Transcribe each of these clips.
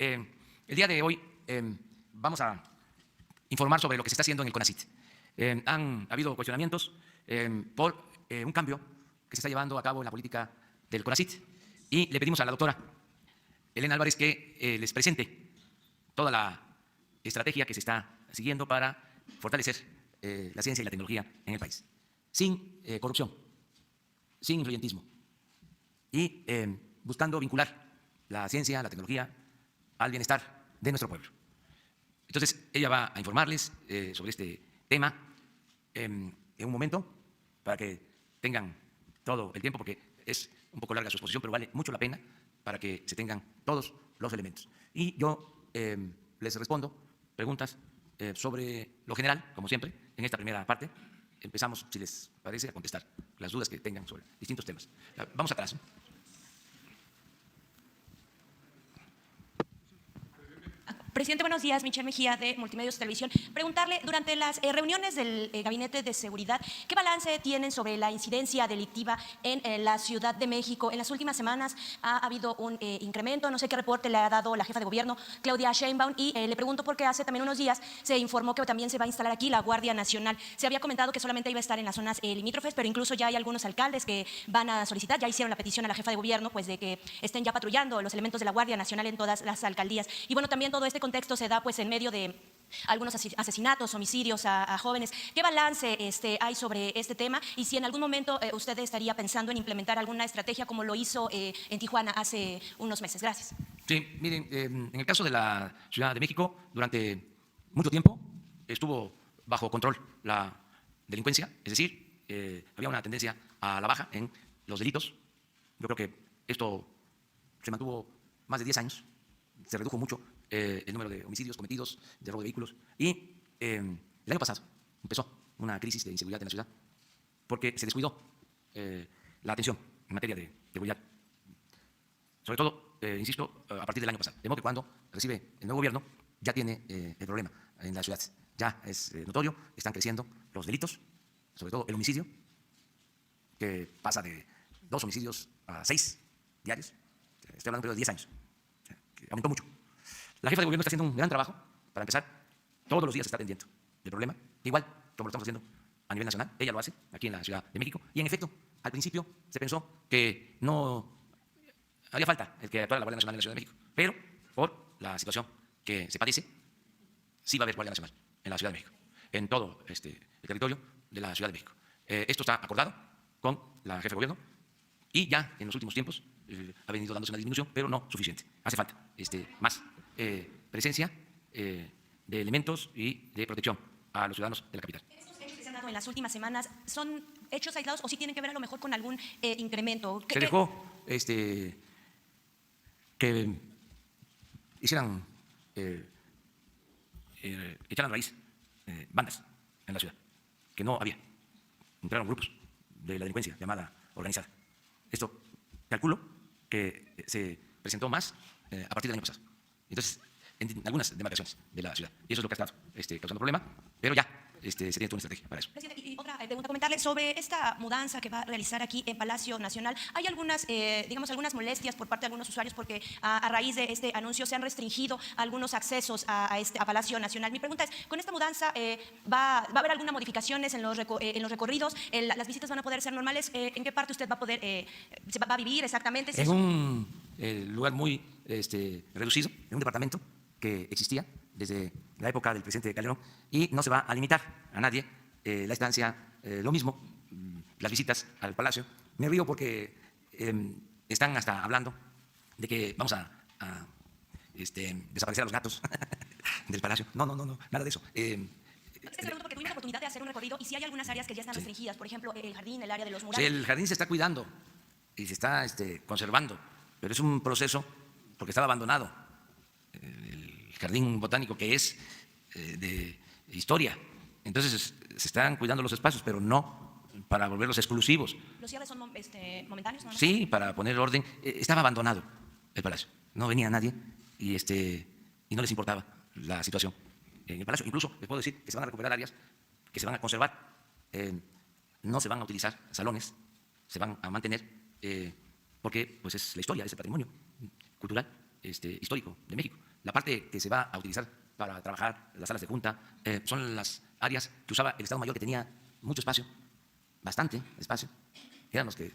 El día de hoy vamos a informar sobre lo que se está haciendo en el CONACYT. Han habido cuestionamientos por un cambio que se está llevando a cabo en la política del CONACYT y le pedimos a la doctora Elena Álvarez que les presente toda la estrategia que se está siguiendo para fortalecer la ciencia y la tecnología en el país, sin corrupción, sin influyentismo y buscando vincular la ciencia, la tecnología al bienestar de nuestro pueblo. Entonces, ella va a informarles sobre este tema en un momento para que tengan todo el tiempo, porque es un poco larga su exposición, pero vale mucho la pena para que se tengan todos los elementos. Y yo les respondo preguntas sobre lo general, como siempre, en esta primera parte. Empezamos, si les parece, a contestar las dudas que tengan sobre distintos temas. Vamos atrás. Presidente, buenos días. Michelle Mejía, de Multimedios Televisión. Preguntarle, durante las reuniones del Gabinete de Seguridad, ¿qué balance tienen sobre la incidencia delictiva en la Ciudad de México? En las últimas semanas ha habido un incremento, no sé qué reporte le ha dado la jefa de gobierno, Claudia Sheinbaum, y le pregunto porque hace también unos días se informó que también se va a instalar aquí la Guardia Nacional. Se había comentado que solamente iba a estar en las zonas limítrofes, pero incluso ya hay algunos alcaldes que van a solicitar, ya hicieron la petición a la jefa de gobierno, pues de que estén ya patrullando los elementos de la Guardia Nacional en todas las alcaldías. Y bueno, también todo este contexto se da pues en medio de algunos asesinatos, homicidios a jóvenes. ¿Qué balance hay sobre este tema? Y si en algún momento usted estaría pensando en implementar alguna estrategia como lo hizo en Tijuana hace unos meses. Gracias. Sí, miren, en el caso de la Ciudad de México, durante mucho tiempo estuvo bajo control la delincuencia, es decir, había una tendencia a la baja en los delitos. Yo creo que esto se mantuvo más de 10 años, se redujo mucho el número de homicidios cometidos, de robo de vehículos, y el año pasado empezó una crisis de inseguridad en la ciudad porque se descuidó la atención en materia de seguridad. Sobre todo, insisto, a partir del año pasado. De modo que cuando recibe el nuevo gobierno ya tiene el problema en la ciudad. Ya es notorio, están creciendo los delitos, sobre todo el homicidio, que pasa de 2 homicidios a 6 diarios. Estoy hablando de un periodo de 10 años, que aumentó mucho. La jefa de gobierno está haciendo un gran trabajo. Para empezar, todos los días se está atendiendo el problema, igual como lo estamos haciendo a nivel nacional. Ella lo hace aquí en la Ciudad de México. Y en efecto, al principio se pensó que no haría falta el que actuara la Guardia Nacional en la Ciudad de México, pero por la situación que se padece, sí va a haber Guardia Nacional en la Ciudad de México, en todo el territorio de la Ciudad de México. Esto está acordado con la jefa de gobierno y ya en los últimos tiempos ha venido dándose una disminución, pero no suficiente. Hace falta más presencia de elementos y de protección a los ciudadanos de la capital. ¿Estos hechos que se han dado en las últimas semanas son hechos aislados o sí tienen que ver a lo mejor con algún incremento? Se dejó que hicieran, echaran raíz bandas en la ciudad, que no había. Entraron grupos de la delincuencia llamada organizada. Esto calculo que se presentó más a partir del año pasado. Entonces, en algunas demarcaciones de la ciudad. Y eso es lo que ha estado causando problema, pero ya se tiene toda una estrategia para eso. Presidente, y otra pregunta, comentarle sobre esta mudanza que va a realizar aquí en Palacio Nacional. Hay algunas, algunas molestias por parte de algunos usuarios porque a raíz de este anuncio se han restringido algunos accesos a Palacio Nacional. Mi pregunta es, ¿con esta mudanza va a haber algunas modificaciones en los recorridos? ¿Las visitas van a poder ser normales? ¿En qué parte usted va a poder, se va a vivir exactamente? En un lugar muy reducido, en un departamento que existía desde la época del presidente Calderón, y no se va a limitar a nadie la estancia, lo mismo, las visitas al Palacio. Me río porque están hasta hablando de que vamos a desaparecer a los gatos del Palacio. No, nada de eso. Es que pregunto porque tuvimos la oportunidad de hacer un recorrido y si hay algunas áreas que ya están restringidas, por ejemplo, el jardín, el área de los murales. Sí, el jardín se está cuidando y se está conservando, pero es un proceso porque estaba abandonado. El jardín botánico que es de historia. Entonces se están cuidando los espacios, pero no para volverlos exclusivos. ¿Los cierres son momentáneos? ¿No? Sí, para poner orden. Estaba abandonado el palacio. No venía nadie y no les importaba la situación en el palacio. Incluso les puedo decir que se van a recuperar áreas que se van a conservar. No se van a utilizar salones, se van a mantener porque pues es la historia, es el patrimonio cultural histórico de México. la parte que se va a utilizar para trabajar las salas de junta son las áreas que usaba el Estado Mayor, que tenía mucho espacio, bastante espacio, eran los que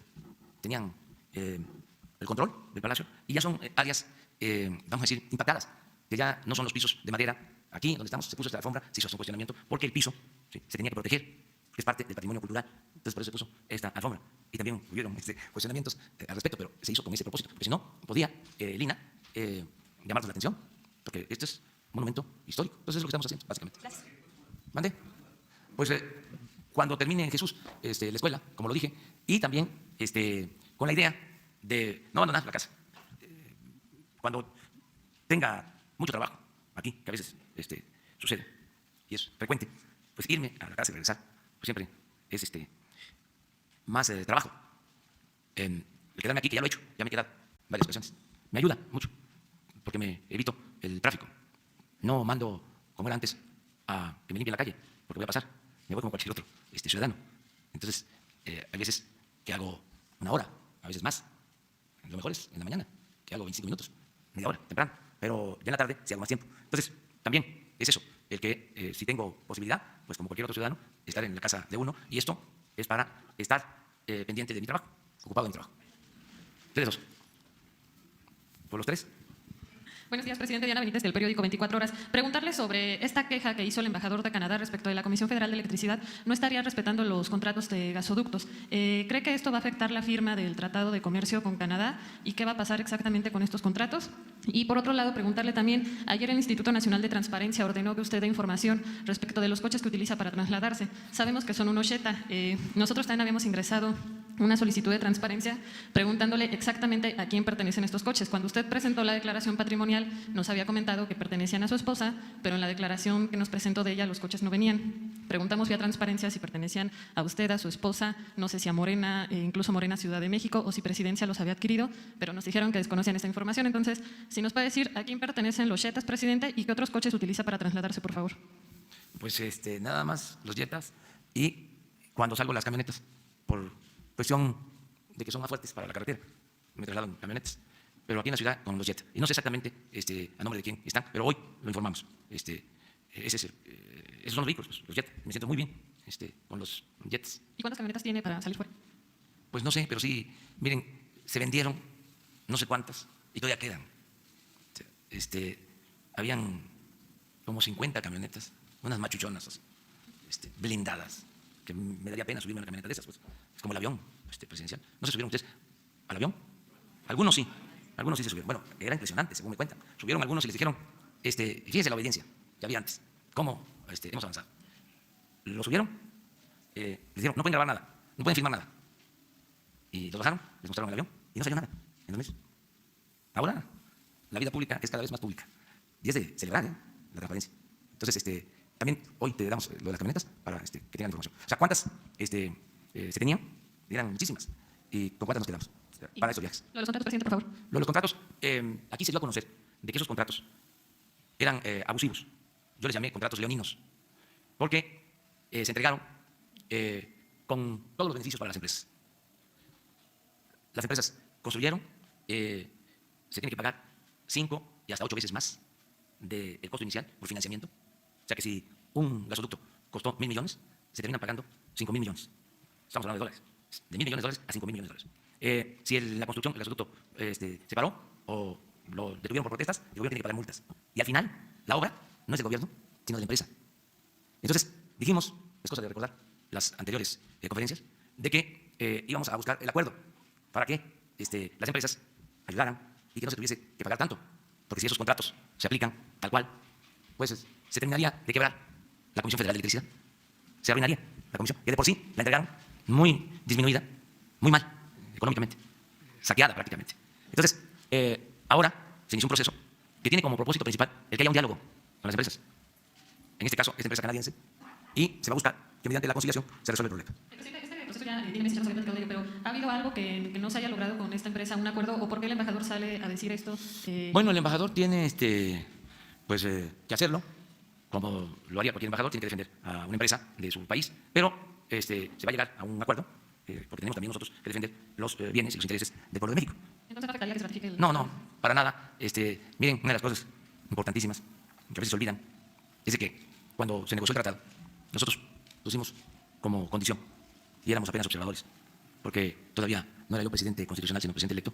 tenían el control del palacio, y ya son áreas, vamos a decir, impactadas, que ya no son los pisos de madera. Aquí, donde estamos, se puso esta alfombra, se hizo un cuestionamiento, porque el piso ¿sí? se tenía que proteger, que es parte del patrimonio cultural. Entonces, por eso se puso esta alfombra. Y también hubieron cuestionamientos al respecto, pero se hizo con ese propósito, porque si no, podía Lina llamarnos la atención, porque este es un monumento histórico. Entonces, es lo que estamos haciendo, básicamente. Gracias. ¿Mande? Pues cuando termine en Jesús la escuela, como lo dije, y también con la idea de no abandonar la casa. Cuando tenga mucho trabajo aquí, que a veces sucede y es frecuente, pues irme a la casa y regresar, pues siempre es más trabajo. El quedarme aquí, que ya lo he hecho, ya me he quedado varias ocasiones, me ayuda mucho, porque me evito el tráfico. No mando, como era antes, a que me limpie la calle, porque voy a pasar, me voy como cualquier otro ciudadano. Entonces, hay veces que hago una hora, a veces más. Lo mejor es en la mañana, que hago 25 minutos, media hora, temprano, pero ya en la tarde sí hago más tiempo. Entonces, también es eso, el que si tengo posibilidad, pues como cualquier otro ciudadano, estar en la casa de uno, y esto es para estar pendiente de mi trabajo, ocupado de mi trabajo. Ustedes dos. ¿Por los tres? Buenos días, presidente. Diana Benítez, del periódico 24 Horas. Preguntarle sobre esta queja que hizo el embajador de Canadá respecto de la Comisión Federal de Electricidad. No estaría respetando los contratos de gasoductos. ¿Cree que esto va a afectar la firma del Tratado de Comercio con Canadá? ¿Y qué va a pasar exactamente con estos contratos? Y por otro lado, preguntarle también, ayer el Instituto Nacional de Transparencia ordenó que usted dé información respecto de los coches que utiliza para trasladarse. Sabemos que son unos Jetta. Nosotros también habíamos ingresado una solicitud de transparencia preguntándole exactamente a quién pertenecen estos coches. Cuando usted presentó la declaración patrimonial, nos había comentado que pertenecían a su esposa, pero en la declaración que nos presentó de ella los coches no venían. Preguntamos vía transparencia si pertenecían a usted, a su esposa, no sé si a Morena, incluso Morena Ciudad de México, o si Presidencia los había adquirido, pero nos dijeron que desconocían esta información. Entonces, si nos puede decir a quién pertenecen los Jettas, presidente, y qué otros coches utiliza para trasladarse, por favor. Pues nada más los Jettas, y cuando salgo las camionetas, por cuestión de que son más fuertes para la carretera, me traslado en camionetas, pero aquí en la ciudad con los Jets. Y no sé exactamente a nombre de quién están, pero hoy lo informamos. Esos son los vehículos, los Jets. Me siento muy bien con los Jets. ¿Y cuántas camionetas tiene para salir fuera? Pues no sé, pero sí, miren, se vendieron no sé cuántas y todavía quedan. Habían como 50 camionetas, unas machuchonas, blindadas, que me daría pena subirme a una camioneta de esas, pues. Es como el avión presidencial. ¿No se subieron ustedes al avión? Algunos sí se subieron. Bueno, era impresionante, según me cuentan. Subieron algunos y les dijeron, fíjense la obediencia que había antes, cómo hemos avanzado. Lo subieron, les dijeron, no pueden grabar nada, no pueden filmar nada. Y los bajaron, les mostraron el avión y no salió nada en 2 meses. Ahora, la vida pública es cada vez más pública. Y es de celebrar la transparencia. Entonces, también hoy te damos lo de las camionetas para que tengan información. O sea, ¿cuántas se tenían? Eran muchísimas. ¿Y con cuántas nos quedamos para esos viajes? Lo de los contratos, presidente, por favor. Lo de los contratos, aquí se dio a conocer de que esos contratos eran abusivos. Yo les llamé contratos leoninos, porque se entregaron con todos los beneficios para las empresas. Las empresas construyeron, se tiene que pagar 5 y hasta 8 veces más del costo inicial por financiamiento. O sea que si un gasoducto costó 1.000 millones, se terminan pagando 5.000 millones. Estamos hablando de dólares. De 1.000 millones de dólares a 5.000 millones de dólares. Si la construcción, el gasoducto se paró o lo detuvieron por protestas, el gobierno tiene que pagar multas. Y al final, la obra no es del gobierno, sino de la empresa. Entonces, dijimos, es cosa de recordar las anteriores conferencias, de que íbamos a buscar el acuerdo para que las empresas ayudaran y que no se tuviese que pagar tanto. Porque si esos contratos se aplican tal cual, pues se terminaría de quebrar la Comisión Federal de Electricidad. Se arruinaría la comisión, que de por sí la entregaron muy disminuida, muy mal económicamente, saqueada prácticamente. Entonces, ahora se inició un proceso que tiene como propósito principal el que haya un diálogo con las empresas. En este caso, esta empresa canadiense, y se va a buscar que mediante la conciliación se resuelva el problema. Este proceso ya tiene meses, ya nos había platicado de ello, pero ¿ha habido algo que no se haya logrado con esta empresa, un acuerdo, o por qué el embajador sale a decir esto? Bueno, el embajador tiene pues, que hacerlo, como lo haría cualquier embajador, tiene que defender a una empresa de su país, pero se va a llegar a un acuerdo, porque tenemos también nosotros que defender los bienes y los intereses del pueblo de México. Entonces no afectaría que se ratifique el... No, para nada. Miren, una de las cosas importantísimas, que a veces se olvidan, es de que cuando se negoció el tratado, nosotros pusimos como condición, y éramos apenas observadores, porque todavía no era yo presidente constitucional, sino presidente electo,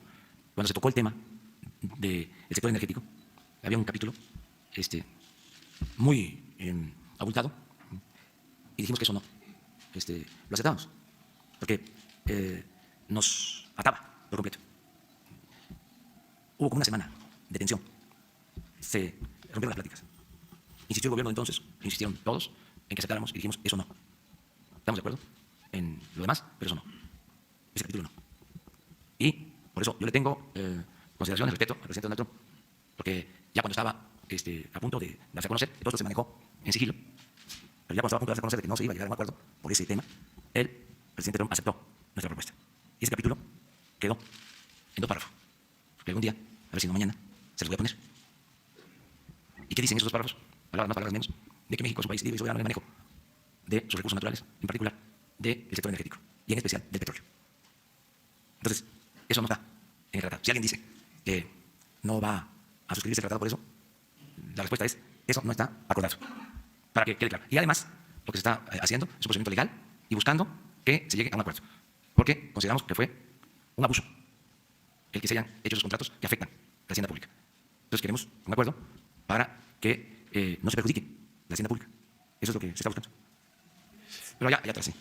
cuando se tocó el tema del sector energético, había un capítulo muy abultado, y dijimos que eso no, lo aceptábamos, porque nos ataba por completo. Hubo como una semana de tensión, se rompieron las pláticas. Insistió el gobierno entonces, insistieron todos en que aceptáramos y dijimos, eso no. Estamos de acuerdo en lo demás, pero eso no. Ese capítulo no. Y por eso yo le tengo consideración y respeto al presidente Donald Trump, porque ya cuando estaba a punto de darse a conocer, todo esto se manejó en sigilo, pero ya cuando estaba a punto de darse a conocer de que no se iba a llegar a un acuerdo por ese tema, el presidente Trump aceptó nuestra propuesta. Y ese capítulo quedó en 2 párrafos, porque algún día, a ver si no mañana, se los voy a poner. ¿Y qué dicen esos 2 párrafos? Palabras más, palabras menos, de que México es un país libre y soberano en el manejo de sus recursos naturales, en particular del sector energético y en especial del petróleo. Entonces, eso no está en el tratado. Si alguien dice que no va a suscribirse el tratado por eso, la respuesta es, eso no está acordado, para que quede claro. Y además, lo que se está haciendo es un procedimiento legal y buscando que se llegue a un acuerdo, porque consideramos que fue un abuso el que se hayan hecho esos contratos que afectan la hacienda pública. Entonces queremos un acuerdo para que no se perjudique la hacienda pública. Eso es lo que se está buscando. Pero allá atrás, sí.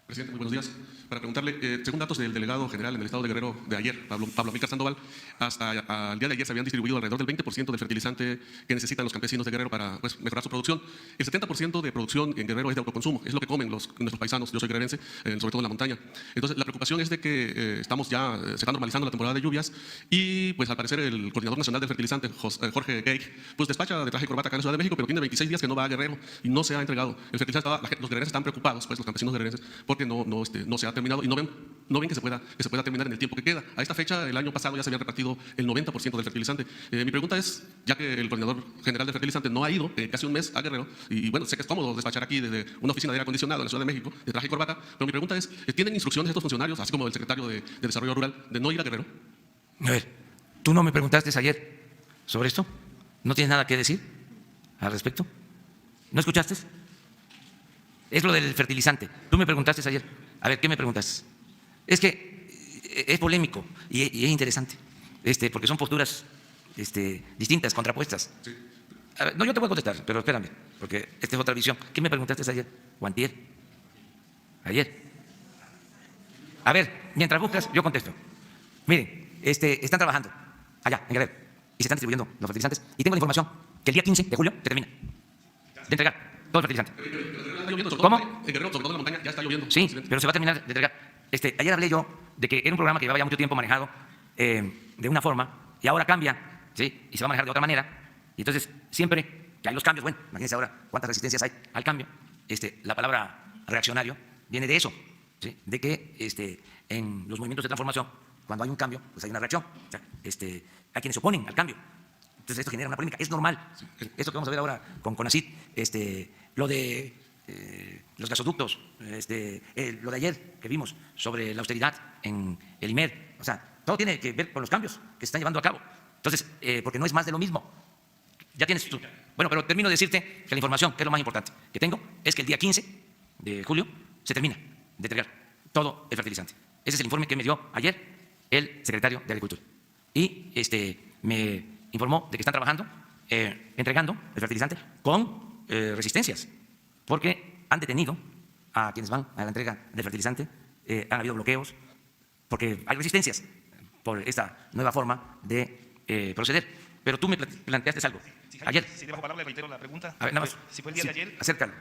Presidente, muy buenos días. Para preguntarle, según datos del delegado general en el estado de Guerrero de ayer, Pablo Amílcar Sandoval, hasta el día de ayer se habían distribuido alrededor del 20% del fertilizante que necesitan los campesinos de Guerrero para mejorar su producción. El 70% de producción en Guerrero es de autoconsumo, es lo que comen nuestros paisanos, yo soy guerrerense, sobre todo en la montaña. Entonces, la preocupación es de que estamos ya, se está normalizando la temporada de lluvias y, pues, al parecer, el coordinador nacional del fertilizante, Jorge Gay, pues despacha de traje y corbata acá en la Ciudad de México, pero tiene 26 días que no va a Guerrero y no se ha entregado. El fertilizante, los guerrerenses están preocupados, pues, los campesinos guerrerenses, porque no se ha terminado y no ven que se pueda terminar en el tiempo que queda. A esta fecha, el año pasado ya se había repartido el 90% del fertilizante. Mi pregunta es, ya que el coordinador general del fertilizante no ha ido casi un mes a Guerrero, y bueno, sé que es cómodo despachar aquí desde una oficina de aire acondicionado en la Ciudad de México, de traje y corbata, pero mi pregunta es, ¿tienen instrucciones estos funcionarios, así como el secretario de Desarrollo Rural, de no ir a Guerrero? A ver, ¿tú no me preguntaste ayer sobre esto? ¿No tienes nada que decir al respecto? ¿No escuchaste? Es lo del fertilizante. Tú me preguntaste ayer. A ver, ¿qué me preguntaste? Es que es polémico y es interesante, porque son posturas distintas, contrapuestas. Sí. A ver, no, yo te voy a contestar, pero espérame, porque esta es otra visión. ¿Qué me preguntaste ayer o antier? Ayer. A ver, mientras buscas, yo contesto. Miren, están trabajando allá, en Guerrero, y se están distribuyendo los fertilizantes, y tengo la información que el día 15 de julio se termina de entregar todo el fertilizante. ¿Cómo? En Guerrero, sobre todo en la montaña, ya está lloviendo. Sí, presidente. pero se va a terminar de entregar. Ayer hablé yo de que era un programa que llevaba ya mucho tiempo manejado de una forma y ahora cambia, ¿sí? Y se va a manejar de otra manera. Y entonces, siempre que hay los cambios, bueno, imagínense ahora cuántas resistencias hay al cambio. La palabra reaccionario viene de eso, ¿sí? De que en los movimientos de transformación, cuando hay un cambio, pues hay una reacción. O sea, hay quienes se oponen al cambio. Entonces, esto genera una polémica. Es normal. Esto que vamos a ver ahora con CONACYT, lo de los gasoductos, lo de ayer que vimos sobre la austeridad en el IMED, o sea, todo tiene que ver con los cambios que se están llevando a cabo. Entonces, porque no es más de lo mismo. Ya tienes tú. Bueno, pero termino de decirte que la información, que es lo más importante que tengo, es que el día 15 de julio se termina de entregar todo el fertilizante. Ese es el informe que me dio ayer el secretario de Agricultura. Y me informó de que están trabajando, entregando el fertilizante con resistencias, porque han detenido a quienes van a la entrega del fertilizante, han habido bloqueos, porque hay resistencias por esta nueva forma de proceder. Pero tú me planteaste algo ayer. Si debajo palabra le reitero la pregunta. A ver, nada más. Si fue el día de ayer. Acércalo.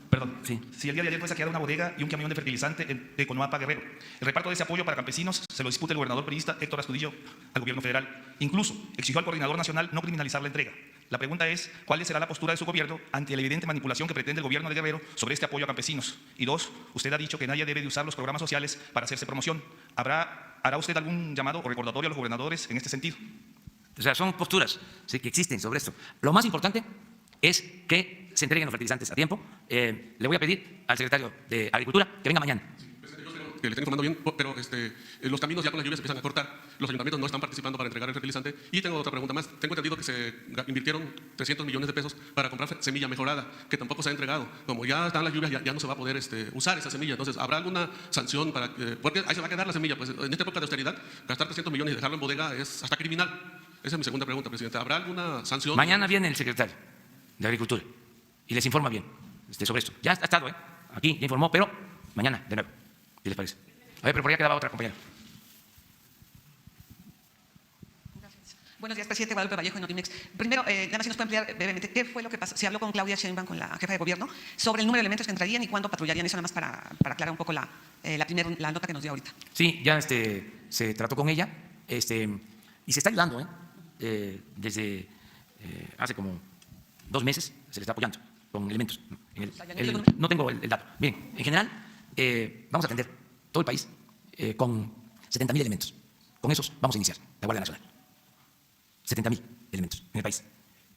Perdón. Sí. Si el día de ayer fue saqueada una bodega y un camión de fertilizante de Conuapa, Guerrero. El reparto de ese apoyo para campesinos se lo disputa el gobernador priista Héctor Astudillo al gobierno federal. Incluso exigió al coordinador nacional no criminalizar la entrega. La pregunta es, ¿cuál será la postura de su gobierno ante la evidente manipulación que pretende el gobierno de Guerrero sobre este apoyo a campesinos? Y dos, usted ha dicho que nadie debe de usar los programas sociales para hacerse promoción. ¿Hará usted algún llamado o recordatorio a los gobernadores en este sentido? O sea, son posturas, sí, que existen sobre esto. Lo más importante es que se entreguen los fertilizantes a tiempo. Le voy a pedir al secretario de Agricultura que venga mañana. que le estén informando bien, pero los caminos ya con las lluvias empiezan a cortar. Los ayuntamientos no están participando para entregar el fertilizante. Y tengo otra pregunta más. Tengo entendido que se invirtieron 300 millones de pesos para comprar semilla mejorada, que tampoco se ha entregado. Como ya están las lluvias, ya no se va a poder usar esa semilla. Entonces, ¿habrá alguna sanción para porque ahí se va a quedar la semilla? Pues en esta época de austeridad, gastar 300 millones y dejarlo en bodega es hasta criminal. Esa es mi segunda pregunta, presidente. ¿Habrá alguna sanción? Mañana viene el secretario de Agricultura y les informa bien sobre esto. Ya ha estado aquí, ya informó, pero mañana de nuevo. ¿Qué les parece? A ver, pero por allá quedaba otra compañera. Buenos días, presidente. Guadalupe Vallejo, de Notimex. Primero, nada más si nos puede ampliar brevemente qué fue lo que pasó. Se habló con Claudia Sheinbaum, con la jefa de gobierno, sobre el número de elementos que entrarían y cuándo patrullarían. Eso nada más para aclarar un poco la nota que nos dio ahorita. Sí, ya se trató con ella y se está ayudando. Desde hace como 2 meses se le está apoyando con elementos. No tengo el dato. Bien, en general vamos a atender todo el país con 70.000 elementos. Con esos vamos a iniciar la Guardia Nacional. 70.000 elementos en el país,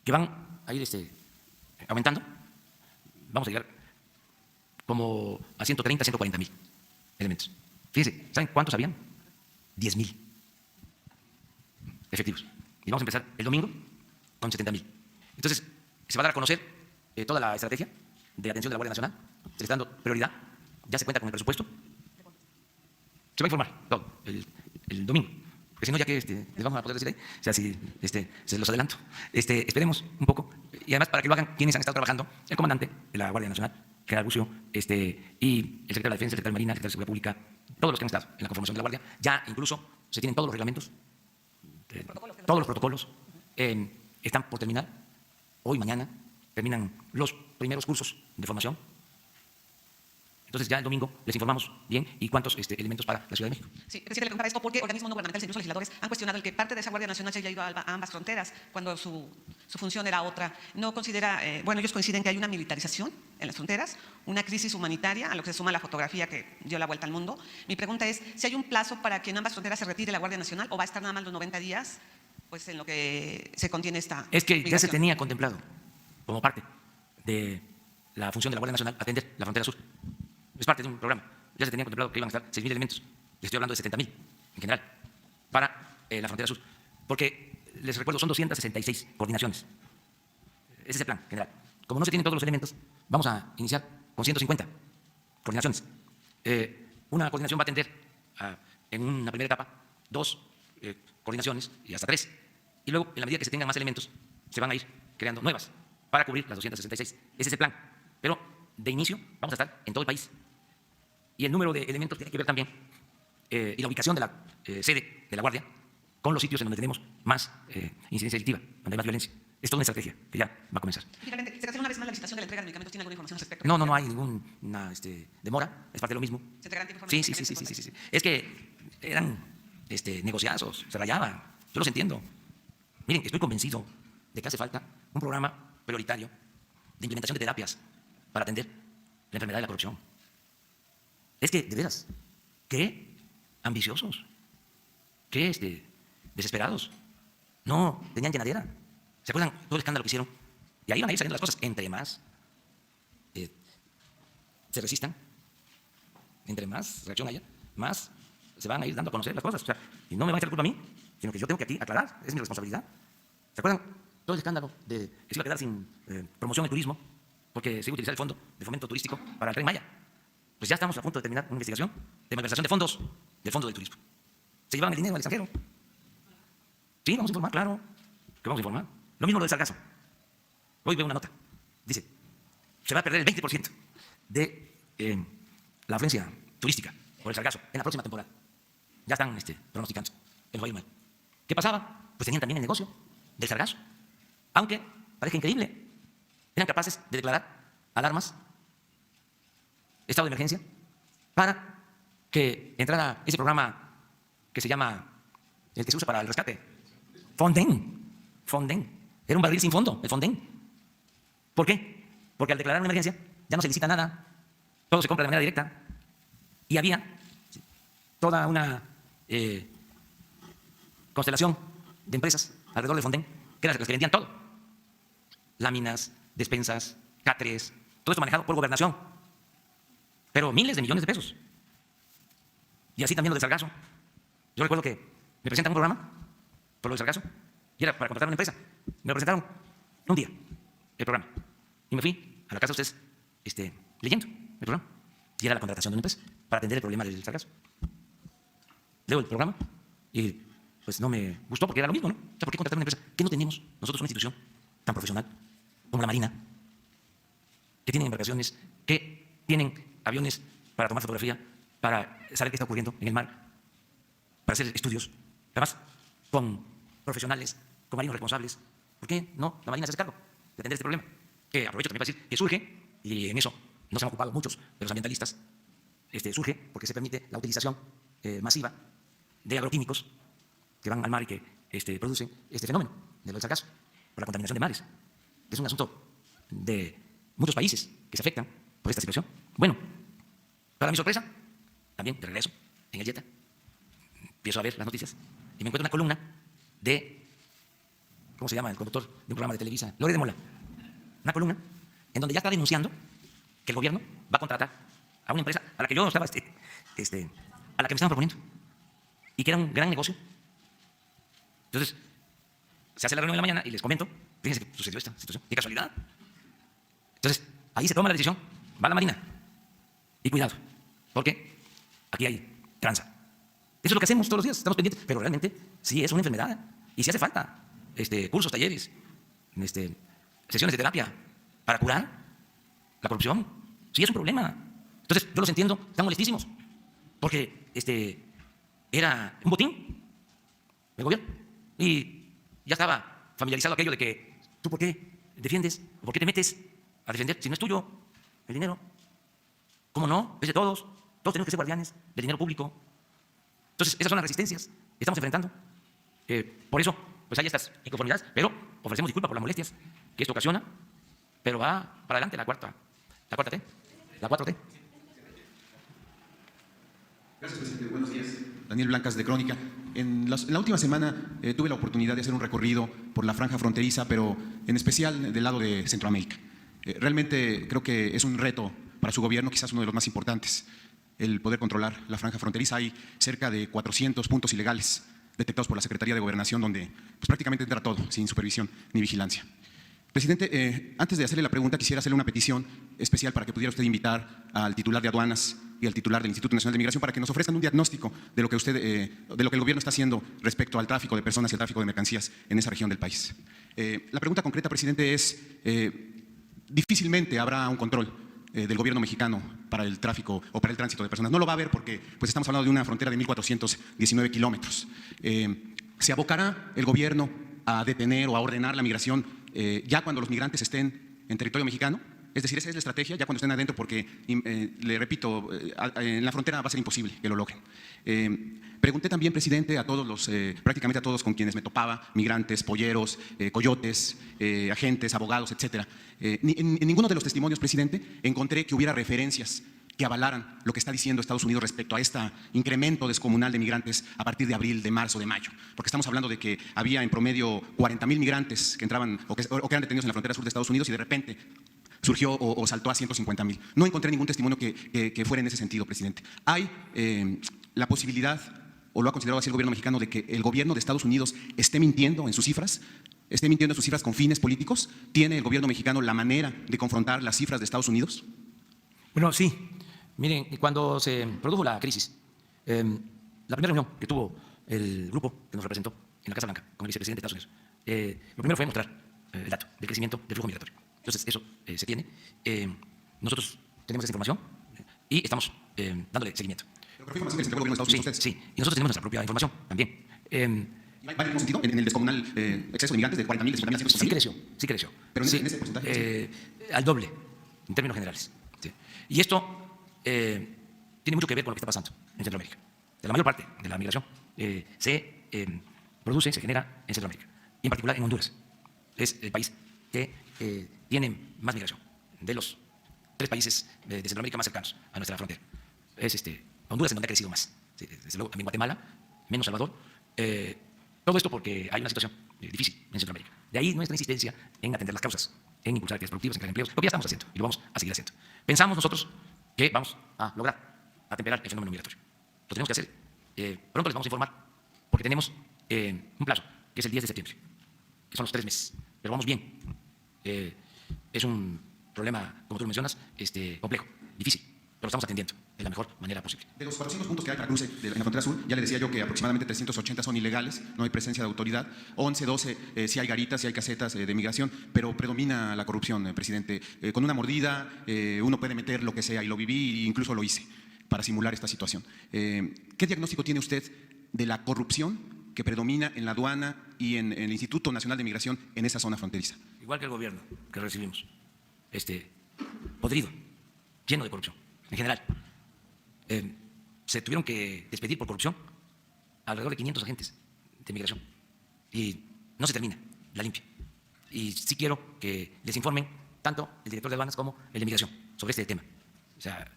que van a ir aumentando. Vamos a llegar como a 130, 140.000 elementos. Fíjense, ¿saben cuántos habían? 10.000 efectivos. Y vamos a empezar el domingo con 70.000. Entonces, se va a dar a conocer toda la estrategia de atención de la Guardia Nacional. Se le está dando prioridad. Ya se cuenta con el presupuesto. Se va a informar todo el domingo. Porque si no, ya que les vamos a poder decir ahí, o sea, si se los adelanto. Esperemos un poco, y además para que lo hagan quienes han estado trabajando, el comandante de la Guardia Nacional, general Bucio, y el secretario de la Defensa, el secretario de Marina, el secretario de Seguridad Pública, todos los que han estado en la conformación de la Guardia, ya incluso se tienen todos los reglamentos, todos los protocolos, están por terminar, hoy, mañana, terminan los primeros cursos de formación. Entonces ya el domingo les informamos bien y cuántos elementos para la Ciudad de México. Sí, presidente, le preguntaba esto porque organismos no gubernamentales, incluso legisladores, han cuestionado el que parte de esa Guardia Nacional se haya ido a ambas fronteras cuando su función era otra. ¿No considera, ellos coinciden que hay una militarización en las fronteras, una crisis humanitaria, a lo que se suma la fotografía que dio la vuelta al mundo? Mi pregunta es, ¿si hay un plazo para que en ambas fronteras se retire la Guardia Nacional o va a estar nada más los 90 días pues, en lo que se contiene esta Es que ya se migración? tenía contemplado como parte de la función de la Guardia Nacional atender la frontera sur. Es parte de un programa. Ya se tenía contemplado que iban a estar 6.000 elementos. Les estoy hablando de 70.000 en general para la frontera sur. Porque, les recuerdo, son 266 coordinaciones. Ese es el plan general. Como no se tienen todos los elementos, vamos a iniciar con 150 coordinaciones. Una coordinación va a atender en una primera etapa 2 coordinaciones y hasta 3. Y luego, en la medida que se tengan más elementos, se van a ir creando nuevas para cubrir las 266. Ese es el plan. Pero de inicio vamos a estar en todo el país. Y el número de elementos tiene que ver también y la ubicación de la sede de la Guardia con los sitios en donde tenemos más incidencia delictiva, donde hay más violencia. Es toda una estrategia que ya va a comenzar. Finalmente, ¿se cancela una vez más la licitación de la entrega de medicamentos? ¿Tiene alguna información al respecto? No hay ninguna demora, es parte de lo mismo. ¿Se entregarán tiempo formal? Sí. Es que eran negociazos, se rayaban. Yo los entiendo. Miren, estoy convencido de que hace falta un programa prioritario de implementación de terapias para atender la enfermedad de la corrupción. Es que, de veras, qué ambiciosos, qué desesperados. No tenían llenadera. ¿Se acuerdan todo el escándalo que hicieron? Y ahí van a ir saliendo las cosas. Entre más se resistan, entre más reacción haya, más se van a ir dando a conocer las cosas. O sea, y no me van a echar la culpa a mí, sino que yo tengo que aquí aclarar, es mi responsabilidad. ¿Se acuerdan todo el escándalo de que se iba a quedar sin promoción del turismo porque se iba a utilizar el fondo de fomento turístico para el Tren Maya? Pues ya estamos a punto de terminar una investigación de malversación de fondos del Fondo del Turismo. Se llevaban el dinero al extranjero. Sí, vamos a informar, claro, que vamos a informar. Lo mismo lo del sargazo. Hoy veo una nota. Dice, se va a perder el 20% de la afluencia turística por el sargazo en la próxima temporada. Ya están pronosticando el Valle del Mal. ¿Qué pasaba? Pues tenían también el negocio del sargazo. Aunque, parece increíble, eran capaces de declarar alarmas, estado de emergencia, para que entrara ese programa que se llama, el que se usa para el rescate, Fonden. Era un barril sin fondo, el Fonden. ¿Por qué? Porque al declarar una emergencia ya no se licita nada, todo se compra de manera directa. Y había toda una constelación de empresas alrededor del Fonden, que eran las que vendían todo. Láminas, despensas, cáteres, todo esto manejado por gobernación. Pero miles de millones de pesos. Y así también lo del sargazo. Yo recuerdo que me presentan un programa por lo del sargazo y era para contratar una empresa. Me lo presentaron un día, el programa. Y me fui a la casa de ustedes leyendo el programa. Y era la contratación de una empresa para atender el problema del sargazo. Leo el programa y pues no me gustó porque era lo mismo, ¿no? O sea, ¿por qué contratar una empresa? ¿Qué no tenemos nosotros una institución tan profesional como la Marina, que tienen embarcaciones, que tienen aviones para tomar fotografía, para saber qué está ocurriendo en el mar, para hacer estudios, además con profesionales, con marinos responsables? ¿Por qué no la Marina se hace cargo de atender este problema? Que aprovecho también para decir que surge, y en eso no se han ocupado muchos de los ambientalistas, surge porque se permite la utilización masiva de agroquímicos que van al mar y que producen este fenómeno de lo del sargazo, por la contaminación de mares. Es un asunto de muchos países que se afectan por esta situación. Bueno, para mi sorpresa, también de regreso, en el Jetta, empiezo a ver las noticias y me encuentro una columna de, ¿cómo se llama? El conductor de un programa de Televisa, Lore de Mola. Una columna en donde ya está denunciando que el gobierno va a contratar a una empresa a la que yo estaba, a la que me estaban proponiendo, y que era un gran negocio. Entonces, se hace la reunión en la mañana y les comento, fíjense que sucedió esta situación, qué casualidad. Entonces, ahí se toma la decisión, va a la Marina. Y cuidado, porque aquí hay tranza. Eso es lo que hacemos todos los días, estamos pendientes, pero realmente sí es una enfermedad y sí hace falta cursos, talleres, sesiones de terapia para curar la corrupción. Sí es un problema. Entonces, yo los entiendo, están molestísimos, porque era un botín del gobierno y ya estaba familiarizado aquello de que tú por qué defiendes o por qué te metes a defender si no es tuyo el dinero. ¿Cómo no? Es de todos. Todos tenemos que ser guardianes del dinero público. Entonces, esas son las resistencias que estamos enfrentando. Por eso, pues hay estas inconformidades, pero ofrecemos disculpas por las molestias que esto ocasiona, pero va para adelante la cuarta T, la 4T. Gracias, presidente. Buenos días. Daniel Blancas, de Crónica. En la última semana tuve la oportunidad de hacer un recorrido por la franja fronteriza, pero en especial del lado de Centroamérica. Realmente creo que es un reto para su gobierno, quizás uno de los más importantes, el poder controlar la franja fronteriza. Hay cerca de 400 puntos ilegales detectados por la Secretaría de Gobernación, donde pues, prácticamente entra todo, sin supervisión ni vigilancia. Presidente, antes de hacerle la pregunta, quisiera hacerle una petición especial para que pudiera usted invitar al titular de aduanas y al titular del Instituto Nacional de Migración para que nos ofrezcan un diagnóstico de lo que de lo que el gobierno está haciendo respecto al tráfico de personas y al tráfico de mercancías en esa región del país. La pregunta concreta, presidente, es: difícilmente habrá un control del gobierno mexicano para el tráfico o para el tránsito de personas. No lo va a haber porque pues, estamos hablando de una frontera de 1.419 kilómetros. ¿Se abocará el gobierno a detener o a ordenar la migración ya cuando los migrantes estén en territorio mexicano? Es decir, esa es la estrategia, ya cuando estén adentro, porque, le repito, en la frontera va a ser imposible que lo logren. Pregunté también, presidente, a todos prácticamente a todos con quienes me topaba, migrantes, polleros, coyotes, agentes, abogados, etcétera. En ninguno de los testimonios, presidente, encontré que hubiera referencias que avalaran lo que está diciendo Estados Unidos respecto a este incremento descomunal de migrantes a partir de abril, de marzo, de mayo. Porque estamos hablando de que había en promedio 40,000 migrantes que entraban o que eran detenidos en la frontera sur de Estados Unidos y de repente surgió o saltó a 150,000. No encontré ningún testimonio que fuera en ese sentido, presidente. ¿Hay la posibilidad, o lo ha considerado así el gobierno mexicano, de que el gobierno de Estados Unidos esté mintiendo en sus cifras? ¿Esté mintiendo en sus cifras con fines políticos? ¿Tiene el gobierno mexicano la manera de confrontar las cifras de Estados Unidos? Bueno, sí. Miren, cuando se produjo la crisis, la primera reunión que tuvo el grupo que nos representó en la Casa Blanca con el vicepresidente de Estados Unidos, lo primero fue mostrar el dato del crecimiento del flujo migratorio. Entonces, eso se tiene. Nosotros tenemos esa información y estamos dándole seguimiento. Pero fue información que se entregó el gobierno de Estados Unidos. Sí, y nosotros tenemos nuestra propia información también. ¿Va en el mismo sentido? ¿En el descomunal exceso de migrantes de 40,000, de 50,000, 150,000? Sí creció. Pero sí, en ese porcentaje. Al doble, en términos generales. Sí. Y esto tiene mucho que ver con lo que está pasando en Centroamérica. La mayor parte de la migración se produce, se genera en Centroamérica, y en particular en Honduras. Es el país que tiene más migración de los 3 países de Centroamérica más cercanos a nuestra frontera. Es Honduras en donde ha crecido más. Sí, desde luego, también Guatemala, menos Salvador. Todo esto porque hay una situación difícil en Centroamérica. De ahí nuestra insistencia en atender las causas, en impulsar actividades productivas, en crear empleos, lo que ya estamos haciendo y lo vamos a seguir haciendo. Pensamos nosotros que vamos a lograr atemperar el fenómeno migratorio. lo tenemos que hacer. Pronto les vamos a informar, porque tenemos un plazo, que es el 10 de septiembre, que son los 3 meses, pero vamos bien. Es un problema, como tú lo mencionas, complejo, difícil, pero lo estamos atendiendo de la mejor manera posible. De los 400 puntos que hay para cruce en la frontera sur, ya le decía yo que aproximadamente 380 son ilegales, no hay presencia de autoridad, 11, 12 sí hay garitas, sí hay casetas de migración, pero predomina la corrupción, presidente. Con una mordida uno puede meter lo que sea, y lo viví e incluso lo hice para simular esta situación. ¿Qué diagnóstico tiene usted de la corrupción que predomina en la aduana y en el Instituto Nacional de Migración en esa zona fronteriza? Igual que el gobierno que recibimos, podrido, lleno de corrupción, en general. Se tuvieron que despedir por corrupción alrededor de 500 agentes de migración y no se termina la limpia. Y sí quiero que les informen tanto el director de aduanas como el de migración sobre este tema. O sea,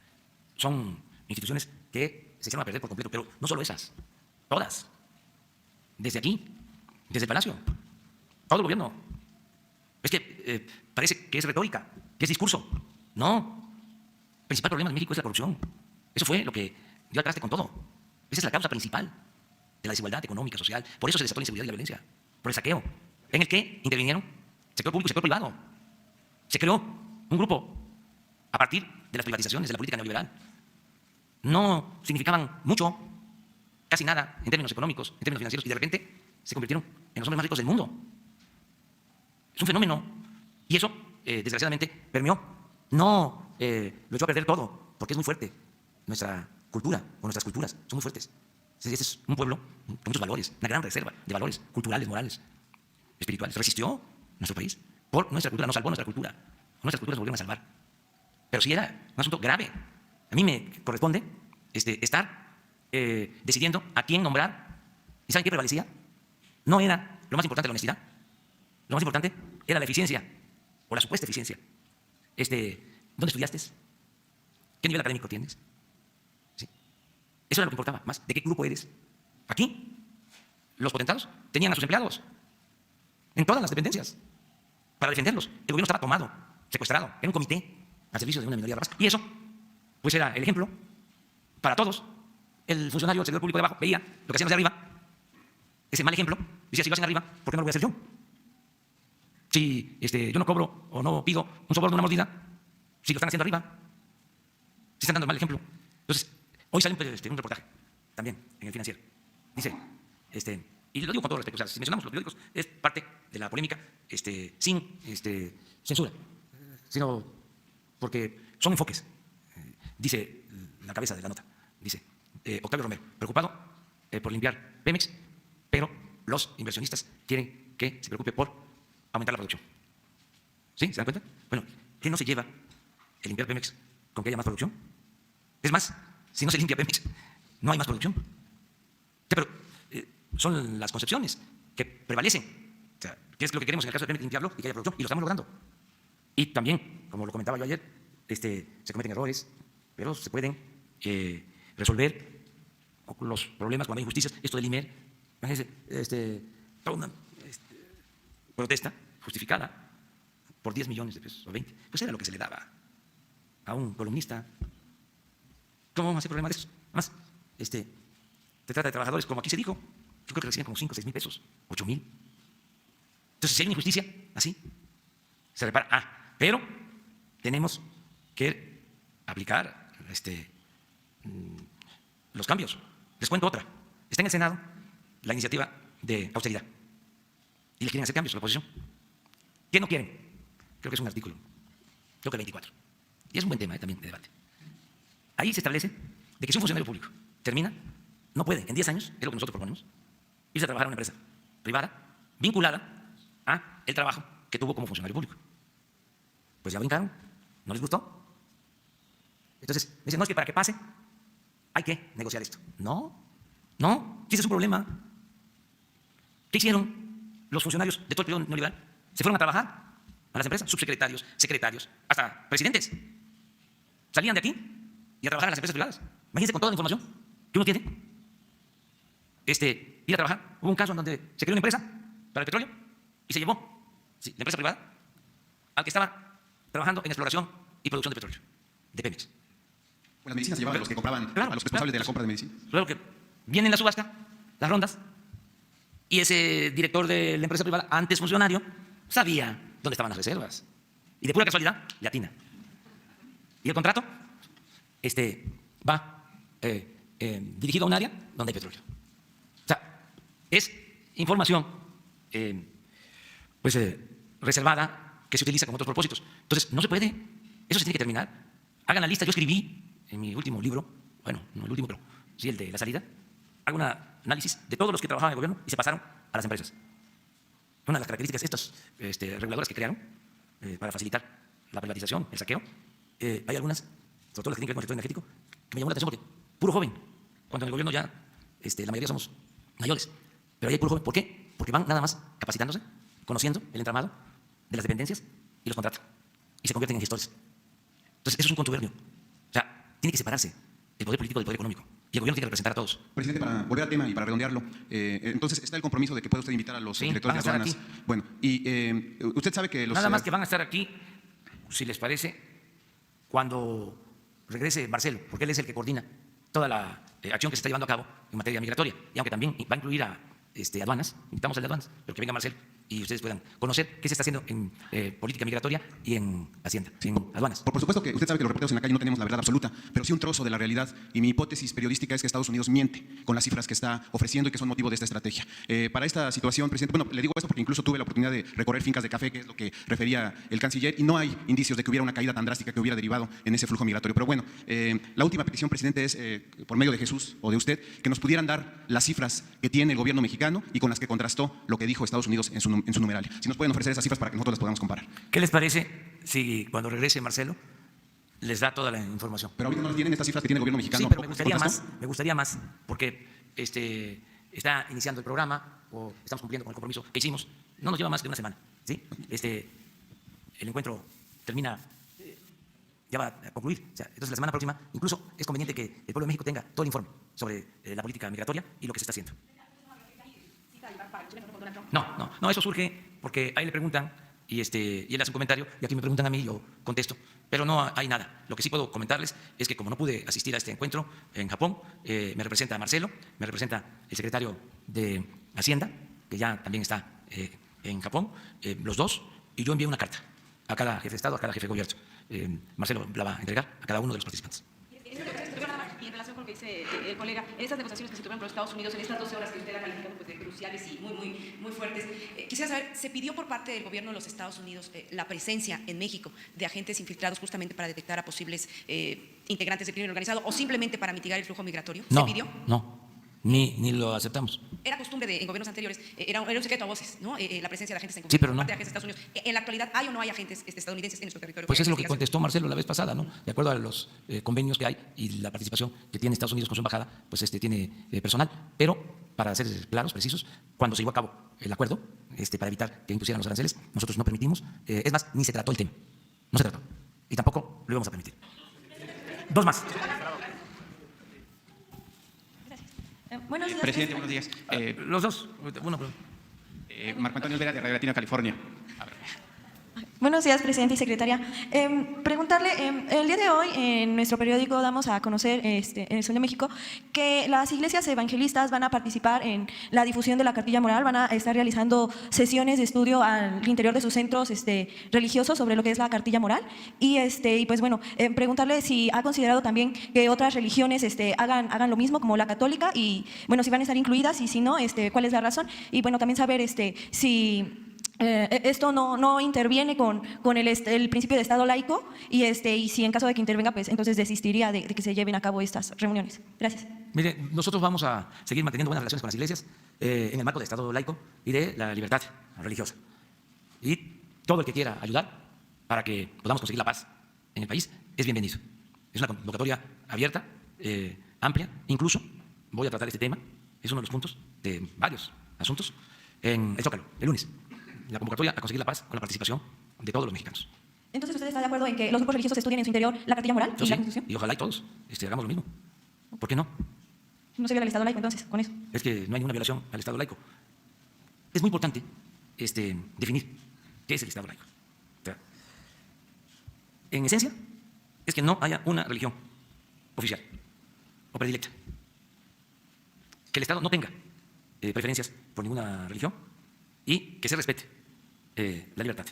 son instituciones que se echaron a perder por completo, pero no solo esas, todas. Desde aquí, desde el Palacio, todo el gobierno. Es que parece que es retórica, que es discurso. No. El principal problema en México es la corrupción. Eso fue lo que dio al traste con todo. Esa es la causa principal de la desigualdad económica, social. Por eso se desató la inseguridad y la violencia. Por el saqueo, en el que intervinieron sector público y sector privado. Se creó un grupo a partir de las privatizaciones, de la política neoliberal. No significaban mucho, casi nada, en términos económicos, en términos financieros, y de repente se convirtieron en los hombres más ricos del mundo. Es un fenómeno. Y eso, desgraciadamente, permeó. No lo echó a perder todo, porque es muy fuerte. Nuestra cultura, o nuestras culturas, son muy fuertes. Este es un pueblo con muchos valores, una gran reserva de valores culturales, morales, espirituales. Resistió nuestro país por nuestra cultura, nos salvó nuestra cultura. Nuestras culturas volvieron a salvar. Pero sí era un asunto grave. A mí me corresponde estar decidiendo a quién nombrar. ¿Y saben qué prevalecía? No era lo más importante la honestidad. Lo más importante era la eficiencia, o la supuesta eficiencia. ¿Dónde estudiaste? ¿Qué nivel académico tienes? ¿Sí? Eso era lo que importaba más. ¿De qué grupo eres? Aquí, los potentados tenían a sus empleados en todas las dependencias para defenderlos. El gobierno estaba tomado, secuestrado. Era un comité al servicio de una minoría rapaz. Y eso, pues era el ejemplo para todos. El funcionario del sector público de abajo veía lo que hacían los de arriba, ese mal ejemplo, decía, si lo hacen arriba, ¿por qué no lo voy a hacer yo? Si yo no cobro o no pido un soborno, una mordida, si lo están haciendo arriba, si están dando el mal ejemplo. Entonces, hoy sale un reportaje, también, en el Financiero. Dice, y lo digo con todo respeto, o sea, si mencionamos los periódicos, es parte de la polémica, sin censura, sino porque son enfoques. Dice la cabeza de la nota, dice, Octavio Romero, preocupado por limpiar Pemex, pero los inversionistas quieren que se preocupe por aumentar la producción. ¿Sí? ¿Se dan cuenta? Bueno, ¿qué no se lleva el limpiar Pemex con que haya más producción? Es más, si no se limpia Pemex, no hay más producción. O sea, pero son las concepciones que prevalecen. O sea, ¿qué es lo que queremos en el caso de Pemex? Limpiarlo y que haya producción, y lo estamos logrando. Y también, como lo comentaba yo ayer, se cometen errores, pero se pueden resolver los problemas cuando hay injusticias. Esto del IMER, imagínense, toda una protesta justificada por 10 millones de pesos o 20, pues era lo que se le daba a un columnista. ¿Cómo vamos a hacer problema de eso? Además, se trata de trabajadores, como aquí se dijo, yo creo que reciben como 5 o 6 mil pesos, 8 mil. Entonces, si hay una injusticia, así, se repara. Pero tenemos que aplicar los cambios. Les cuento otra. Está en el Senado la iniciativa de austeridad. Y le quieren hacer cambios a la oposición. ¿Qué no quieren? Creo que es un artículo, creo que el 24. Y es un buen tema también de debate. Ahí se establece de que si un funcionario público termina, no puede, en 10 años, es lo que nosotros proponemos, irse a trabajar a una empresa privada vinculada a el trabajo que tuvo como funcionario público. Pues ya brincaron, no les gustó. Entonces, dicen, no, es que para que pase hay que negociar esto. No, si ese es un problema. ¿Qué hicieron los funcionarios de todo el periodo neoliberal? Se fueron a trabajar a las empresas, subsecretarios, secretarios, hasta presidentes. Salían de aquí y a trabajar a las empresas privadas. Imagínense con toda la información que uno tiene. Ir a trabajar. Hubo un caso en donde se creó una empresa para el petróleo y se llevó, sí, la empresa privada, al que estaba trabajando en exploración y producción de petróleo, de Pemex. Las medicinas se llevaban a los que compraban, Claro, a los responsables de la compra de medicinas. Luego que viene en la subasta, las rondas, y ese director de la empresa privada, antes funcionario, sabía dónde estaban las reservas. Y de pura casualidad, le atina. Y el contrato va dirigido a un área donde hay petróleo. O sea, es información reservada que se utiliza con otros propósitos. Entonces, no se puede. Eso se tiene que terminar. Hagan la lista. Yo escribí en mi último libro, bueno, no el último, pero sí el de la salida, hago un análisis de todos los que trabajaban en el gobierno y se pasaron a las empresas. Una de las características, estas reguladoras que crearon para facilitar la privatización, el saqueo, hay algunas, sobre todo las que tienen que ver con el sector energético, que me llamó la atención porque puro joven, cuando en el gobierno ya la mayoría somos mayores, pero ahí hay puro joven. ¿Por qué? Porque van nada más capacitándose, conociendo el entramado de las dependencias y los contratan y se convierten en gestores. Entonces, eso es un contubernio. O sea, tiene que separarse el poder político del poder económico y el gobierno tiene que representar a todos. Presidente, para volver al tema y para redondearlo, entonces está el compromiso de que puede usted invitar a los Sí, directores de van a aduanas. estar Bueno, y usted sabe que los... Nada más que van a estar aquí, si les parece, cuando regrese Marcelo, porque él es el que coordina toda la acción que se está llevando a cabo en materia migratoria. Y aunque también va a incluir a aduanas, invitamos al de aduanas, pero que venga Marcelo y ustedes puedan conocer qué se está haciendo en política migratoria y en Hacienda, en aduanas. Por supuesto que usted sabe que los reporteros en la calle no tenemos la verdad absoluta, pero sí un trozo de la realidad. Y mi hipótesis periodística es que Estados Unidos miente con las cifras que está ofreciendo y que son motivo de esta estrategia. Para esta situación, presidente, bueno, le digo esto porque incluso tuve la oportunidad de recorrer fincas de café, que es lo que refería el canciller, y no hay indicios de que hubiera una caída tan drástica que hubiera derivado en ese flujo migratorio. Pero bueno, la última petición, presidente, es por medio de Jesús o de usted, que nos pudieran dar las cifras que tiene el gobierno mexicano y con las que contrastó lo que dijo Estados Unidos en su numeralia. Si nos pueden ofrecer esas cifras para que nosotros las podamos comparar. ¿Qué les parece si cuando regrese Marcelo les da toda la información? Pero ahorita no las tienen estas cifras que tiene el gobierno mexicano. Sí, pero ¿Contestó? me gustaría más, porque está iniciando el programa o estamos cumpliendo con el compromiso que hicimos. No nos lleva más de una semana, ¿sí? El encuentro termina, ya va a concluir. O sea, entonces la semana próxima incluso es conveniente que el pueblo de México tenga todo el informe sobre la política migratoria y lo que se está haciendo. No, eso surge porque ahí le preguntan y él hace un comentario y aquí me preguntan a mí y yo contesto, pero no hay nada. Lo que sí puedo comentarles es que como no pude asistir a este encuentro en Japón, me representa Marcelo, me representa el secretario de Hacienda, que ya también está en Japón, los dos, y yo envié una carta a cada jefe de Estado, a cada jefe de gobierno. Marcelo la va a entregar a cada uno de los participantes. Y en relación con lo que dice el colega, en estas negociaciones que se tuvieron con los Estados Unidos, en estas 12 horas que usted ha calificado pues, de cruciales y muy fuertes, quisiera saber, ¿se pidió por parte del gobierno de los Estados Unidos la presencia en México de agentes infiltrados justamente para detectar a posibles integrantes del crimen organizado o simplemente para mitigar el flujo migratorio? ¿Se pidió? No, ni lo aceptamos. Era costumbre en gobiernos anteriores, era un secreto a voces, ¿no? La presencia de agentes en Sí, pero por no. parte de agentes de Estados Unidos. En la actualidad, ¿hay o no hay agentes estadounidenses en nuestro territorio? Pues para es lo que investigación? contestó Marcelo la vez pasada, ¿no? De acuerdo a los convenios que hay y la participación que tiene Estados Unidos con su embajada, pues tiene personal. Pero, para ser claros, precisos, cuando se llevó a cabo el acuerdo, para evitar que impusieran los aranceles, nosotros no permitimos, es más, ni se trató el tema. No se trató. Y tampoco lo íbamos a permitir. Dos más. Buenos días, Presidente, buenos días. Los dos. Uno, perdón. Marco Antonio Olvera, de Radio Latina, California. Buenos días, presidente y secretaria. Preguntarle, el día de hoy en nuestro periódico damos a conocer, en el Sol de México, que las iglesias evangelistas van a participar en la difusión de la cartilla moral, van a estar realizando sesiones de estudio al interior de sus centros religiosos sobre lo que es la cartilla moral. Y pues bueno, preguntarle si ha considerado también que otras religiones hagan lo mismo, como la católica, y bueno, si van a estar incluidas y si no, cuál es la razón. Y bueno, también saber si esto no interviene con el principio de Estado laico y si en caso de que intervenga, pues entonces desistiría de que se lleven a cabo estas reuniones. Gracias. Mire, nosotros vamos a seguir manteniendo buenas relaciones con las iglesias en el marco del Estado laico y de la libertad religiosa. Y todo el que quiera ayudar para que podamos conseguir la paz en el país es bienvenido. Es una convocatoria abierta, amplia. Incluso voy a tratar este tema, es uno de los puntos de varios asuntos, en el Zócalo, el lunes. La convocatoria a conseguir la paz con la participación de todos los mexicanos. Entonces, ¿usted está de acuerdo en que los grupos religiosos estudien en su interior la cartilla moral Yo y sí, la Constitución? y ojalá y todos hagamos lo mismo. ¿Por qué no? No se viola el Estado laico entonces, con eso. Es que no hay ninguna violación al Estado laico. Es muy importante definir qué es el Estado laico. O sea, en esencia, es que no haya una religión oficial o predilecta. Que el Estado no tenga preferencias por ninguna religión y que se respete la libertad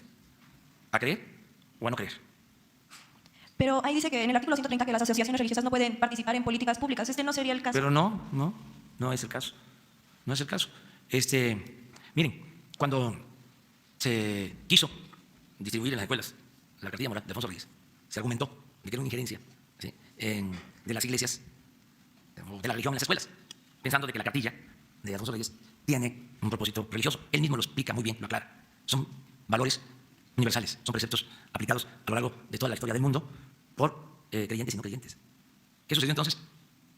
a creer o a no creer. Pero ahí dice que en el artículo 130 que las asociaciones religiosas no pueden participar en políticas públicas. ¿Este no sería el caso? Pero no es el caso. No es el caso. Miren, cuando se quiso distribuir en las escuelas la cartilla moral de Alfonso Reyes, se argumentó de que era una injerencia, ¿sí?, de las iglesias o de la religión en las escuelas, pensando de que la cartilla de Alfonso Reyes tiene un propósito religioso. Él mismo lo explica muy bien, lo aclara. Son valores universales, son preceptos aplicados a lo largo de toda la historia del mundo por creyentes y no creyentes. ¿Qué sucedió entonces?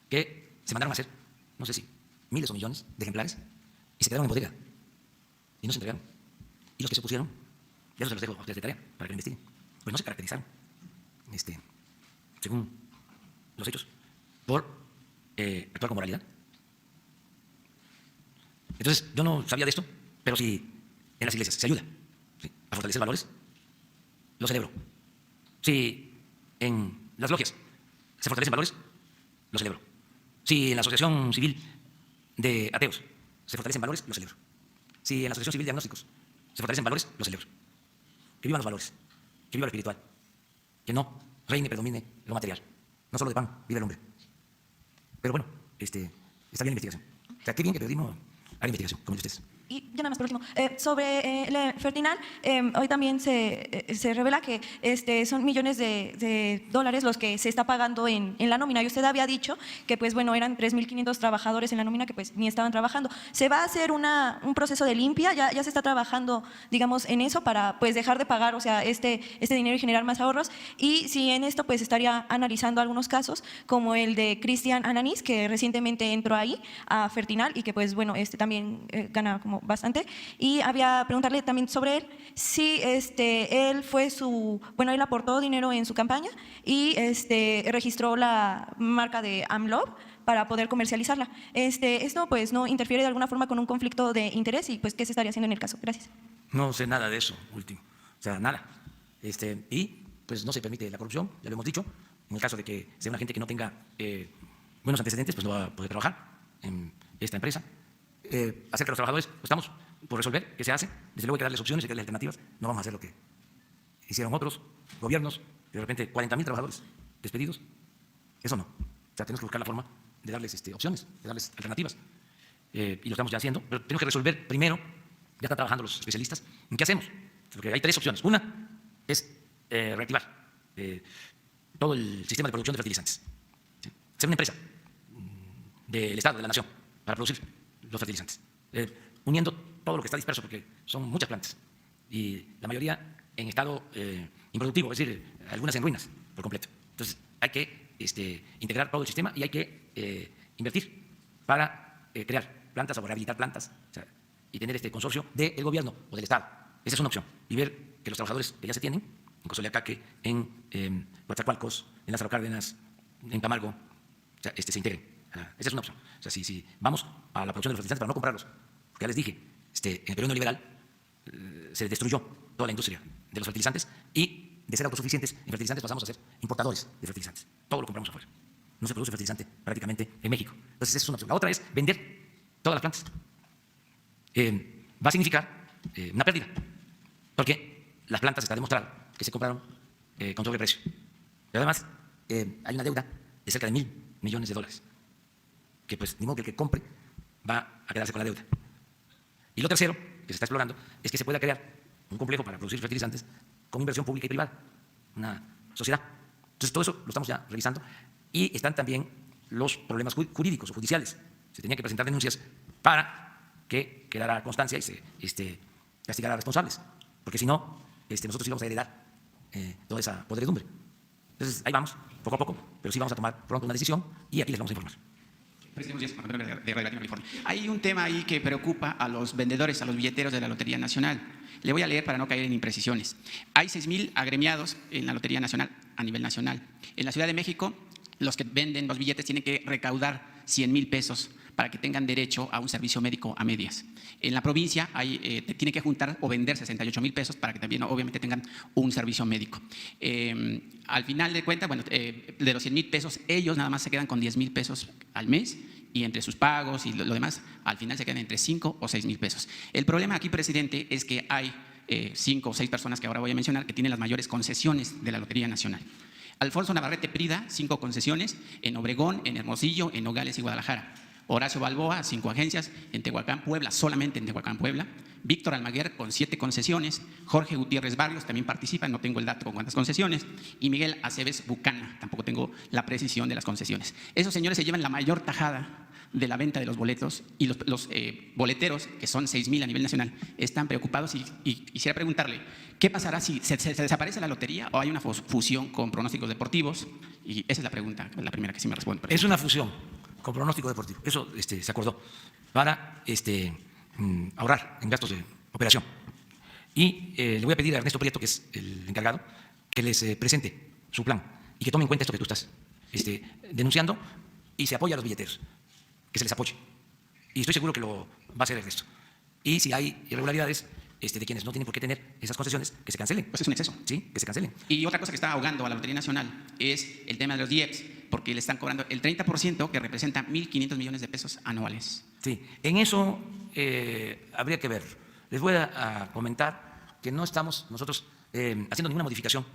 Que se mandaron a hacer, no sé si miles o millones de ejemplares y se quedaron en bodega y no se entregaron. Y los que se opusieron, ya se los dejo a ustedes de tarea para que lo investiguen, pues no se caracterizaron, según los hechos, por actuar con moralidad. Entonces, yo no sabía de esto, pero si en las iglesias se ayuda, ¿sí?, a fortalecer valores, lo celebro. Si en las logias se fortalecen valores, lo celebro. Si en la asociación civil de ateos se fortalecen valores, lo celebro. Si en la asociación civil de agnósticos se fortalecen valores, lo celebro. Que vivan los valores, que viva lo espiritual, que no reine, predomine lo material. No solo de pan vive el hombre. Pero bueno, está bien la investigación. O sea, qué bien que periodismo haga investigación, como dicen ustedes. Y ya nada más por último, sobre Fertinal, hoy también se revela que son millones de dólares los que se está pagando en la nómina. Y usted había dicho que pues bueno, eran 3.500 trabajadores en la nómina que pues ni estaban trabajando. ¿Se va a hacer un proceso de limpia? ¿Ya se está trabajando, digamos, en eso para pues dejar de pagar, o sea, este dinero y generar más ahorros? Y si en esto pues estaría analizando algunos casos como el de Cristian Ananís, que recientemente entró ahí a Fertinal y que pues bueno, también gana como bastante. Y había preguntarle también sobre él, si él fue él aportó dinero en su campaña y registró la marca de AMLOV para poder comercializarla. Esto pues no interfiere de alguna forma con un conflicto de interés y pues qué se estaría haciendo en el caso. Gracias. No sé nada de eso último, o sea, nada. Y pues no se permite la corrupción, ya lo hemos dicho. En el caso de que sea una gente que no tenga buenos antecedentes, pues no va a poder trabajar en esta empresa. Acerca de los trabajadores, pues estamos por resolver qué se hace. Desde luego hay que darles opciones, hay que darles alternativas. No vamos a hacer lo que hicieron otros gobiernos, de repente 40.000 trabajadores despedidos. Eso no. O sea, tenemos que buscar la forma de darles opciones, de darles alternativas. Y lo estamos ya haciendo, pero tenemos que resolver primero, ya están trabajando los especialistas, en qué hacemos. Porque hay tres opciones. Una es reactivar todo el sistema de producción de fertilizantes. ¿Sí? Ser una empresa del Estado, de la Nación, para producir los fertilizantes, uniendo todo lo que está disperso, porque son muchas plantas y la mayoría en estado improductivo, es decir, algunas en ruinas por completo. Entonces hay que integrar todo el sistema y hay que invertir para crear plantas o rehabilitar plantas, o sea, y tener este consorcio del gobierno o del Estado. Esa es una opción. Y ver que los trabajadores que ya se tienen, en Cosoleacaque, en Coatzacoalcos, en Lázaro Cárdenas, en Camargo, o sea, se integren. Esa es una opción. O sea, si vamos a la producción de los fertilizantes para no comprarlos, porque ya les dije, en el periodo neoliberal se destruyó toda la industria de los fertilizantes y de ser autosuficientes en fertilizantes pasamos a ser importadores de fertilizantes. Todo lo compramos afuera. No se produce fertilizante prácticamente en México. Entonces, esa es una opción. La otra es vender todas las plantas. Va a significar una pérdida, porque las plantas está demostrado que se compraron con sobreprecio. Y además, hay una deuda de cerca de $1.000 millones, que pues ni modo que el que compre va a quedarse con la deuda. Y lo tercero que se está explorando es que se pueda crear un complejo para producir fertilizantes con inversión pública y privada, una sociedad. Entonces todo eso lo estamos ya revisando y están también los problemas jurídicos o judiciales. Se tenían que presentar denuncias para que quedara constancia y se castigara a responsables, porque si no, nosotros íbamos a heredar toda esa podredumbre. Entonces ahí vamos, poco a poco, pero sí vamos a tomar pronto una decisión y aquí les vamos a informar. Presidente, buenos días, de Radio Latino, California. Hay un tema ahí que preocupa a los vendedores, a los billeteros de la Lotería Nacional. Le voy a leer para no caer en imprecisiones. Hay 6.000 agremiados en la Lotería Nacional, a nivel nacional. En la Ciudad de México, los que venden los billetes tienen que recaudar 100,000 pesos para que tengan derecho a un servicio médico a medias. En la provincia tiene que juntar o vender 68,000 pesos para que también obviamente tengan un servicio médico. Al final de cuentas, bueno, de los 100,000 pesos, ellos nada más se quedan con 10,000 pesos al mes, y entre sus pagos y lo demás, al final se quedan entre 5 o 6,000 pesos. El problema aquí, presidente, es que hay 5 o 6 personas que ahora voy a mencionar que tienen las mayores concesiones de la Lotería Nacional. Alfonso Navarrete Prida, 5 concesiones en Obregón, en Hermosillo, en Nogales y Guadalajara. Horacio Balboa, 5 agencias en Tehuacán, Puebla, solamente en Tehuacán, Puebla. Víctor Almaguer con 7 concesiones. Jorge Gutiérrez Barrios también participa, no tengo el dato con cuántas concesiones. Y Miguel Aceves Bucana, tampoco tengo la precisión de las concesiones. Esos señores se llevan la mayor tajada de la venta de los boletos, y los boleteros, que son 6,000 a nivel nacional, están preocupados, y quisiera preguntarle, ¿qué pasará si se desaparece la lotería o hay una fusión con pronósticos deportivos? Y esa es la pregunta, la primera que sí me responde. Es una fusión con pronóstico deportivo. Eso se acordó para ahorrar en gastos de operación. Y le voy a pedir a Ernesto Prieto, que es el encargado, que les presente su plan y que tome en cuenta esto que tú estás denunciando, y se apoya a los billeteros, que se les apoye. Y estoy seguro que lo va a hacer Ernesto. Y si hay irregularidades de quienes no tienen por qué tener esas concesiones, que se cancelen. Pues es un exceso. Sí, que se cancelen. Y otra cosa que está ahogando a la Lotería Nacional es el tema de los IEPS, porque le están cobrando el 30%, que representa 1.500 millones de pesos anuales. Sí, en eso habría que ver. Les voy a comentar que no estamos nosotros haciendo ninguna modificación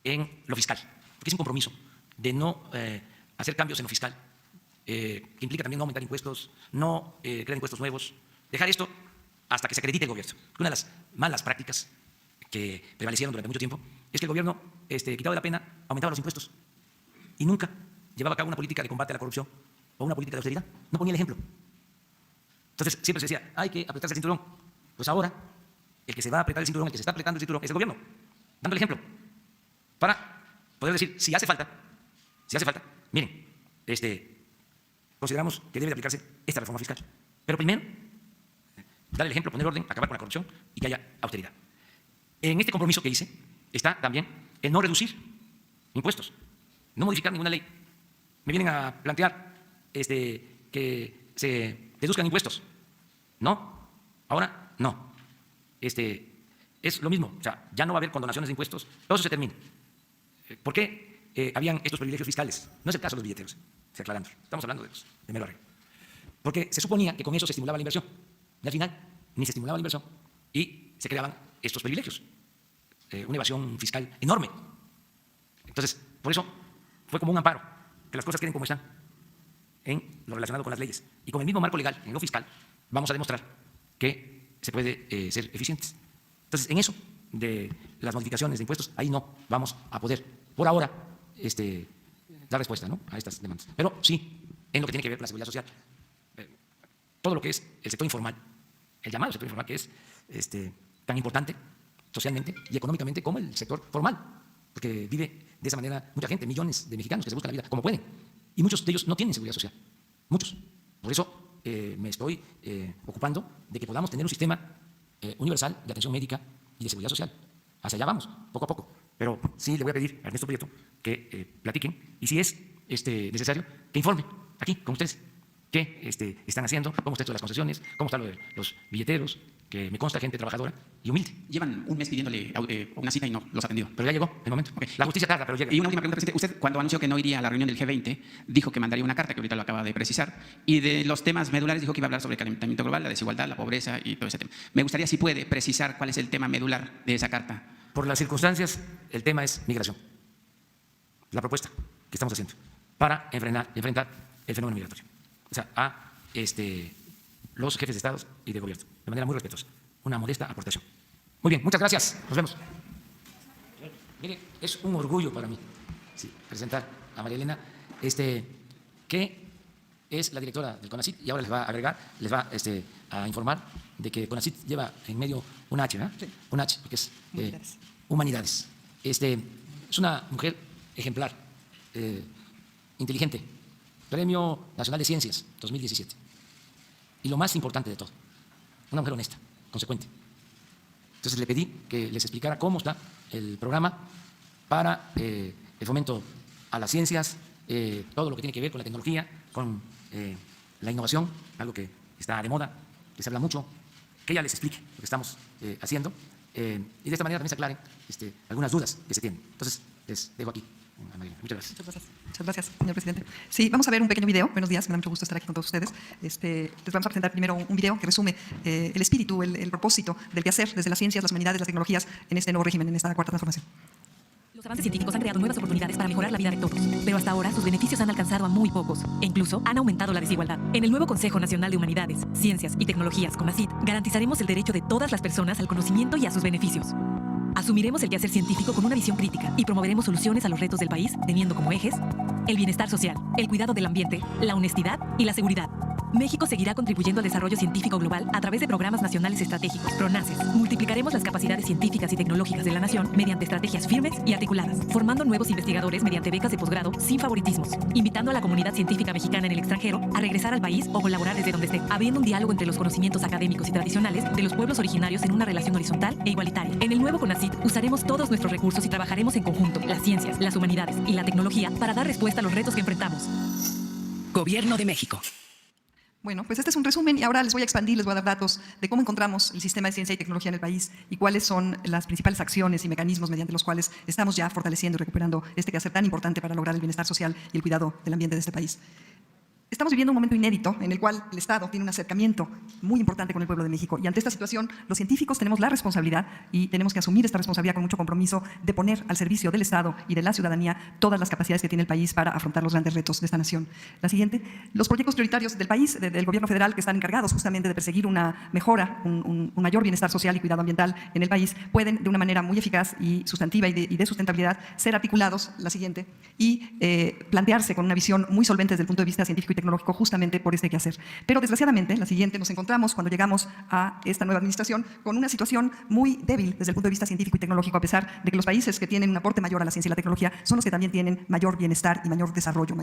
en lo fiscal, porque es un compromiso de no hacer cambios en lo fiscal, que implica también no aumentar impuestos, no crear impuestos nuevos, dejar esto hasta que se acredite el gobierno. Una de las malas prácticas que prevalecieron durante mucho tiempo es que el gobierno, quitado de la pena, aumentaba los impuestos y nunca llevaba a cabo una política de combate a la corrupción o una política de austeridad. No ponía el ejemplo. Entonces siempre se decía, hay que apretarse el cinturón. Pues ahora, el que se va a apretar el cinturón, el que se está apretando el cinturón, es el gobierno, dando el ejemplo, para poder decir, si hace falta, miren, consideramos que debe de aplicarse esta reforma fiscal. Pero primero, dar el ejemplo, poner orden, acabar con la corrupción y que haya austeridad. En este compromiso que hice está también el no reducir impuestos, no modificar ninguna ley. Me vienen a plantear que se deduzcan impuestos. No, ahora no. Es lo mismo, o sea, ya no va a haber condonaciones de impuestos, todo eso se termina. ¿Por qué habían estos privilegios fiscales? No es el caso de los billeteros, se aclarando. Estamos hablando de mero arreglo. Porque se suponía que con eso se estimulaba la inversión. Y al final, ni se estimulaba la inversión y se creaban estos privilegios. Una evasión fiscal enorme. Entonces, por eso fue como un amparo, que las cosas queden como están en lo relacionado con las leyes. Y con el mismo marco legal, en lo fiscal, vamos a demostrar que se puede ser eficientes. Entonces, en eso de las modificaciones de impuestos, ahí no vamos a poder, por ahora, dar respuesta, ¿no?, a estas demandas. Pero sí, en lo que tiene que ver con la seguridad social, todo lo que es el sector informal, el llamado sector informal, que es tan importante socialmente y económicamente como el sector formal, porque vive de esa manera mucha gente, millones de mexicanos que se buscan la vida como pueden, y muchos de ellos no tienen seguridad social, muchos. Por eso me estoy ocupando de que podamos tener un sistema universal de atención médica y de seguridad social. Hacia allá vamos, poco a poco. Pero sí le voy a pedir a Ernesto Prieto que platiquen, y si es necesario, que informe aquí con ustedes qué están haciendo, cómo está esto de las concesiones, cómo está lo de los billeteros, que me consta gente trabajadora y humilde. Llevan un mes pidiéndole una cita y no los atendió. Pero ya llegó el momento. Okay. La justicia tarda, pero llega. Y una última pregunta, presidente. Usted, cuando anunció que no iría a la reunión del G20, dijo que mandaría una carta, que ahorita lo acaba de precisar, y de los temas medulares dijo que iba a hablar sobre el calentamiento global, la desigualdad, la pobreza y todo ese tema. Me gustaría, si puede, precisar cuál es el tema medular de esa carta. Por las circunstancias, el tema es migración. La propuesta que estamos haciendo para enfrentar el fenómeno migratorio. O sea, a los jefes de Estado y de gobierno, de manera muy respetuosa. Una modesta aportación. Muy bien, muchas gracias. Nos vemos. Mire, es un orgullo para mí presentar a María Elena, que es la directora del CONACYT, y ahora les va a agregar, les va a informar de que CONACYT lleva en medio un H, ¿verdad? Sí. Un H, porque es humanidades. Es una mujer ejemplar, inteligente, Premio Nacional de Ciencias 2017. Y lo más importante de todo, una mujer honesta, consecuente. Entonces le pedí que les explicara cómo está el programa para el fomento a las ciencias, todo lo que tiene que ver con la tecnología, con la innovación, algo que está de moda, que se habla mucho, que ella les explique lo que estamos haciendo y de esta manera también se aclaren algunas dudas que se tienen. Entonces, les dejo aquí. Muchas gracias. Muchas gracias, señor presidente. Sí, vamos a ver un pequeño video. Buenos días, me da mucho gusto estar aquí con todos ustedes. Les vamos a presentar primero un video que resume el espíritu, el propósito del quehacer desde las ciencias, las humanidades, las tecnologías en este nuevo régimen, en esta cuarta transformación. Los avances científicos han creado nuevas oportunidades para mejorar la vida de todos, pero hasta ahora sus beneficios han alcanzado a muy pocos e incluso han aumentado la desigualdad. En el nuevo Consejo Nacional de Humanidades, Ciencias y Tecnologías, CONACYT, garantizaremos el derecho de todas las personas al conocimiento y a sus beneficios. Asumiremos el quehacer científico con una visión crítica y promoveremos soluciones a los retos del país, teniendo como ejes el bienestar social, el cuidado del ambiente, la honestidad y la seguridad. México seguirá contribuyendo al desarrollo científico global a través de programas nacionales estratégicos, PRONACES. Multiplicaremos las capacidades científicas y tecnológicas de la nación mediante estrategias firmes y articuladas, formando nuevos investigadores mediante becas de posgrado sin favoritismos, invitando a la comunidad científica mexicana en el extranjero a regresar al país o colaborar desde donde esté, habiendo un diálogo entre los conocimientos académicos y tradicionales de los pueblos originarios en una relación horizontal e igualitaria. En el nuevo CONACYT usaremos todos nuestros recursos y trabajaremos en conjunto, las ciencias, las humanidades y la tecnología para dar respuesta a los retos que enfrentamos. Gobierno de México. Bueno, pues este es un resumen y ahora les voy a expandir, les voy a dar datos de cómo encontramos el sistema de ciencia y tecnología en el país y cuáles son las principales acciones y mecanismos mediante los cuales estamos ya fortaleciendo y recuperando este quehacer tan importante para lograr el bienestar social y el cuidado del ambiente de este país. Estamos viviendo un momento inédito en el cual el Estado tiene un acercamiento muy importante con el pueblo de México y ante esta situación los científicos tenemos la responsabilidad y tenemos que asumir esta responsabilidad con mucho compromiso de poner al servicio del Estado y de la ciudadanía todas las capacidades que tiene el país para afrontar los grandes retos de esta nación. La siguiente, los proyectos prioritarios del país, del gobierno federal, que están encargados justamente de perseguir una mejora, un mayor bienestar social y cuidado ambiental en el país, pueden de una manera muy eficaz y sustantiva y de sustentabilidad ser articulados, la siguiente, y plantearse con una visión muy solvente desde el punto de vista científico y tecnológico justamente por este quehacer. Pero desgraciadamente, la siguiente, nos encontramos cuando llegamos a esta nueva administración con una situación muy débil desde el punto de vista científico y tecnológico, a pesar de que los países que tienen un aporte mayor a la ciencia y la tecnología son los que también tienen mayor bienestar y mayor desarrollo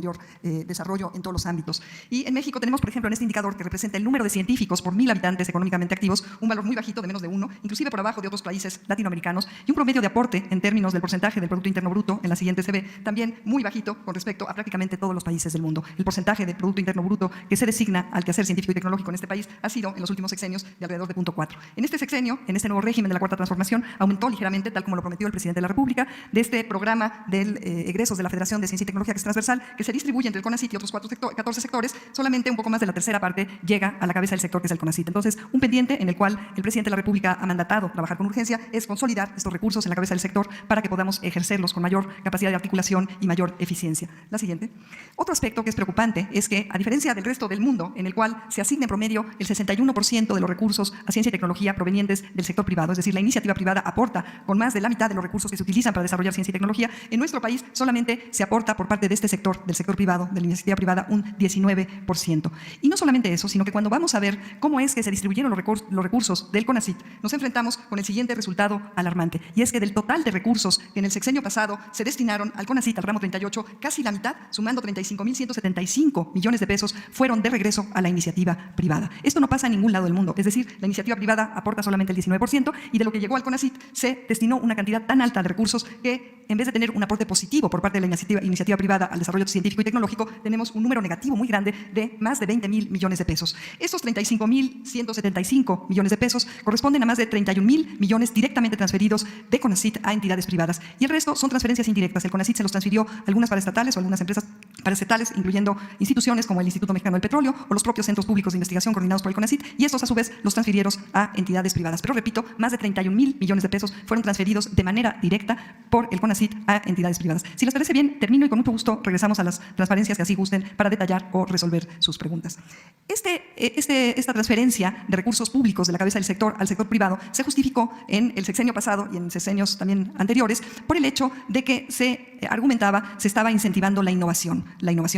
en todos los ámbitos. Y en México tenemos, por ejemplo, en este indicador que representa el número de científicos por 1000 habitantes económicamente activos, un valor muy bajito de menos de 1, inclusive por abajo de otros países latinoamericanos, y un promedio de aporte en términos del porcentaje del Producto Interno Bruto, en la siguiente se ve, también muy bajito con respecto a prácticamente todos los países del mundo. El porcentaje del Producto Interno Bruto que se designa al quehacer científico y tecnológico en este país ha sido en los últimos sexenios de alrededor de 0.4. En este sexenio, en este nuevo régimen de la Cuarta Transformación, aumentó ligeramente, tal como lo prometió el presidente de la República, de este programa de egresos de la Federación de Ciencia y Tecnología, que es transversal, que se distribuye entre el CONACYT y otros 14 sectores, solamente un poco más de la tercera parte llega a la cabeza del sector, que es el CONACYT. Entonces, un pendiente en el cual el presidente de la República ha mandatado trabajar con urgencia es consolidar estos recursos en la cabeza del sector para que podamos ejercerlos con mayor capacidad de articulación y mayor eficiencia. La siguiente. Otro aspecto que es preocupante es que, a diferencia del resto del mundo, en el cual se asigna en promedio el 61% de los recursos a ciencia y tecnología provenientes del sector privado, es decir, la iniciativa privada aporta con más de la mitad de los recursos que se utilizan para desarrollar ciencia y tecnología. En nuestro país solamente se aporta por parte de este sector, del sector privado, de la iniciativa privada, un 19%. Y no solamente eso, sino que cuando vamos a ver cómo es que se distribuyeron los recursos del CONACYT, nos enfrentamos con el siguiente resultado alarmante, y es que del total de recursos que en el sexenio pasado se destinaron al CONACYT, al ramo 38, casi la mitad, sumando 35.175 millones de pesos, fueron de regreso a la iniciativa privada. Esto no pasa en ningún lado del mundo, es decir, la iniciativa privada aporta solamente el 19% y de lo que llegó al CONACYT se destinó una cantidad tan alta de recursos que, en vez de tener un aporte positivo por parte de la iniciativa privada al desarrollo científico y tecnológico, tenemos un número negativo muy grande de más de 20.000 millones de pesos. Estos 35.175 millones de pesos corresponden a más de 31.000 millones directamente transferidos de CONACYT a entidades privadas, y el resto son transferencias indirectas. El CONACYT se los transfirió a algunas paraestatales o algunas empresas paraestatales, incluyendo instituciones como el Instituto Mexicano del Petróleo o los propios centros públicos de investigación coordinados por el CONACYT, y estos a su vez los transfirieron a entidades privadas. Pero repito, más de 31.000 millones de pesos fueron transferidos de manera directa por el CONACYT a entidades privadas. Si les parece bien, termino y con mucho gusto regresamos a las transparencias que así gusten para detallar o resolver sus preguntas. Esta transferencia de recursos públicos de la cabeza del sector al sector privado se justificó en el sexenio pasado y en sexenios también anteriores por el hecho de que se argumentaba, se estaba incentivando la innovación.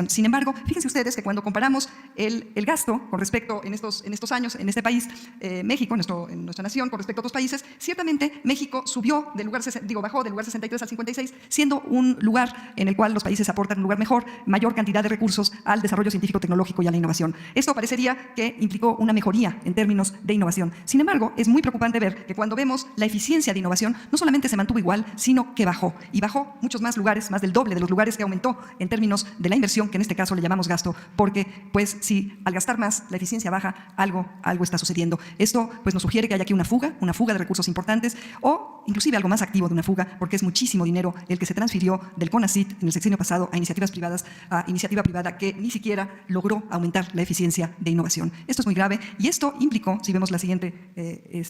Sin embargo, fíjense ustedes que cuando comparamos el gasto con respecto en estos años en este país, México, en nuestra nación, con respecto a otros países, ciertamente México bajó del lugar 63 al 56, siendo un lugar en el cual los países aportan un lugar mejor, mayor cantidad de recursos al desarrollo científico, tecnológico y a la innovación. Esto parecería que implicó una mejoría en términos de innovación. Sin embargo, es muy preocupante ver que cuando vemos la eficiencia de innovación, no solamente se mantuvo igual, sino que bajó. Y bajó muchos más lugares, más del doble de los lugares que aumentó en términos de la inversión, que en este caso le llamamos gasto, porque pues si al gastar más la eficiencia baja, algo está sucediendo. Esto pues nos sugiere que hay aquí una fuga de recursos importantes o inclusive algo más activo de una fuga, porque es muchísimo dinero el que se transfirió del CONACYT en el sexenio pasado a iniciativas privadas, a iniciativa privada que ni siquiera logró aumentar la eficiencia de innovación. Esto es muy grave y esto implicó, si vemos la siguiente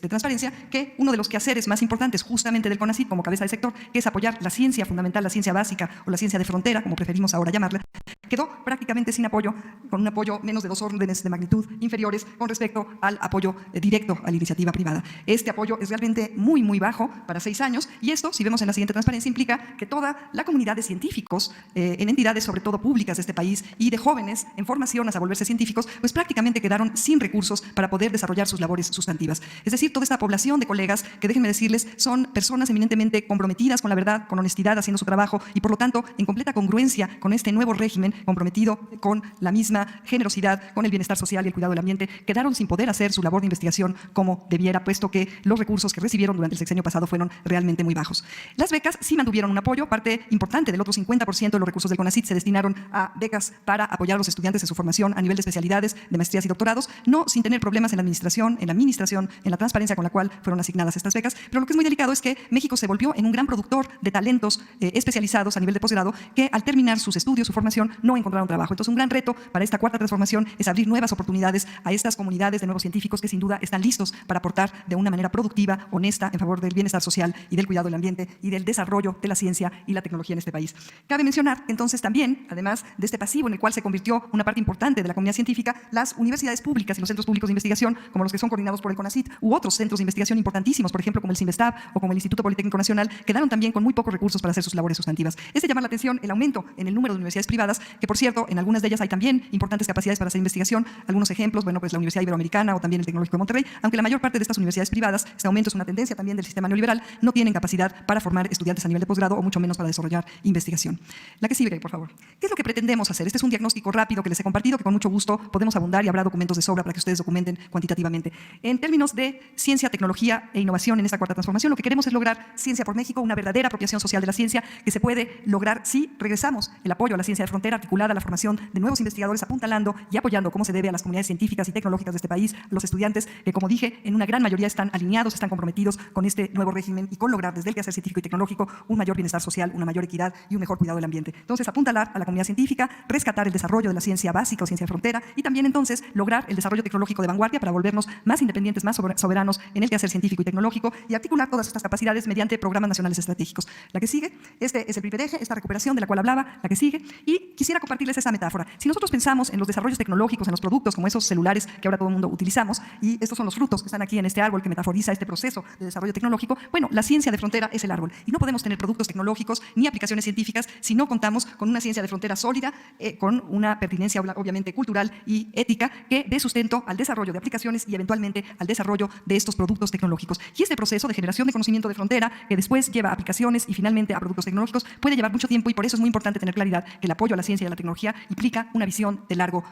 transparencia, que uno de los quehaceres más importantes justamente del CONACYT como cabeza del sector, que es apoyar la ciencia fundamental, la ciencia básica o la ciencia de frontera, como preferimos ahora llamarla, quedó prácticamente sin apoyo, con un apoyo menos de 2 órdenes de magnitud inferiores con respecto al apoyo directo a la iniciativa privada. Este apoyo es realmente muy, muy bajo para 6 años y esto, si vemos en la siguiente transparencia, implica que toda la comunidad de científicos en entidades sobre todo públicas de este país y de jóvenes en formación hasta volverse científicos, pues prácticamente quedaron sin recursos para poder desarrollar sus labores sustantivas. Es decir, toda esta población de colegas que, déjenme decirles, son personas eminentemente comprometidas con la verdad, con honestidad, haciendo su trabajo y por lo tanto en completa congruencia con este nuevo régimen comprometido con la misma generosidad, con el bienestar social y el cuidado del ambiente, quedaron sin poder hacer su labor de investigación como debiera, puesto que los recursos que recibieron durante el sexenio pasado fueron realmente muy bajos. Las becas sí mantuvieron un apoyo, parte importante del otro 50% de los recursos del CONACYT se destinaron a becas para apoyar a los estudiantes en su formación a nivel de especialidades, de maestrías y doctorados, no sin tener problemas en la administración, en la transparencia con la cual fueron asignadas estas becas, pero lo que es muy delicado es que México se volvió en un gran productor de talentos especializados a nivel de posgrado que al terminar sus estudios, su formación, no encontraron trabajo. Entonces un gran reto para esta cuarta transformación es abrir nuevas oportunidades a estas comunidades de nuevos científicos que sin duda están listos para aportar de una manera productiva, honesta, en favor del bienestar social y del cuidado del ambiente y del desarrollo de la ciencia y la tecnología en este país. Cabe mencionar entonces también, además de este pasivo en el cual se convirtió una parte importante de la comunidad científica, las universidades públicas y los centros públicos de investigación, como los que son coordinados por el CONACYT, u otros centros de investigación importantísimos, por ejemplo como el CIMBESTAB o como el Instituto Politécnico Nacional, quedaron también con muy pocos recursos para hacer sus labores sustantivas. Es de llamar la atención el aumento en el número de universidades privadas, que por cierto, en algunas de ellas hay también importantes capacidades para hacer investigación. Algunos ejemplos, bueno, pues la Universidad Iberoamericana o también el Tecnológico de Monterrey, aunque la mayor parte de estas universidades privadas, este aumento es una tendencia también del sistema neoliberal, no tienen capacidad para formar estudiantes a nivel de posgrado o mucho menos para desarrollar investigación. La que sigue, por favor. ¿Qué es lo que pretendemos hacer? Este es un diagnóstico rápido que les he compartido, que con mucho gusto podemos abundar y habrá documentos de sobra para que ustedes documenten cuantitativamente. En términos de ciencia, tecnología e innovación en esta cuarta transformación, lo que queremos es lograr Ciencia por México, una verdadera apropiación social de la ciencia que se puede lograr si regresamos el apoyo a la ciencia de frontera articulada a la formación de nuevos investigadores, apuntalando y apoyando como se debe a las comunidades científicas y tecnológicas de este país, a los estudiantes que, como dije, en una gran mayoría están alineados, están comprometidos con este nuevo régimen y con lograr desde el quehacer científico y tecnológico un mayor bienestar social, una mayor equidad y un mejor cuidado del ambiente. Entonces, apuntalar a la comunidad científica, rescatar el desarrollo de la ciencia básica o ciencia de frontera y también entonces lograr el desarrollo tecnológico de vanguardia para volvernos más independientes, más soberanos en el quehacer científico y tecnológico y articular todas estas capacidades mediante programas nacionales estratégicos. La que sigue, este es el primer eje, esta recuperación de la cual hablaba, la que sigue, y quisiera compartirles esa metáfora. Si nosotros pensamos en los desarrollos tecnológicos, en los productos como esos celulares que ahora todo el mundo utilizamos, y estos son los frutos que están aquí en este árbol que metaforiza este proceso de desarrollo tecnológico, bueno, la ciencia de frontera es el árbol y no podemos tener productos tecnológicos ni aplicaciones científicas si no contamos con una ciencia de frontera sólida, con una pertinencia obviamente cultural y ética que dé sustento al desarrollo de aplicaciones y eventualmente al desarrollo de estos productos tecnológicos. Y este proceso de generación de conocimiento de frontera, que después lleva a aplicaciones y finalmente a productos tecnológicos, puede llevar mucho tiempo y por eso es muy importante tener claridad que el apoyo a la ciencia y a la tecnología implica una visión de largo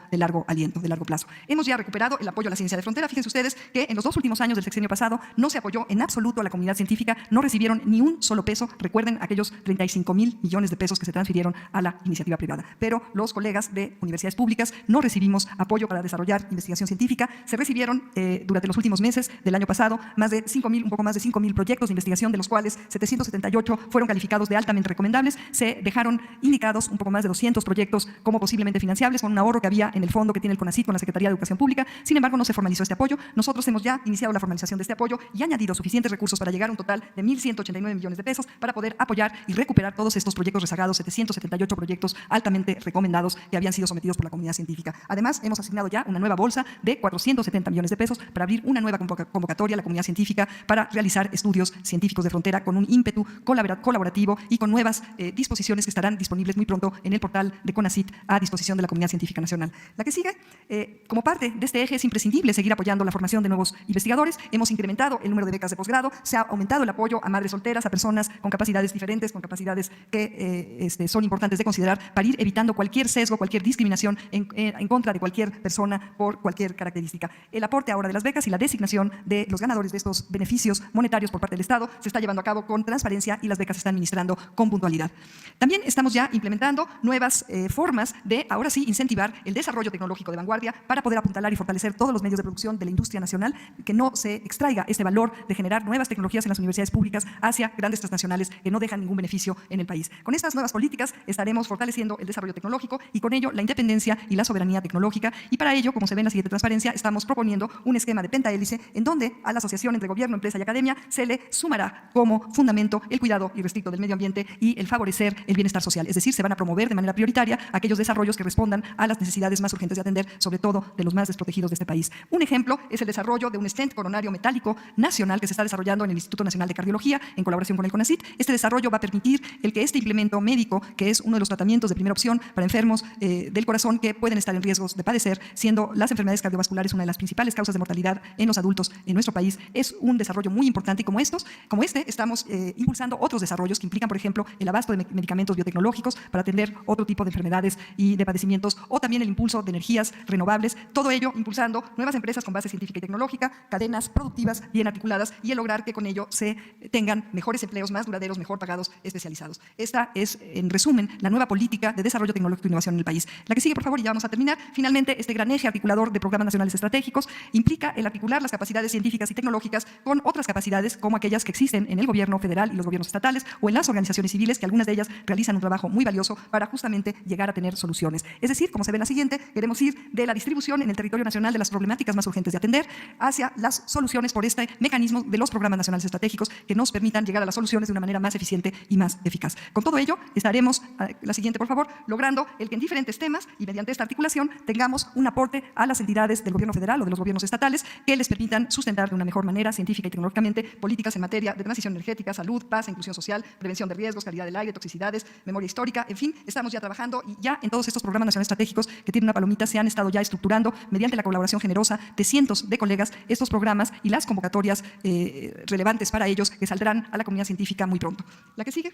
aliento, de largo plazo. Hemos ya recuperado el apoyo a la ciencia de frontera. Fíjense ustedes que en los 2 últimos años del sexenio pasado no se apoyó en absoluto a la comunidad científica, no recibieron ni un solo peso. Recuerden aquellos 35,000 millones de pesos que se transfirieron a la iniciativa privada. Pero los colegas de universidades públicas no recibimos apoyo para desarrollar investigación científica. Se recibieron durante los últimos meses del año pasado un poco más de 5,000 proyectos de investigación, de los cuales 778 fueron calificados de altamente recomendables. Se dejaron indicados un poco más de 200 proyectos como posiblemente financiables, con un ahorro que había en el fondo que tiene el CONACYT con la Secretaría de Educación Pública. Sin embargo, no se formalizó este apoyo. Nosotros hemos ya iniciado la formalización de este apoyo y añadido suficientes recursos para llegar a un total de 1.189 millones de pesos para poder apoyar y recuperar todos estos proyectos rezagados, 778 proyectos altamente recomendados que habían sido sometidos por la comunidad científica. Además, hemos asignado ya una nueva bolsa de 470 millones de pesos para abrir una nueva convocatoria a la comunidad científica para realizar estudios científicos de frontera con un ímpetu colaborativo y con nuevas disposiciones que estarán disponibles muy pronto en el portal de CONACYT a disposición de la comunidad científica nacional. La que sigue, como parte de este eje es imprescindible seguir apoyando la formación de nuevos investigadores. Hemos incrementado el número de becas de posgrado, se ha aumentado el apoyo a madres solteras, a personas con capacidades diferentes, con capacidades que son importantes de considerar para ir evitando cualquier sesgo, cualquier discriminación en contra de cualquier persona por cualquier característica. El aporte ahora de las becas y la designación de los ganadores de estos beneficios monetarios por parte del Estado se está llevando a cabo con transparencia y las becas se están administrando con puntualidad. También estamos ya implementando nuevas formas de, ahora sí, incentivar el desarrollo tecnológico de vanguardia para poder apuntalar y fortalecer todos los medios de producción de la industria nacional, que no se extraiga este valor de generar nuevas tecnologías en las universidades públicas hacia grandes transnacionales que no dejan ningún beneficio en el país. Con estas nuevas políticas estaremos fortaleciendo el desarrollo tecnológico y con ello la independencia y la soberanía tecnológica, y para ello, como se ve en la siguiente transparencia, estamos proponiendo un esquema de pentahélice en donde a la asociación entre gobierno, empresa y academia se le sumará como fundamento el cuidado irrestricto del medio ambiente y el favorecer el bienestar social. Es decir, se van a promover de manera prioritaria aquellos desarrollos que respondan a las necesidades más urgentes de atender, sobre todo de los más desprotegidos de este país. Un ejemplo es el desarrollo de un stent coronario metálico nacional que se está desarrollando en el Instituto Nacional de Cardiología en colaboración con el CONACYT. Este desarrollo va a permitir el que este implemento médico, que es uno de los tratamientos de primera opción para enfermos del corazón que pueden estar en riesgos de padecer, siendo las enfermedades cardiovasculares una de las principales causas de mortalidad en los adultos en nuestro país, es un desarrollo muy importante, y como este estamos impulsando otros desarrollos que implican, por ejemplo, el abasto de medicamentos biotecnológicos para atender otro tipo de enfermedades y de padecimientos, o también el impulso de energías renovables, todo ello impulsando nuevas empresas con base científica y tecnológica, cadenas productivas bien articuladas, y el lograr que con ello se tengan mejores empleos, más duraderos, mejor pagados, especializados. Esta es, en resumen, la nueva política de desarrollo tecnológico e innovación en el país. La que sigue, por favor, y ya vamos a terminar. Finalmente, este gran eje articulador de programas nacionales estratégicos implica el articular las capacidades científicas y tecnológicas con otras capacidades, como aquellas que existen en el gobierno federal y los gobiernos estatales, o en las organizaciones civiles, que algunas de ellas realizan un trabajo muy valioso para justamente llegar a tener soluciones. Es decir, como se ve en la siguiente, queremos ir de la distribución en el territorio nacional de las problemáticas más urgentes de atender hacia las soluciones por este mecanismo de los programas nacionales estratégicos que nos permitan llegar a las soluciones de una manera más eficiente y más eficaz. Con todo ello, estaremos, la siguiente por favor, logrando el que en diferentes temas y mediante esta articulación tengamos un aporte a las entidades del gobierno federal o de los gobiernos estatales que les permitan sustentar de una mejor manera científica y tecnológicamente políticas en materia de transición energética, salud, paz, inclusión social, prevención de riesgos, calidad del aire, toxicidades, memoria histórica, en fin, estamos ya trabajando, y ya en todos estos programas nacionales estratégicos que tienen una palomita se han estado ya estructurando mediante la colaboración generosa de cientos de colegas estos programas y las convocatorias relevantes para ellos que saldrán a la comunidad científica muy pronto. La que sigue.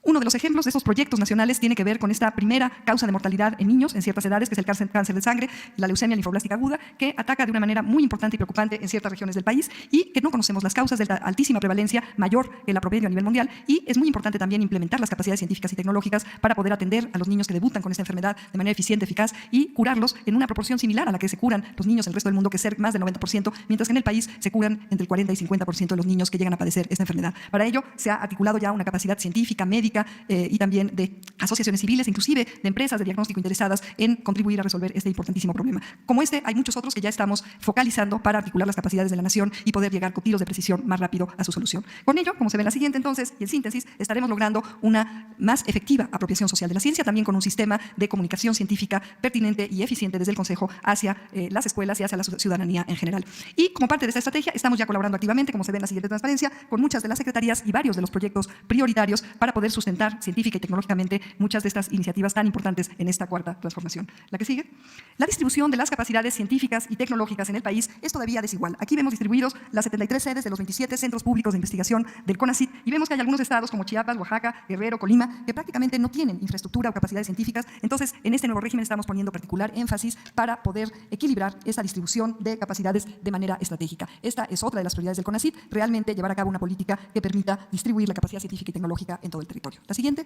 Uno de los ejemplos de estos proyectos nacionales tiene que ver con esta primera causa de mortalidad en niños en ciertas edades, que es el cáncer de sangre, la leucemia linfoblástica aguda, que ataca de una manera muy importante y preocupante en ciertas regiones del país, y que no conocemos las causas de la altísima prevalencia, mayor que la promedio a nivel mundial, y es muy importante también implementar las capacidades científicas y tecnológicas para poder atender a los niños que debutan con esta enfermedad de manera eficiente, eficaz, y curarlos en una proporción similar a la que se curan los niños en el resto del mundo, que es más del 90%, mientras que en el país se curan entre el 40 y 50% de los niños que llegan a padecer esta enfermedad. Para ello se ha articulado ya una capacidad científica, médica y también de asociaciones civiles, inclusive de empresas de diagnóstico interesadas en contribuir a resolver este importantísimo problema. Como este, hay muchos otros que ya estamos focalizando para articular las capacidades de la nación y poder llegar con tiros de precisión más rápido a su solución. Con ello, como se ve en la siguiente entonces, y en síntesis, estaremos logrando una más efectiva apropiación social de la ciencia, también con un sistema de comunicación científica pertinente y eficiente desde el Consejo hacia las escuelas y hacia la ciudadanía en general. Y como parte de esta estrategia, estamos ya colaborando activamente, como se ve en la siguiente transparencia, con muchas de las secretarías y varios de los proyectos prioritarios para poder sustentar científica y tecnológicamente muchas de estas iniciativas tan importantes en esta cuarta transformación. La que sigue. La distribución de las capacidades científicas y tecnológicas en el país es todavía desigual. Aquí vemos distribuidos las 73 sedes de los 27 centros públicos de investigación del CONACYT, y vemos que hay algunos estados como Chiapas, Oaxaca, Guerrero, Colima, que prácticamente no tienen infraestructura o capacidades científicas. Entonces, en este nuevo régimen estamos poniendo particular énfasis para poder equilibrar esa distribución de capacidades de manera estratégica. Esta es otra de las prioridades del CONACYT, realmente llevar a cabo una política que permita distribuir la capacidad científica y tecnológica en todo el territorio. La siguiente.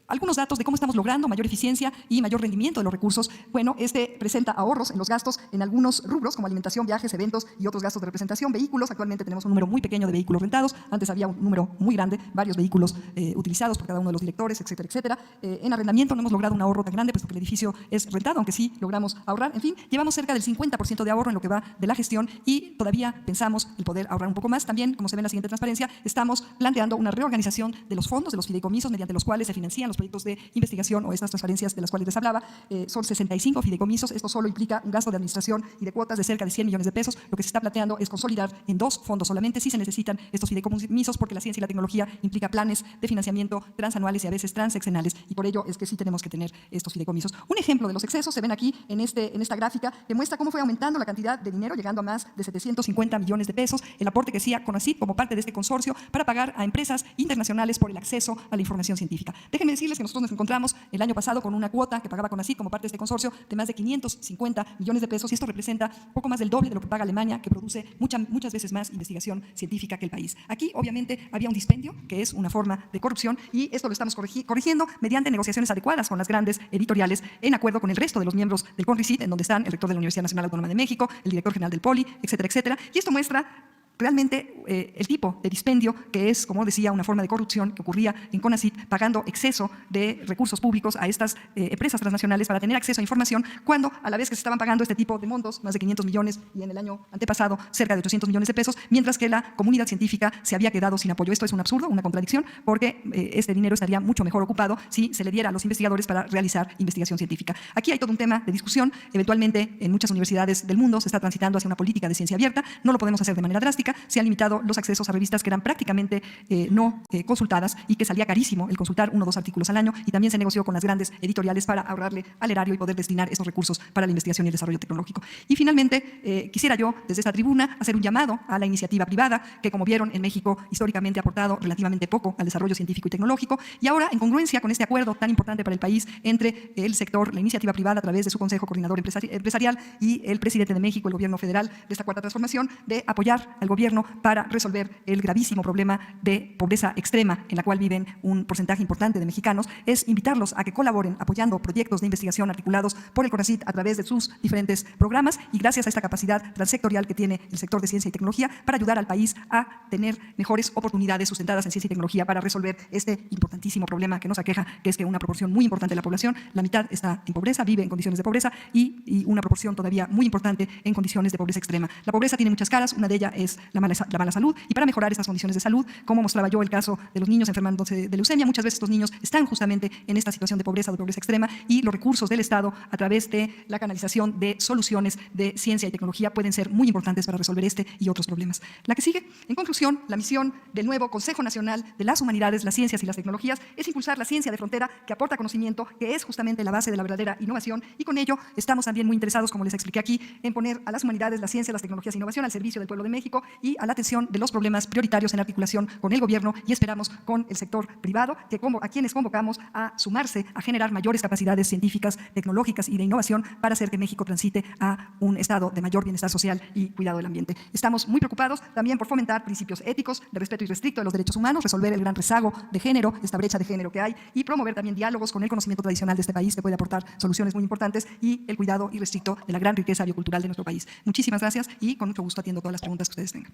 Algunos datos de cómo estamos logrando mayor eficiencia y mayor rendimiento de los recursos. Bueno, este presenta ahorros en los gastos en algunos rubros, como alimentación, viajes, eventos y otros gastos de representación. Vehículos, actualmente tenemos un número muy pequeño de vehículos rentados. Antes había un número muy grande, varios vehículos utilizados por cada uno de los directores, etcétera, etcétera. En arrendamiento no hemos logrado un ahorro tan grande, puesto que el edificio es rentado, aunque sí logramos ahorrar. En fin, llevamos cerca del 50% de ahorro en lo que va de la gestión, y todavía pensamos el poder ahorrar un poco más. También, como se ve en la siguiente transparencia, estamos planteando una reorganización de los fondos, de los fideicomisos, mediante los cuales se financian los proyectos de investigación o estas transferencias de las cuales les hablaba. Son 65 fideicomisos. Esto solo implica un gasto de administración y de cuotas de cerca de 100 millones de pesos. Lo que se está planteando es consolidar en 2 fondos solamente. Sí se necesitan estos fideicomisos porque la ciencia y la tecnología implica planes de financiamiento transanuales y a veces transexenales, y por ello es que sí tenemos que tener estos fideicomisos. Un ejemplo de los excesos se ven aquí en esta gráfica, que muestra cómo fue aumentando la cantidad de dinero, llegando a más de 750 millones de pesos, el aporte que hacía CONACYT como parte de este consorcio para pagar a empresas internacionales por el acceso acceso a la información científica. Déjenme decirles que nosotros nos encontramos el año pasado con una cuota que pagaba CONACYT como parte de este consorcio de más de 550 millones de pesos, y esto representa poco más del doble de lo que paga Alemania, que produce muchas veces más investigación científica que el país. Aquí, obviamente, había un dispendio, que es una forma de corrupción, y esto lo estamos corrigiendo mediante negociaciones adecuadas con las grandes editoriales, en acuerdo con el resto de los miembros del CONRICIT, en donde están el rector de la Universidad Nacional Autónoma de México, el director general del POLI, etcétera, etcétera. Y esto muestra realmente el tipo de dispendio que es, como decía, una forma de corrupción que ocurría en CONACYT, pagando exceso de recursos públicos a estas empresas transnacionales para tener acceso a información, cuando a la vez que se estaban pagando este tipo de montos, más de 500 millones y en el año antepasado cerca de 800 millones de pesos, mientras que la comunidad científica se había quedado sin apoyo. Esto es un absurdo, una contradicción, porque este dinero estaría mucho mejor ocupado si se le diera a los investigadores para realizar investigación científica. Aquí hay todo un tema de discusión. Eventualmente, en muchas universidades del mundo se está transitando hacia una política de ciencia abierta. No lo podemos hacer de manera drástica. Se han limitado los accesos a revistas que eran prácticamente no consultadas, y que salía carísimo el consultar 1 o 2 artículos al año, y también se negoció con las grandes editoriales para ahorrarle al erario y poder destinar esos recursos para la investigación y el desarrollo tecnológico. Y finalmente, quisiera yo desde esta tribuna hacer un llamado a la iniciativa privada, que, como vieron, en México históricamente ha aportado relativamente poco al desarrollo científico y tecnológico, y ahora, en congruencia con este acuerdo tan importante para el país entre el sector, la iniciativa privada a través de su Consejo Coordinador Empresarial, y el presidente de México, el gobierno federal, de esta cuarta transformación, de apoyar al gobierno para resolver el gravísimo problema de pobreza extrema en la cual viven un porcentaje importante de mexicanos, es invitarlos a que colaboren apoyando proyectos de investigación articulados por el CONACYT a través de sus diferentes programas, y gracias a esta capacidad transsectorial que tiene el sector de ciencia y tecnología para ayudar al país a tener mejores oportunidades sustentadas en ciencia y tecnología para resolver este importantísimo problema que nos aqueja, que es que una proporción muy importante de la población, la mitad, está en pobreza, vive en condiciones de pobreza, y una proporción todavía muy importante en condiciones de pobreza extrema. La pobreza tiene muchas caras, una de ellas es la mala salud, y para mejorar estas condiciones de salud, como mostraba yo el caso de los niños enfermándose de leucemia, muchas veces estos niños están justamente en esta situación de pobreza extrema, y los recursos del Estado a través de la canalización de soluciones de ciencia y tecnología pueden ser muy importantes para resolver este y otros problemas. La que sigue, en conclusión, la misión del nuevo Consejo Nacional de las Humanidades, las Ciencias y las Tecnologías es impulsar la ciencia de frontera que aporta conocimiento, que es justamente la base de la verdadera innovación, y con ello estamos también muy interesados, como les expliqué aquí, en poner a las humanidades, la ciencia, las tecnologías e innovación al servicio del pueblo de México y a la atención de los problemas prioritarios en articulación con el gobierno, y esperamos con el sector privado, a quienes convocamos a sumarse, a generar mayores capacidades científicas, tecnológicas y de innovación para hacer que México transite a un estado de mayor bienestar social y cuidado del ambiente. Estamos muy preocupados también por fomentar principios éticos de respeto irrestricto de los derechos humanos, resolver el gran rezago de género, esta brecha de género que hay, y promover también diálogos con el conocimiento tradicional de este país, que puede aportar soluciones muy importantes, y el cuidado irrestricto de la gran riqueza biocultural de nuestro país. Muchísimas gracias, y con mucho gusto atiendo todas las preguntas que ustedes tengan.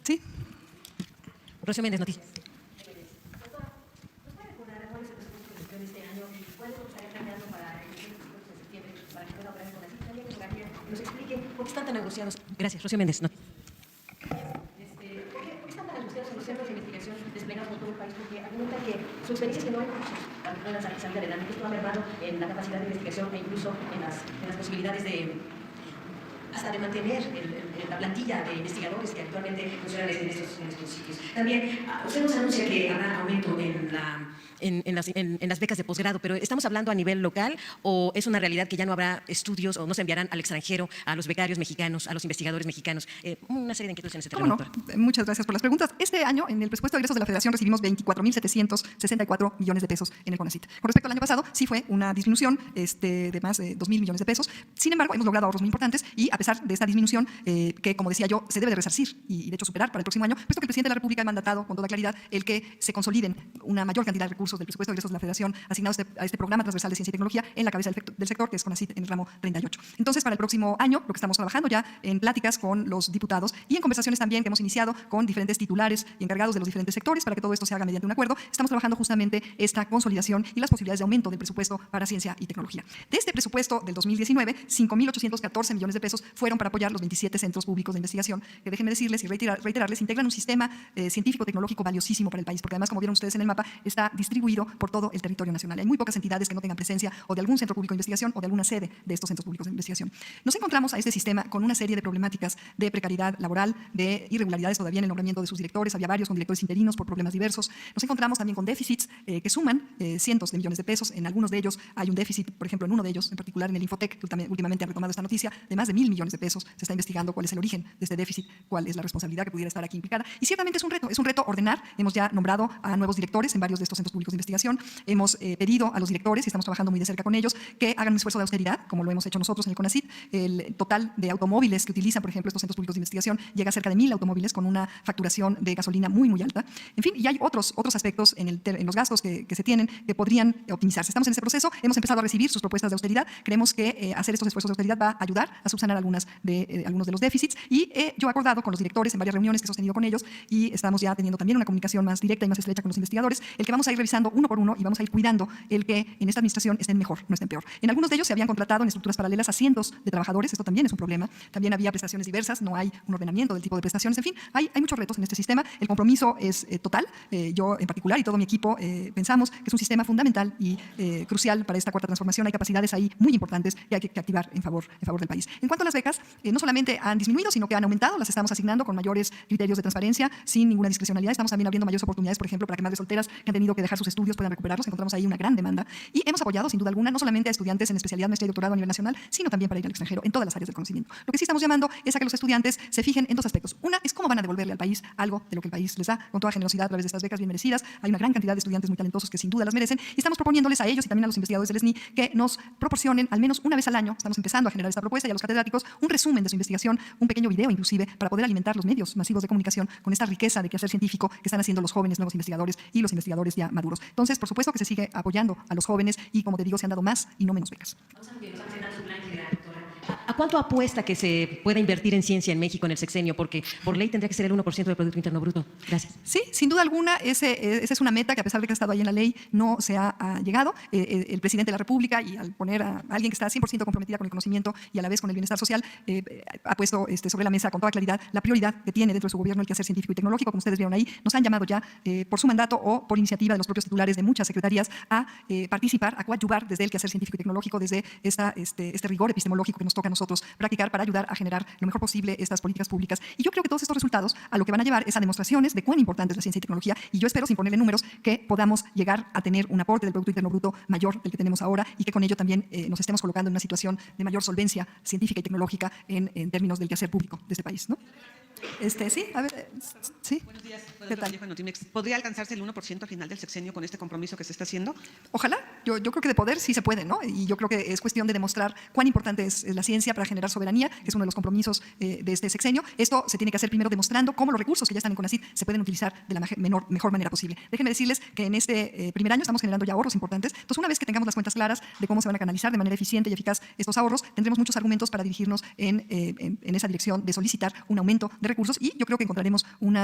¿Sí? Rocío Méndez, Noticias. Nos explique por qué están tan negociados. Gracias, Rocío Méndez. ¿Por qué están tan negociados los centros de investigación desplegados por todo el país? Porque argumentan que su experiencia es que no hay recursos para salir adelante, que esto ha mermado en la capacidad de investigación e incluso en las posibilidades hasta de mantener la plantilla de investigadores que actualmente funcionan en estos sitios. También, usted nos anuncia que habrá aumento en las becas de posgrado, pero ¿estamos hablando a nivel local o es una realidad que ya no habrá estudios o no se enviarán al extranjero a los becarios mexicanos, a los investigadores mexicanos? Una serie de inquietudes en ese terreno. ¿Cómo no? Muchas gracias por las preguntas. Este año, en el presupuesto de egresos de la Federación, recibimos 24.764 millones de pesos en el CONACYT. Con respecto al año pasado, sí fue una disminución de más de 2.000 millones de pesos. Sin embargo, hemos logrado ahorros muy importantes, y a pesar de esta disminución, que, como decía yo, se debe de resarcir y de hecho superar para el próximo año, puesto que el presidente de la República ha mandatado con toda claridad el que se consoliden una mayor cantidad de recursos del presupuesto de egresos de la Federación asignados a este programa transversal de ciencia y tecnología en la cabeza del sector, que es CONACYT en el ramo 38. Entonces, para el próximo año, lo que estamos trabajando ya en pláticas con los diputados y en conversaciones también que hemos iniciado con diferentes titulares y encargados de los diferentes sectores para que todo esto se haga mediante un acuerdo, estamos trabajando justamente esta consolidación y las posibilidades de aumento del presupuesto para ciencia y tecnología. De este presupuesto del 2019, 5.814 millones de pesos fueron para apoyar los 27 centros públicos de investigación, que déjenme decirles y reiterarles, integran un sistema científico-tecnológico valiosísimo para el país, porque además, como vieron ustedes en el mapa, está distribuido por todo el territorio nacional. Hay muy pocas entidades que no tengan presencia o de algún centro público de investigación o de alguna sede de estos centros públicos de investigación. Nos encontramos a este sistema con una serie de problemáticas de precariedad laboral, de irregularidades todavía en el nombramiento de sus directores. Había varios con directores interinos por problemas diversos. Nos encontramos también con déficits que suman cientos de millones de pesos. En algunos de ellos hay un déficit, por ejemplo, en uno de ellos, en particular en el Infotec, que últimamente han retomado esta noticia, de más de 1.000 millones de pesos. Se está investigando cuál es el origen de este déficit, cuál es la responsabilidad que pudiera estar aquí implicada. Y ciertamente es un reto ordenar. Hemos ya nombrado a nuevos directores investigadores en varios de estos centros públicos de investigación. Hemos pedido a los directores, y estamos trabajando muy de cerca con ellos, que hagan un esfuerzo de austeridad, como lo hemos hecho nosotros en el CONACYT. El total de automóviles que utilizan, por ejemplo, estos centros públicos de investigación llega a cerca de 1,000 automóviles con una facturación de gasolina muy, muy alta. En fin, y hay otros aspectos en los gastos que se tienen que podrían optimizarse. Estamos en ese proceso, hemos empezado a recibir sus propuestas de austeridad. Creemos que hacer estos esfuerzos de austeridad va a ayudar a subsanar algunos de los déficits, y yo he acordado con los directores en varias reuniones que he sostenido con ellos, y estamos ya teniendo también una comunicación más directa y más estrecha con los investigadores, el que vamos a ir revisando uno por uno y vamos a ir cuidando el que en esta administración estén mejor, no estén peor. En algunos de ellos se habían contratado en estructuras paralelas a cientos de trabajadores, esto también es un problema. También había prestaciones diversas, no hay un ordenamiento del tipo de prestaciones, en fin, hay muchos retos en este sistema. El compromiso es total. Yo en particular y todo mi equipo pensamos que es un sistema fundamental y crucial para esta cuarta transformación. Hay capacidades ahí muy importantes que hay que activar en favor del país. En cuanto a las becas, no solamente han disminuido, sino que han aumentado. Las estamos asignando con mayores criterios de transparencia, sin ninguna discrecionalidad. Estamos también abriendo mayores oportunidades, por ejemplo, para que madres solteras que han tenido que dejar sus estudios puedan recuperarlos. Encontramos ahí una gran demanda. Y hemos apoyado, sin duda alguna, no solamente a estudiantes en especialidad, maestría y doctorado a nivel nacional, sino también para ir al extranjero en todas las áreas del conocimiento. Lo que sí estamos llamando es a que los estudiantes se fijen en dos aspectos. Una es cómo van a devolverle al país algo de lo que el país les da, con toda generosidad a través de estas becas bien merecidas. Hay una gran cantidad de estudiantes muy talentosos que sin duda las merecen, y estamos proponiéndoles a ellos y también a los investigadores del SNI que nos proporcionen al menos una vez al año, estamos empezando a generar esta propuesta, y a los catedráticos un resumen de su investigación, un pequeño video inclusive, para poder alimentar los medios masivos de comunicación con esta riqueza de quehacer científico que están haciendo los jóvenes nuevos investigadores y los investigadores ya maduros. Entonces, por supuesto que se sigue apoyando a los jóvenes, y como te digo, se han dado más y no menos becas. ¿A cuánto apuesta que se pueda invertir en ciencia en México en el sexenio? Porque por ley tendría que ser el 1% del Producto Interno Bruto. Gracias. Sí, sin duda alguna, esa es una meta que, a pesar de que ha estado ahí en la ley, no se ha llegado. El presidente de la República, y al poner a alguien que está 100% comprometida con el conocimiento y a la vez con el bienestar social, ha puesto sobre la mesa con toda claridad la prioridad que tiene dentro de su gobierno el quehacer científico y tecnológico. Como ustedes vieron ahí, nos han llamado ya por su mandato o por iniciativa de los propios titulares de muchas secretarías a participar, a coadyuvar desde el quehacer científico y tecnológico, desde este rigor epistemológico que nos toca a nosotros practicar para ayudar a generar lo mejor posible estas políticas públicas. Y yo creo que todos estos resultados a lo que van a llevar es a demostraciones de cuán importante es la ciencia y tecnología, y yo espero, sin ponerle números, que podamos llegar a tener un aporte del Producto Interno Bruto mayor del que tenemos ahora, y que con ello también nos estemos colocando en una situación de mayor solvencia científica y tecnológica en términos del quehacer público de este país, ¿no? Sí, a ver, sí. Buenos días. ¿Qué tal? ¿Podría alcanzarse el 1% al final del sexenio con este compromiso que se está haciendo? Ojalá. Yo creo que de poder sí se puede, ¿no? Y yo creo que es cuestión de demostrar cuán importante es la ciencia para generar soberanía, que es uno de los compromisos de este sexenio. Esto se tiene que hacer primero demostrando cómo los recursos que ya están en CONACYT se pueden utilizar de la mejor manera posible. Déjenme decirles que en este primer año estamos generando ya ahorros importantes. Entonces, una vez que tengamos las cuentas claras de cómo se van a canalizar de manera eficiente y eficaz estos ahorros, tendremos muchos argumentos para dirigirnos en esa dirección de solicitar un aumento de recursos, y yo creo que encontraremos un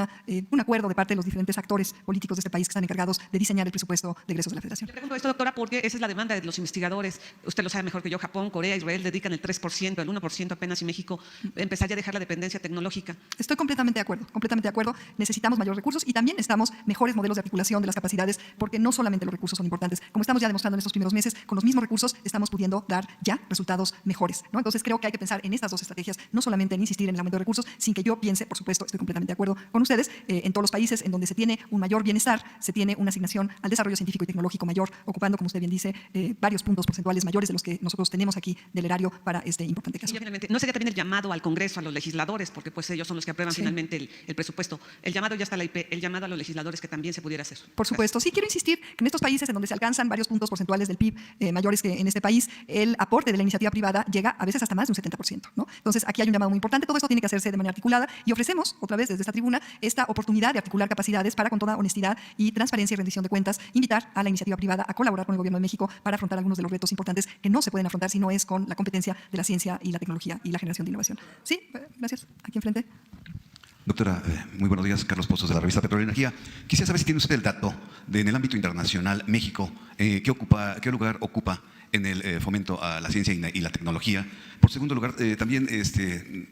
acuerdo de parte de los diferentes actores políticos de este país que están encargados de diseñar el presupuesto de egresos de la Federación. Le pregunto esto, doctora, porque esa es la demanda de los investigadores. Usted lo sabe mejor que yo. Japón, Corea, Israel dedican el 3%, el 1% apenas, y México empezaría a dejar la dependencia tecnológica. Estoy completamente de acuerdo, completamente de acuerdo. Necesitamos mayores recursos, y también necesitamos mejores modelos de articulación de las capacidades, porque no solamente los recursos son importantes. Como estamos ya demostrando en estos primeros meses, con los mismos recursos estamos pudiendo dar ya resultados mejores, ¿no? Entonces creo que hay que pensar en estas dos estrategias, no solamente en insistir en el aumento de recursos, sin que yo piense, por supuesto, estoy completamente de acuerdo con ustedes, en todos los países en donde se tiene un mayor bienestar, se tiene una asignación al desarrollo científico y tecnológico mayor, ocupando, como usted bien dice, varios puntos porcentuales mayores de los que nosotros tenemos aquí del erario para este importante caso. Y finalmente, ¿no sería también el llamado al Congreso, a los legisladores, porque pues ellos son los que aprueban finalmente el presupuesto? El llamado ya está la IP, el llamado a los legisladores que también se pudiera hacer. Por supuesto, sí quiero insistir que en estos países en donde se alcanzan varios puntos porcentuales del PIB mayores que en este país, el aporte de la iniciativa privada llega a veces hasta más de un 70%, ¿no? Entonces, aquí hay un llamado muy importante. Todo esto tiene que hacerse de manera articulada, y ofrecemos, otra vez desde esta tribuna, esta oportunidad de articular capacidades para, con toda honestidad y transparencia y rendición de cuentas, invitar a la iniciativa privada a colaborar con el Gobierno de México para afrontar algunos de los retos importantes que no se pueden afrontar si no es con la competencia de la ciencia y la tecnología y la generación de innovación. Sí, gracias. Aquí enfrente. Doctora, muy buenos días. Carlos Pozos, de la revista Petróleo y Energía. Quisiera saber si tiene usted el dato de, en el ámbito internacional, México, qué lugar ocupa en el fomento a la ciencia y la tecnología. Por segundo lugar, también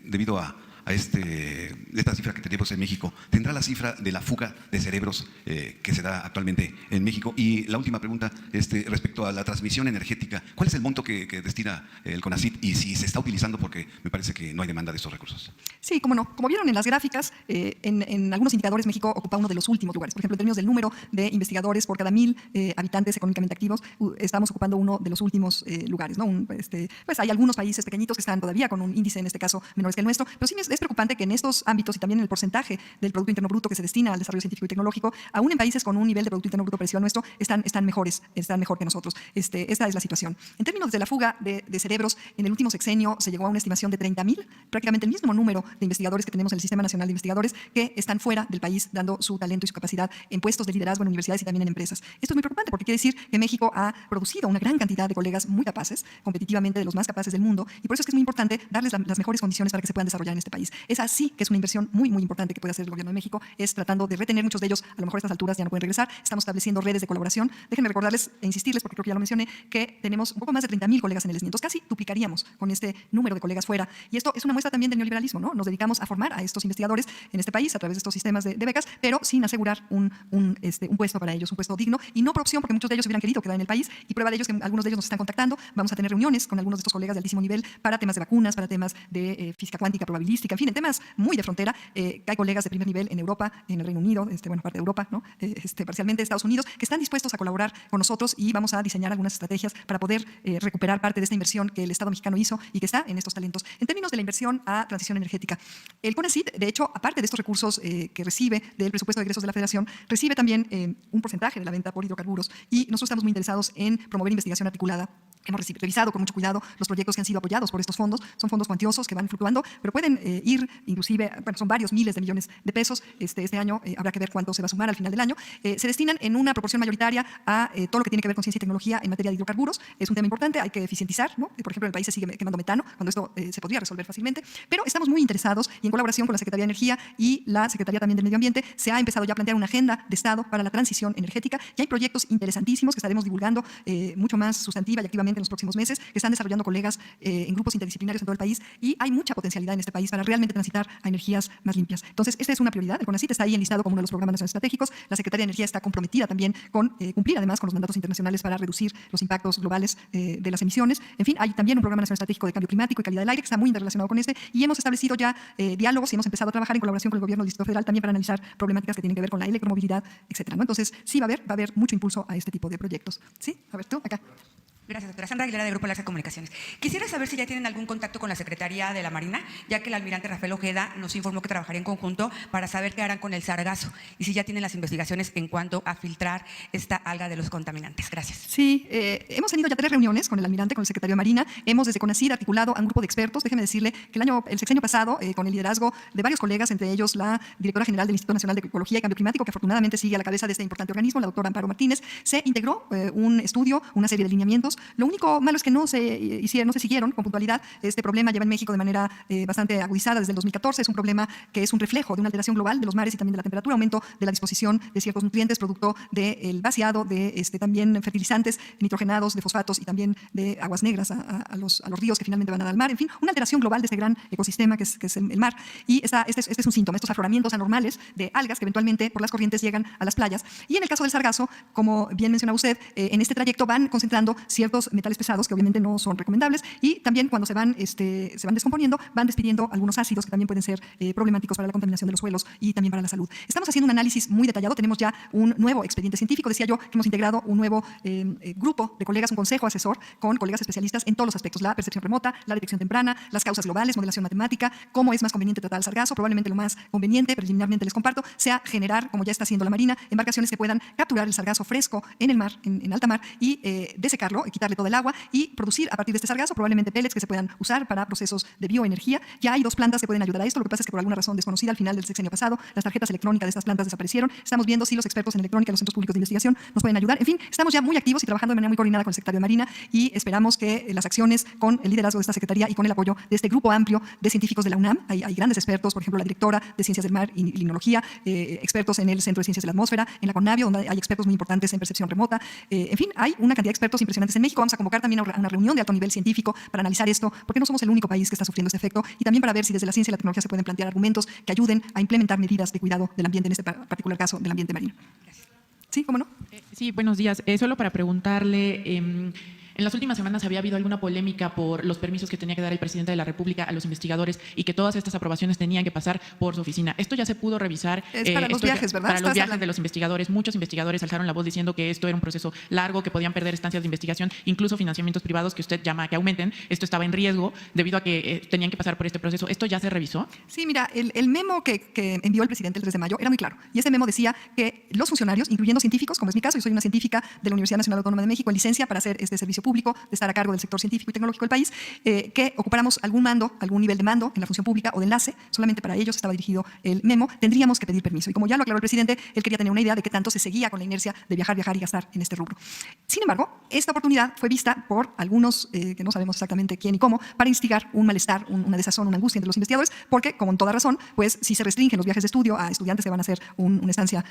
debido a esta cifra que tenemos en México, ¿tendrá la cifra de la fuga de cerebros que se da actualmente en México? Y la última pregunta, respecto a la transmisión energética, ¿cuál es el monto que destina el CONACYT, y si se está utilizando, porque me parece que no hay demanda de estos recursos? Sí, cómo no. Como vieron en las gráficas, en algunos indicadores México ocupa uno de los últimos lugares. Por ejemplo, en términos del número de investigadores por cada 1000 habitantes económicamente activos, estamos ocupando uno de los últimos lugares, ¿no? Pues hay algunos países pequeñitos que están todavía con un índice, en este caso, menores que el nuestro, pero sí es es preocupante que en estos ámbitos y también en el porcentaje del Producto Interno Bruto que se destina al desarrollo científico y tecnológico, aún en países con un nivel de Producto Interno Bruto parecido al nuestro, están mejor que nosotros. Esta es la situación. En términos de la fuga de cerebros, en el último sexenio se llegó a una estimación de 30.000, prácticamente el mismo número de investigadores que tenemos en el Sistema Nacional de Investigadores que están fuera del país dando su talento y su capacidad en puestos de liderazgo en universidades y también en empresas. Esto es muy preocupante porque quiere decir que México ha producido una gran cantidad de colegas muy capaces, competitivamente de los más capaces del mundo, y por eso es que es muy importante darles las mejores condiciones para que se puedan desarrollar en este país. Es así que es una inversión muy, muy importante que puede hacer el Gobierno de México, es tratando de retener muchos de ellos, a lo mejor a estas alturas ya no pueden regresar, estamos estableciendo redes de colaboración. Déjenme recordarles e insistirles, porque creo que ya lo mencioné, que tenemos un poco más de 30.000 colegas en el SNI, entonces casi duplicaríamos con este número de colegas fuera, y esto es una muestra también del neoliberalismo, ¿no? Nos dedicamos a formar a estos investigadores en este país a través de estos sistemas de becas, pero sin asegurar un puesto para ellos, un puesto digno, y no por opción, porque muchos de ellos hubieran querido quedar en el país, y prueba de ello es que algunos de ellos nos están contactando. Vamos a tener reuniones con algunos de estos colegas de altísimo nivel para temas de vacunas, para temas de física cuántica, probabilística, en fin, en temas muy de frontera. Hay colegas de primer nivel en Europa, en el Reino Unido, parte de Europa, ¿no? Parcialmente Estados Unidos, que están dispuestos a colaborar con nosotros, y vamos a diseñar algunas estrategias para poder recuperar parte de esta inversión que el Estado mexicano hizo y que está en estos talentos. En términos de la inversión a transición energética, el CONACYT, de hecho, aparte de estos recursos que recibe del presupuesto de egresos de la Federación, recibe también un porcentaje de la venta por hidrocarburos, y nosotros estamos muy interesados en promover investigación articulada. Hemos revisado con mucho cuidado los proyectos que han sido apoyados por estos fondos. Son fondos cuantiosos que van fluctuando, pero pueden ir inclusive, son varios miles de millones de pesos. Este año habrá que ver cuánto se va a sumar al final del año. Se destinan en una proporción mayoritaria a todo lo que tiene que ver con ciencia y tecnología en materia de hidrocarburos. Es un tema importante, hay que eficientizar, ¿no? Por ejemplo, en el país se sigue quemando metano, cuando esto se podría resolver fácilmente, pero estamos muy interesados, y en colaboración con la Secretaría de Energía y la Secretaría también del Medio Ambiente, se ha empezado ya a plantear una agenda de Estado para la transición energética, y hay proyectos interesantísimos que estaremos divulgando mucho más sustantiva y activamente en los próximos meses, que están desarrollando colegas en grupos interdisciplinarios en todo el país, y hay mucha potencialidad en este país para realmente transitar a energías más limpias. Entonces, esta es una prioridad. El CONACYT está ahí enlistado como uno de los programas nacionales estratégicos. La Secretaría de Energía está comprometida también con cumplir además con los mandatos internacionales para reducir los impactos globales de las emisiones. En fin, hay también un programa nacional estratégico de cambio climático y calidad del aire que está muy interrelacionado con este, y hemos establecido ya diálogos y hemos empezado a trabajar en colaboración con el Gobierno del Distrito Federal también para analizar problemáticas que tienen que ver con la electromovilidad, etcétera, ¿no? Entonces, sí va a haber mucho impulso a este tipo de proyectos. ¿Sí? A ver, tú, acá. Gracias, doctora. Sandra Aguilera, de Grupo Larsa Comunicaciones. Quisiera saber si ya tienen algún contacto con la Secretaría de la Marina, ya que el almirante Rafael Ojeda nos informó que trabajaría en conjunto para saber qué harán con el sargazo, y si ya tienen las investigaciones en cuanto a filtrar esta alga de los contaminantes. Gracias. Sí, hemos tenido ya 3 reuniones con el almirante, con el secretario de Marina. Hemos desde CONACYT articulado a un grupo de expertos. Déjeme decirle que el sexenio pasado, con el liderazgo de varios colegas, entre ellos la directora general del Instituto Nacional de Ecología y Cambio Climático, que afortunadamente sigue a la cabeza de este importante organismo, la doctora Amparo Martínez, se integró un estudio, una serie de lineamientos. Lo único malo es que no se siguieron con puntualidad. Este problema lleva en México de manera bastante agudizada desde el 2014. Es un problema que es un reflejo de una alteración global de los mares y también de la temperatura, aumento de la disposición de ciertos nutrientes producto del vaciado de también fertilizantes nitrogenados, de fosfatos y también de aguas negras a los ríos que finalmente van a dar al mar. En fin, una alteración global de este gran ecosistema que es el mar. Y este es un síntoma, estos afloramientos anormales de algas que eventualmente por las corrientes llegan a las playas. Y en el caso del sargazo, como bien mencionaba usted, en este trayecto van concentrando ciertos metales pesados que obviamente no son recomendables, y también cuando se van descomponiendo, van despidiendo algunos ácidos que también pueden ser problemáticos para la contaminación de los suelos y también para la salud. Estamos haciendo un análisis muy detallado. Tenemos ya un nuevo expediente científico. Decía yo que hemos integrado un nuevo grupo de colegas, un consejo asesor con colegas especialistas en todos los aspectos: la percepción remota, la detección temprana, las causas globales, modelación matemática, cómo es más conveniente tratar al sargazo. Probablemente lo más conveniente, preliminarmente les comparto, sea generar, como ya está haciendo la Marina, embarcaciones que puedan capturar el sargazo fresco en el mar, en alta mar, y desecarlo, quitarle todo el agua y producir a partir de este sargazo probablemente pellets que se puedan usar para procesos de bioenergía. Ya hay 2 plantas que pueden ayudar a esto. Lo que pasa es que por alguna razón desconocida al final del sexenio pasado, las tarjetas electrónicas de estas plantas desaparecieron. Estamos viendo si los expertos en electrónica, los centros públicos de investigación nos pueden ayudar. En fin, estamos ya muy activos y trabajando de manera muy coordinada con el secretario de Marina, y esperamos que las acciones con el liderazgo de esta secretaría y con el apoyo de este grupo amplio de científicos de la UNAM, hay grandes expertos, por ejemplo la directora de Ciencias del Mar y Limnología, expertos en el Centro de Ciencias de la Atmósfera, en la CONAVIO, donde hay expertos muy importantes en percepción remota. En fin, hay una cantidad de expertos impresionantes en México. Vamos a convocar también a una reunión de alto nivel científico para analizar esto, porque no somos el único país que está sufriendo este efecto, y también para ver si desde la ciencia y la tecnología se pueden plantear argumentos que ayuden a implementar medidas de cuidado del ambiente, en este particular caso del ambiente marino. ¿Sí? ¿Cómo no? Sí, buenos días. Solo para preguntarle, En las últimas semanas había habido alguna polémica por los permisos que tenía que dar el presidente de la República a los investigadores y que todas estas aprobaciones tenían que pasar por su oficina. Esto ya se pudo revisar. Es para los viajes, ¿verdad? Para los viajes de los investigadores. Muchos investigadores alzaron la voz diciendo que esto era un proceso largo, que podían perder estancias de investigación, incluso financiamientos privados que usted llama que aumenten. Esto estaba en riesgo debido a que tenían que pasar por este proceso. ¿Esto ya se revisó? Sí, mira, el memo que envió el presidente el 3 de mayo era muy claro. Y ese memo decía que los funcionarios, incluyendo científicos, como es mi caso, yo soy una científica de la Universidad Nacional Autónoma de México en licencia para hacer este servicio público, de estar a cargo del sector científico y tecnológico del país, que ocupáramos algún mando, algún nivel de mando en la función pública o de enlace, solamente para ellos estaba dirigido el memo, tendríamos que pedir permiso. Y como ya lo aclaró el presidente, él quería tener una idea de qué tanto se seguía con la inercia de viajar y gastar en este rubro. Sin embargo, esta oportunidad fue vista por algunos, que no sabemos exactamente quién y cómo, para instigar un malestar, una desazón, una angustia entre los investigadores, porque, como en toda razón, pues si se restringen los viajes de estudio a estudiantes que van a hacer una estancia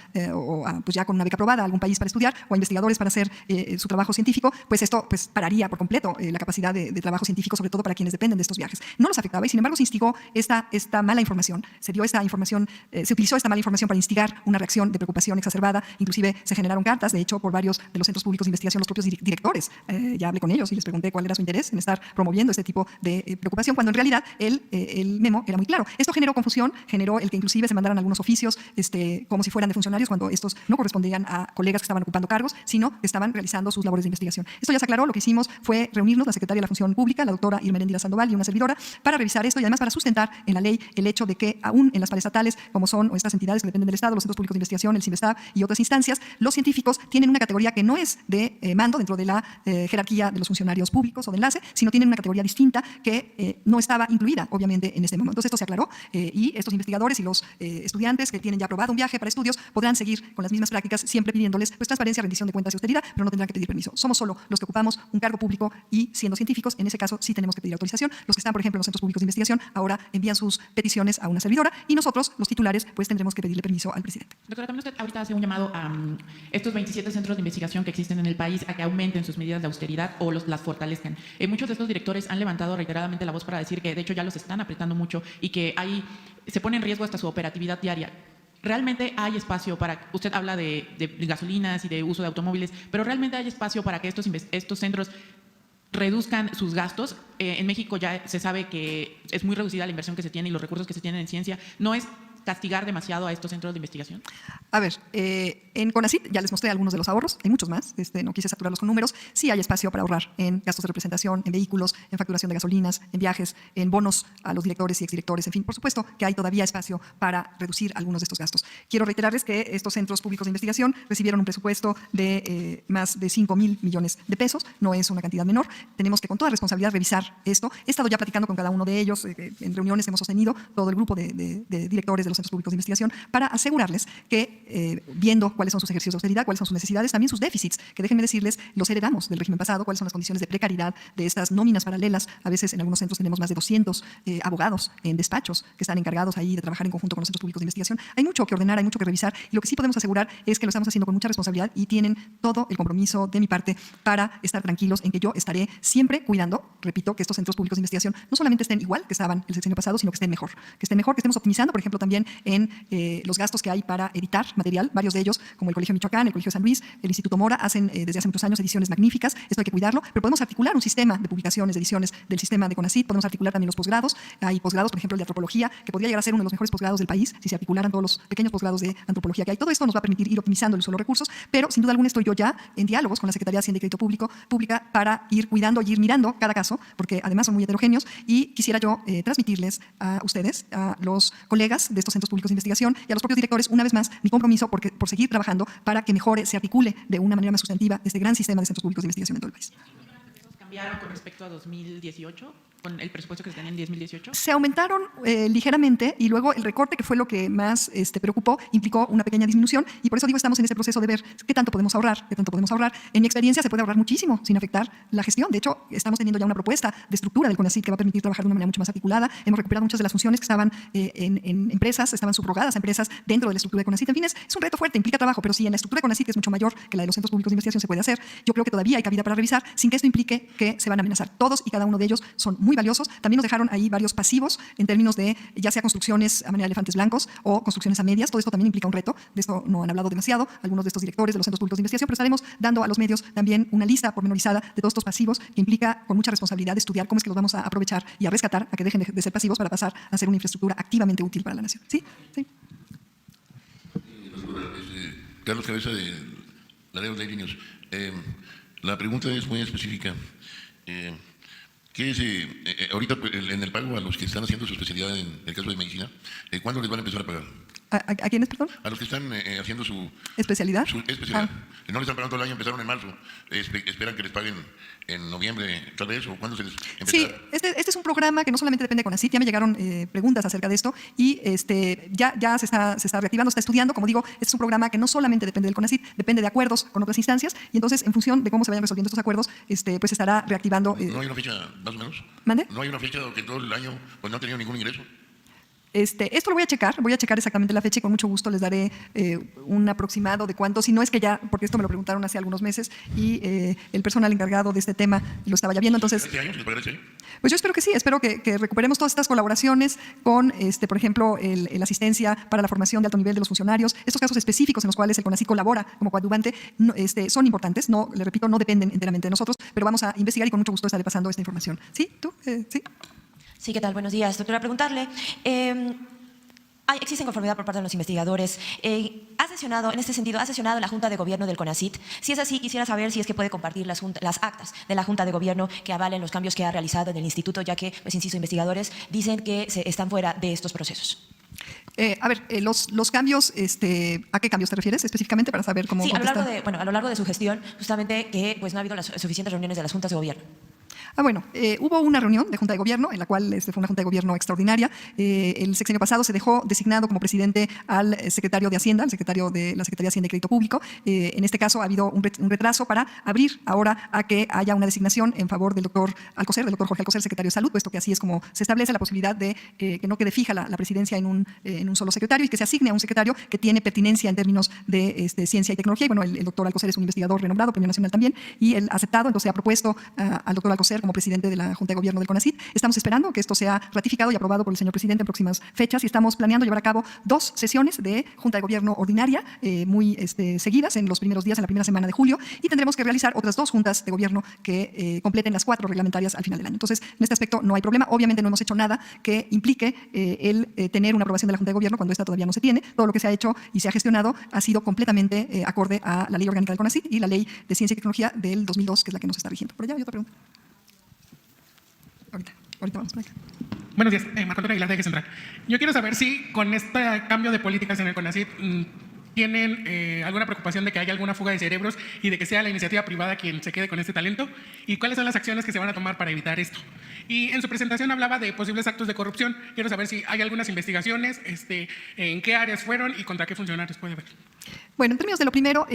pues ya con una beca aprobada a algún país para estudiar, o a investigadores para hacer su trabajo científico, pues esto pues pararía por completo la capacidad de trabajo científico, sobre todo para quienes dependen de estos viajes. No los afectaba y, sin embargo, se instigó esta mala información, se utilizó esta mala información para instigar una reacción de preocupación exacerbada, inclusive se generaron cartas, de hecho, por varios de los centros públicos de investigación, los propios directores. Ya hablé con ellos y les pregunté cuál era su interés en estar promoviendo este tipo de preocupación, cuando en realidad el memo era muy claro. Esto generó confusión, generó el que inclusive se mandaran algunos oficios como si fueran de funcionarios, cuando estos no correspondían a colegas que estaban ocupando cargos, sino que estaban realizando sus labores de investigación. Esto ya se aclaró. Lo que hicimos fue reunirnos, la secretaria de la Función Pública, la doctora Irma Eréndira Sandoval, y una servidora, para revisar esto y además para sustentar en la ley el hecho de que aún en las paraestatales, como son estas entidades que dependen del Estado, los centros públicos de investigación, el CIMBESTAB y otras instancias, los científicos tienen una categoría que no es de mando dentro de la jerarquía de los funcionarios públicos o de enlace, sino tienen una categoría distinta que no estaba incluida, obviamente, en este momento. Entonces, esto se aclaró y estos investigadores y los estudiantes que tienen ya aprobado un viaje para estudios podrán seguir con las mismas prácticas, siempre pidiéndoles pues, transparencia, rendición de cuentas y austeridad, pero no tendrán que pedir permiso. Somos solo los que ocupamos un cargo público y, siendo científicos, en ese caso sí tenemos que pedir autorización. Los que están, por ejemplo, en los centros públicos de investigación ahora envían sus peticiones a una servidora y nosotros, los titulares, pues tendremos que pedirle permiso al presidente. Doctora, también usted ahorita hace un llamado a estos 27 centros de investigación que existen en el país a que aumenten sus medidas de austeridad o las fortalezcan. Muchos de estos directores han levantado reiteradamente la voz para decir que, de hecho, ya los están apretando mucho y que se pone en riesgo hasta su operatividad diaria. ¿Realmente hay espacio para, usted habla de gasolinas y de uso de automóviles, pero realmente hay espacio para que estos centros reduzcan sus gastos? En México ya se sabe que es muy reducida la inversión que se tiene y los recursos que se tienen en ciencia. ¿No es castigar demasiado a estos centros de investigación? A ver, en CONACYT ya les mostré algunos de los ahorros, hay muchos más, no quise saturarlos con números. Sí hay espacio para ahorrar en gastos de representación, en vehículos, en facturación de gasolinas, en viajes, en bonos a los directores y exdirectores, en fin, por supuesto que hay todavía espacio para reducir algunos de estos gastos. Quiero reiterarles que estos centros públicos de investigación recibieron un presupuesto de más de 5,000 millones de pesos, no es una cantidad menor. Tenemos que con toda responsabilidad revisar esto. He estado ya platicando con cada uno de ellos, en reuniones hemos sostenido todo el grupo de directores de los centros públicos de investigación para asegurarles que, viendo cuáles son sus ejercicios de austeridad, cuáles son sus necesidades, también sus déficits, que déjenme decirles, los heredamos del régimen pasado, cuáles son las condiciones de precariedad de estas nóminas paralelas. A veces en algunos centros tenemos más de 200 abogados en despachos que están encargados ahí de trabajar en conjunto con los centros públicos de investigación. Hay mucho que ordenar, hay mucho que revisar, y lo que sí podemos asegurar es que lo estamos haciendo con mucha responsabilidad y tienen todo el compromiso de mi parte para estar tranquilos en que yo estaré siempre cuidando, repito, que estos centros públicos de investigación no solamente estén igual que estaban el sexenio pasado, sino que estén mejor, que estemos optimizando, por ejemplo, también en los gastos que hay para editar material. Varios de ellos, como el Colegio Michoacán, el Colegio San Luis, el Instituto Mora, hacen desde hace muchos años ediciones magníficas. Esto hay que cuidarlo, pero podemos articular un sistema de publicaciones, de ediciones del sistema de CONACYT. Podemos articular también los posgrados. Hay posgrados, por ejemplo, el de antropología, que podría llegar a ser uno de los mejores posgrados del país si se articularan todos los pequeños posgrados de antropología que hay. Todo esto nos va a permitir ir optimizando el uso de los recursos, pero sin duda alguna estoy yo ya en diálogos con la Secretaría de Hacienda y Crédito Pública para ir cuidando y ir mirando cada caso, porque además son muy heterogéneos, y quisiera yo transmitirles a ustedes, a los colegas de estos centros públicos de investigación y a los propios directores, una vez más, mi compromiso por seguir trabajando para que mejore, se articule de una manera más sustantiva este gran sistema de centros públicos de investigación en todo el país. ¿Cambiaron con respecto a 2018? ¿Con el presupuesto que se tenía en 2018? Se aumentaron ligeramente, y luego el recorte, que fue lo que más preocupó, implicó una pequeña disminución, y por eso digo, estamos en ese proceso de ver qué tanto podemos ahorrar, En mi experiencia se puede ahorrar muchísimo sin afectar la gestión. De hecho, estamos teniendo ya una propuesta de estructura del CONACYT que va a permitir trabajar de una manera mucho más articulada. Hemos recuperado muchas de las funciones que estaban en empresas, estaban subrogadas a empresas dentro de la estructura de CONACYT. En fin, es un reto fuerte, implica trabajo, pero si en la estructura de CONACYT, que es mucho mayor que la de los centros públicos de investigación, se puede hacer, yo creo que todavía hay cabida para revisar sin que esto implique que se van a amenazar. Todos y cada uno de ellos son muy valiosos. También nos dejaron ahí varios pasivos en términos de ya sea construcciones a manera de elefantes blancos o construcciones a medias. Todo esto también implica un reto. De esto no han hablado demasiado algunos de estos directores de los centros públicos de investigación, pero estaremos dando a los medios también una lista pormenorizada de todos estos pasivos que implica con mucha responsabilidad estudiar cómo es que los vamos a aprovechar y a rescatar, a que dejen de ser pasivos para pasar a ser una infraestructura activamente útil para la nación. ¿Sí? Sí. Carlos Cabeza de Laredo Daily News. La pregunta es muy específica. ¿Qué es, ahorita en el pago a los que están haciendo su especialidad en el caso de medicina, cuándo les van a empezar a pagar? ¿A quiénes, perdón? A los que están haciendo su especialidad. No les están pagando todo el año, empezaron en marzo. ¿Esperan que les paguen en noviembre, tal vez? ¿O cuándo se les empezará? Sí, este es un programa que no solamente depende de CONACYT, ya me llegaron preguntas acerca de esto y ya se está reactivando, está estudiando. Como digo, este es un programa que no solamente depende del CONACYT, depende de acuerdos con otras instancias y entonces, en función de cómo se vayan resolviendo estos acuerdos, pues estará reactivando. ¿No hay una fecha más o menos? ¿Mande? ¿No hay una fecha que todo el año pues, no ha tenido ningún ingreso? Esto lo voy a checar exactamente la fecha y con mucho gusto les daré un aproximado de cuánto, si no es que ya, porque esto me lo preguntaron hace algunos meses y el personal encargado de este tema lo estaba ya viendo, entonces… ¿Este año se les pagará este año? Pues yo espero que sí, espero que recuperemos todas estas colaboraciones con, por ejemplo, la asistencia para la formación de alto nivel de los funcionarios. Estos casos específicos en los cuales el CONACYT colabora como coadyuvante son importantes, no, le repito, no dependen enteramente de nosotros, pero vamos a investigar y con mucho gusto estaré pasando esta información. ¿Sí? ¿Tú? ¿Sí? Sí, ¿qué tal? Buenos días, doctora. Preguntarle, existe inconformidad por parte de los investigadores. ¿Ha sesionado la Junta de Gobierno del CONACYT? Si es así, quisiera saber si es que puede compartir las actas de la Junta de Gobierno que avalen los cambios que ha realizado en el instituto, ya que, pues insisto, investigadores dicen que están fuera de estos procesos. Los cambios, ¿a qué cambios te refieres específicamente para saber cómo contestar? A lo largo de su gestión, justamente que pues, no ha habido las suficientes reuniones de las juntas de gobierno. Hubo una reunión de Junta de Gobierno, en la cual fue una Junta de Gobierno extraordinaria. El sexenio pasado se dejó designado como presidente al secretario de Hacienda, al secretario de la Secretaría de Hacienda y Crédito Público. En este caso ha habido un retraso para abrir ahora a que haya una designación en favor del doctor Alcocer, del doctor Jorge Alcocer, secretario de Salud, puesto que así es como se establece la posibilidad de que no quede fija la presidencia en un solo secretario y que se asigne a un secretario que tiene pertinencia en términos de ciencia y tecnología. Y bueno, el doctor Alcocer es un investigador renombrado, premio nacional también, y él ha aceptado, entonces ha propuesto al doctor Alcocer como presidente de la Junta de Gobierno del CONACYT. Estamos esperando que esto sea ratificado y aprobado por el señor presidente en próximas fechas y estamos planeando llevar a cabo 2 sesiones de Junta de Gobierno ordinaria muy seguidas en los primeros días, en la primera semana de julio, y tendremos que realizar otras 2 juntas de gobierno que completen las 4 reglamentarias al final del año. Entonces, en este aspecto no hay problema. Obviamente no hemos hecho nada que implique el tener una aprobación de la Junta de Gobierno cuando esta todavía no se tiene. Todo lo que se ha hecho y se ha gestionado ha sido completamente acorde a la Ley Orgánica del CONACYT y la Ley de Ciencia y Tecnología del 2002, que es la que nos está rigiendo. Por allá hay otra pregunta. Ahorita vamos por acá. Buenos días, Marco Antonio Aguilar de Eje Central. Yo quiero saber si con este cambio de políticas en el CONACYT tienen alguna preocupación de que haya alguna fuga de cerebros y de que sea la iniciativa privada quien se quede con este talento, y cuáles son las acciones que se van a tomar para evitar esto. Y en su presentación hablaba de posibles actos de corrupción. Quiero saber si hay algunas investigaciones, en qué áreas fueron y contra qué funcionarios puede haber. Bueno, en términos de lo primero,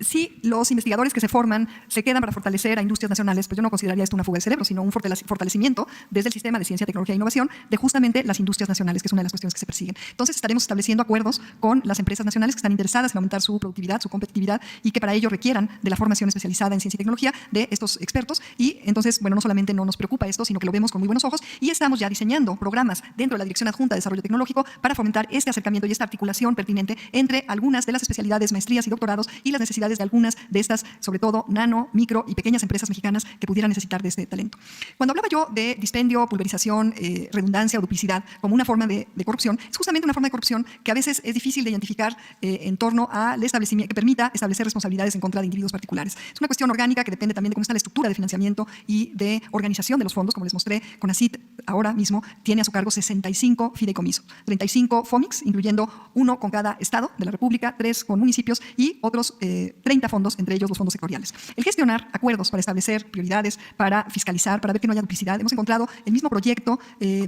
si los investigadores que se forman se quedan para fortalecer a industrias nacionales, pues yo no consideraría esto una fuga de cerebro, sino un fortalecimiento desde el sistema de ciencia, tecnología e innovación de justamente las industrias nacionales, que es una de las cuestiones que se persiguen. Entonces, estaremos estableciendo acuerdos con las empresas nacionales que están interesadas en aumentar su productividad, su competitividad y que para ello requieran de la formación especializada en ciencia y tecnología de estos expertos. Y entonces, bueno, no solamente no nos preocupa esto, sino que lo vemos con muy buenos ojos y estamos ya diseñando programas dentro de la Dirección Adjunta de Desarrollo Tecnológico para fomentar este acercamiento y esta articulación pertinente entre algunas de las especialidades, maestrías y doctorados y las necesidades de algunas de estas, sobre todo nano, micro y pequeñas empresas mexicanas que pudieran necesitar de este talento. Cuando hablaba yo de dispendio, pulverización, redundancia o duplicidad como una forma de corrupción, es justamente una forma de corrupción que a veces es difícil de identificar en torno al establecimiento, que permita establecer responsabilidades en contra de individuos particulares. Es una cuestión orgánica que depende también de cómo está la estructura de financiamiento y de organización de los fondos. Como les mostré, CONACYT ahora mismo tiene a su cargo 65 fideicomisos, 35 FOMICs, incluyendo 1 con cada estado de la República, 3 con municipios y otros 30 fondos, entre ellos los fondos sectoriales. El gestionar acuerdos para establecer prioridades, para fiscalizar, para ver que no haya duplicidad. Hemos encontrado el mismo proyecto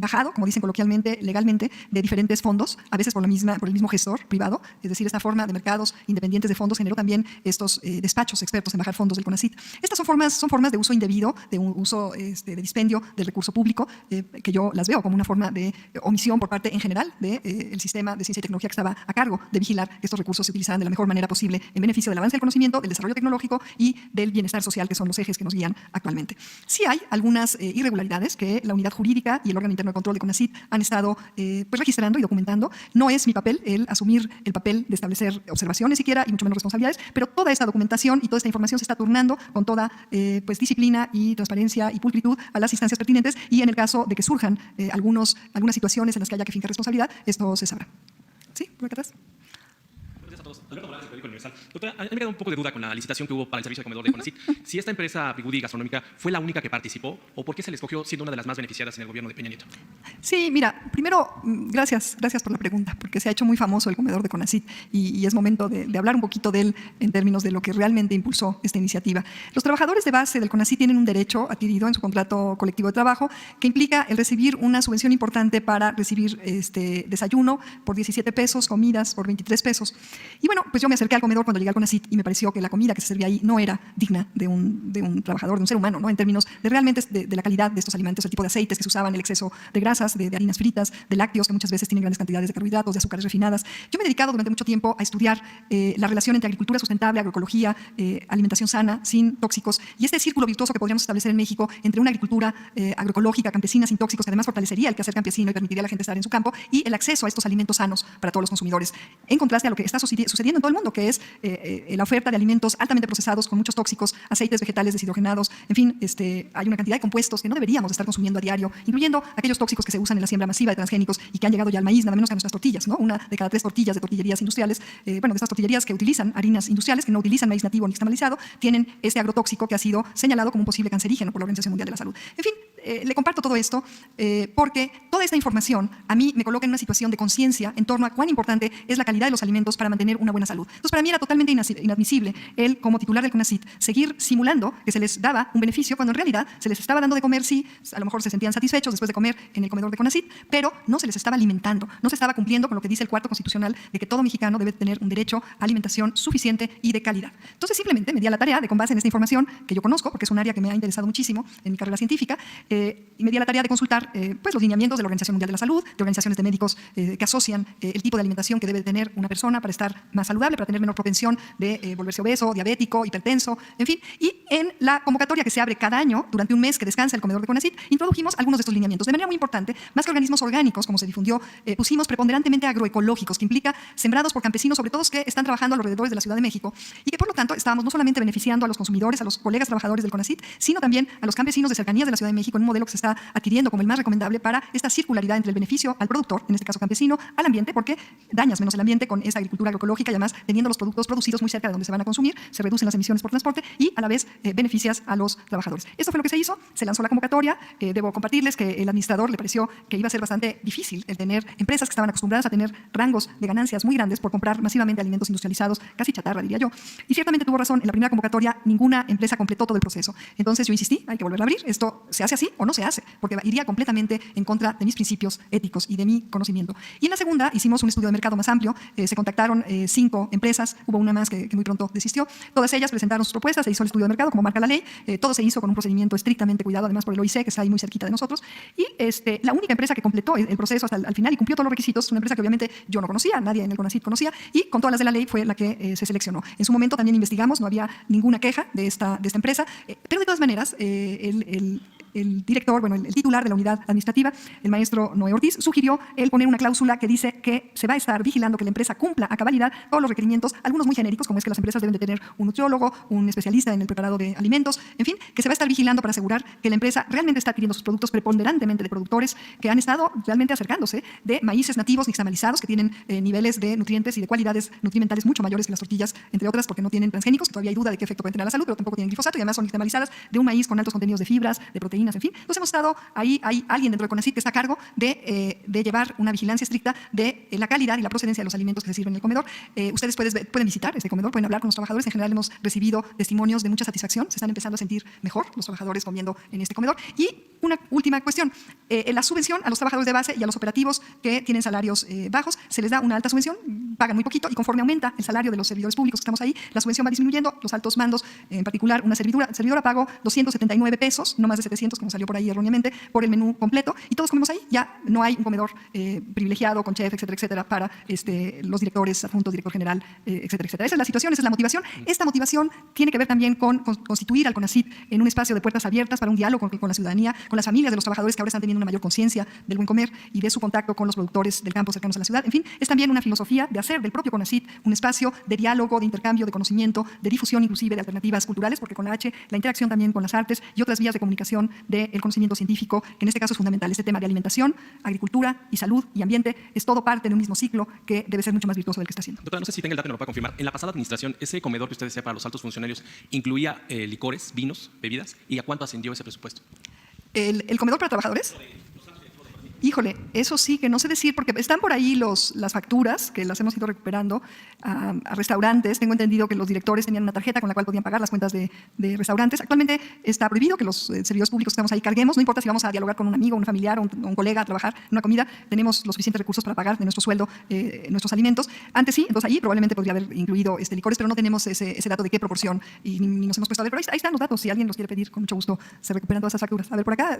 bajado, como dicen coloquialmente, legalmente, de diferentes fondos, a veces por el mismo gestor privado. Es decir, esta forma plataforma de mercados independientes de fondos generó también estos despachos expertos en bajar fondos del CONACYT. Estas son formas de uso indebido, de un uso de dispendio del recurso público, que yo las veo como una forma de omisión por parte en general del sistema de ciencia y tecnología que estaba a cargo de vigilar que estos recursos se utilizaran de la mejor manera posible en beneficio del avance del conocimiento, del desarrollo tecnológico y del bienestar social, que son los ejes que nos guían actualmente. Sí hay algunas irregularidades que la unidad jurídica y el órgano interno de control de CONACYT han estado pues registrando y documentando. No es mi papel el asumir el papel de establecer observaciones siquiera y mucho menos responsabilidades, pero toda esta documentación y toda esta información se está turnando con toda pues disciplina y transparencia y pulcritud a las instancias pertinentes, y en el caso de que surjan algunas situaciones en las que haya que fincar responsabilidad, esto se sabrá. ¿Sí? ¿Por acá atrás? Alberto Morales, del Periódico Universal. Doctora, a mí me da un poco de duda con la licitación que hubo para el servicio de comedor de CONACYT. Si esta empresa Bigudi Gastronómica fue la única que participó, o por qué se le escogió siendo una de las más beneficiadas en el gobierno de Peña Nieto. Sí, mira, primero, gracias por la pregunta, porque se ha hecho muy famoso el comedor de CONACYT y es momento de hablar un poquito de él en términos de lo que realmente impulsó esta iniciativa. Los trabajadores de base del CONACYT tienen un derecho adquirido en su contrato colectivo de trabajo que implica el recibir una subvención importante para recibir desayuno por 17 pesos, comidas por 23 pesos. Y bueno, pues yo me acerqué al comedor cuando llegué al CONACYT y me pareció que la comida que se servía ahí no era digna de un trabajador, de un ser humano, ¿no? En términos de realmente de la calidad de estos alimentos, el tipo de aceites que se usaban, el exceso de grasas, de harinas fritas, de lácteos que muchas veces tienen grandes cantidades de carbohidratos, de azúcares refinadas. Yo me he dedicado durante mucho tiempo a estudiar la relación entre agricultura sustentable, agroecología, alimentación sana, sin tóxicos, y este círculo virtuoso que podríamos establecer en México entre una agricultura agroecológica, campesina, sin tóxicos, que además fortalecería el quehacer campesino y permitiría a la gente estar en su campo, y el acceso a estos alimentos sanos para todos los consumidores, en contraste a lo que está sucediendo en todo el mundo, que es la oferta de alimentos altamente procesados con muchos tóxicos, aceites vegetales deshidrogenados, en fin, hay una cantidad de compuestos que no deberíamos estar consumiendo a diario, incluyendo aquellos tóxicos que se usan en la siembra masiva de transgénicos y que han llegado ya al maíz, nada menos que a nuestras tortillas, ¿no? Una de cada 3 tortillas de tortillerías industriales, de estas tortillerías que utilizan harinas industriales, que no utilizan maíz nativo ni externalizado, tienen este agrotóxico que ha sido señalado como un posible cancerígeno por la Organización Mundial de la Salud. En fin, le comparto todo esto porque toda esta información a mí me coloca en una situación de conciencia en torno a cuán importante es la calidad de los alimentos para mantener una buena salud. Entonces, para mí era totalmente inadmisible el, como titular del CONACYT, seguir simulando que se les daba un beneficio cuando en realidad se les estaba dando de comer, sí, a lo mejor se sentían satisfechos después de comer en el comedor de CONACYT, pero no se les estaba alimentando, no se estaba cumpliendo con lo que dice el cuarto constitucional de que todo mexicano debe tener un derecho a alimentación suficiente y de calidad. Entonces, simplemente me di a la tarea de, con base en esta información que yo conozco, porque es un área que me ha interesado muchísimo en mi carrera científica, y me di a la tarea de consultar pues, los lineamientos de la Organización Mundial de la Salud, de organizaciones de médicos que asocian el tipo de alimentación que debe tener una persona para estar más saludable, para tener menor propensión de volverse obeso, diabético, hipertenso, en fin. Y en la convocatoria que se abre cada año, durante un mes que descansa el comedor de CONACYT, introdujimos algunos de estos lineamientos. De manera muy importante, más que organismos orgánicos, como se difundió, pusimos preponderantemente agroecológicos, que implica sembrados por campesinos, sobre todo que están trabajando a los alrededores de la Ciudad de México, y que por lo tanto estábamos no solamente beneficiando a los consumidores, a los colegas trabajadores del CONACYT, sino también a los campesinos de cercanías de la Ciudad de México, en un modelo que se está adquiriendo como el más recomendable para esta circularidad entre el beneficio al productor, en este caso campesino, al ambiente, porque dañas menos el ambiente con esa agricultura agroecológica y además teniendo los productos producidos muy cerca de donde se van a consumir, se reducen las emisiones por transporte y a la vez beneficias a los trabajadores. Esto fue lo que se hizo, se lanzó la convocatoria, debo compartirles que el administrador le pareció que iba a ser bastante difícil el tener empresas que estaban acostumbradas a tener rangos de ganancias muy grandes por comprar masivamente alimentos industrializados, casi chatarra diría yo, y ciertamente tuvo razón, en la primera convocatoria ninguna empresa completó todo el proceso. Entonces yo insistí, hay que volver a abrir, esto se hace así o no se hace, porque iría completamente en contra de mis principios éticos y de mi conocimiento. Y en la segunda hicimos un estudio de mercado más amplio, se contactaron 5 empresas, hubo una más que muy pronto desistió, todas ellas presentaron sus propuestas, se hizo el estudio de mercado como marca la ley, todo se hizo con un procedimiento estrictamente cuidado además por el OIC, que está ahí muy cerquita de nosotros, y la única empresa que completó el proceso hasta el final y cumplió todos los requisitos, una empresa que obviamente yo no conocía, nadie en el CONACYT conocía, y con todas las de la ley fue la que se seleccionó. En su momento también investigamos, no había ninguna queja de esta empresa, pero de todas maneras el director, bueno, el titular de la unidad administrativa, el maestro Noé Ortiz, sugirió el poner una cláusula que dice que se va a estar vigilando que la empresa cumpla a cabalidad todos los requerimientos, algunos muy genéricos, como es que las empresas deben de tener un nutriólogo, un especialista en el preparado de alimentos, en fin, que se va a estar vigilando para asegurar que la empresa realmente está adquiriendo sus productos preponderantemente de productores que han estado realmente acercándose de maíces nativos nixtamalizados que tienen niveles de nutrientes y de cualidades nutrimentales mucho mayores que las tortillas, entre otras porque no tienen transgénicos, que todavía hay duda de qué efecto pueden tener a la salud, pero tampoco tienen glifosato y además son nixtamalizadas de un maíz con altos contenidos de fibras, de proteínas, proteínas, en fin. Entonces hemos estado ahí, hay alguien dentro de CONACYT que está a cargo de llevar una vigilancia estricta de la calidad y la procedencia de los alimentos que se sirven en el comedor. Ustedes pueden visitar este comedor, pueden hablar con los trabajadores. En general hemos recibido testimonios de mucha satisfacción, se están empezando a sentir mejor los trabajadores comiendo en este comedor. Y una última cuestión, la subvención a los trabajadores de base y a los operativos que tienen salarios bajos, se les da una alta subvención, pagan muy poquito y conforme aumenta el salario de los servidores públicos que estamos ahí, la subvención va disminuyendo. Los altos mandos, en particular una servidora pagó 279 pesos, no más de 700, como salió por ahí erróneamente, por el menú completo, y todos comemos ahí. Ya no hay un comedor privilegiado con chef, etcétera, etcétera, para los directores adjuntos, director general, etcétera, etcétera. Esa es la situación, esa es la motivación. Esta motivación tiene que ver también con constituir al CONACYT en un espacio de puertas abiertas para un diálogo con la ciudadanía, con las familias de los trabajadores que ahora están teniendo una mayor conciencia del buen comer y de su contacto con los productores del campo cercanos a la ciudad. En fin, es también una filosofía de hacer del propio CONACYT un espacio de diálogo, de intercambio, de conocimiento, de difusión inclusive de alternativas culturales, porque con la H, la interacción también con las artes y otras vías de comunicación del conocimiento científico, que en este caso es fundamental. Este tema de alimentación, agricultura y salud y ambiente es todo parte de un mismo ciclo que debe ser mucho más virtuoso del que está haciendo. Doctora, no sé si tenga el dato y me lo pueda confirmar. En la pasada administración, ese comedor que usted decía para los altos funcionarios incluía licores, vinos, bebidas, ¿y a cuánto ascendió ese presupuesto? ¿El comedor para trabajadores? Híjole, eso sí que no sé decir, porque están por ahí las facturas que las hemos ido recuperando a restaurantes. Tengo entendido que los directores tenían una tarjeta con la cual podían pagar las cuentas de restaurantes. Actualmente está prohibido que los servidores públicos que estamos ahí carguemos, no importa si vamos a dialogar con un amigo, un familiar o un colega a trabajar una comida, tenemos los suficientes recursos para pagar de nuestro sueldo nuestros alimentos. Antes sí, entonces allí probablemente podría haber incluido licores, pero no tenemos ese dato de qué proporción y ni nos hemos puesto a ver. Pero ahí están los datos, si alguien los quiere pedir, con mucho gusto se recuperan todas esas facturas. A ver, por acá.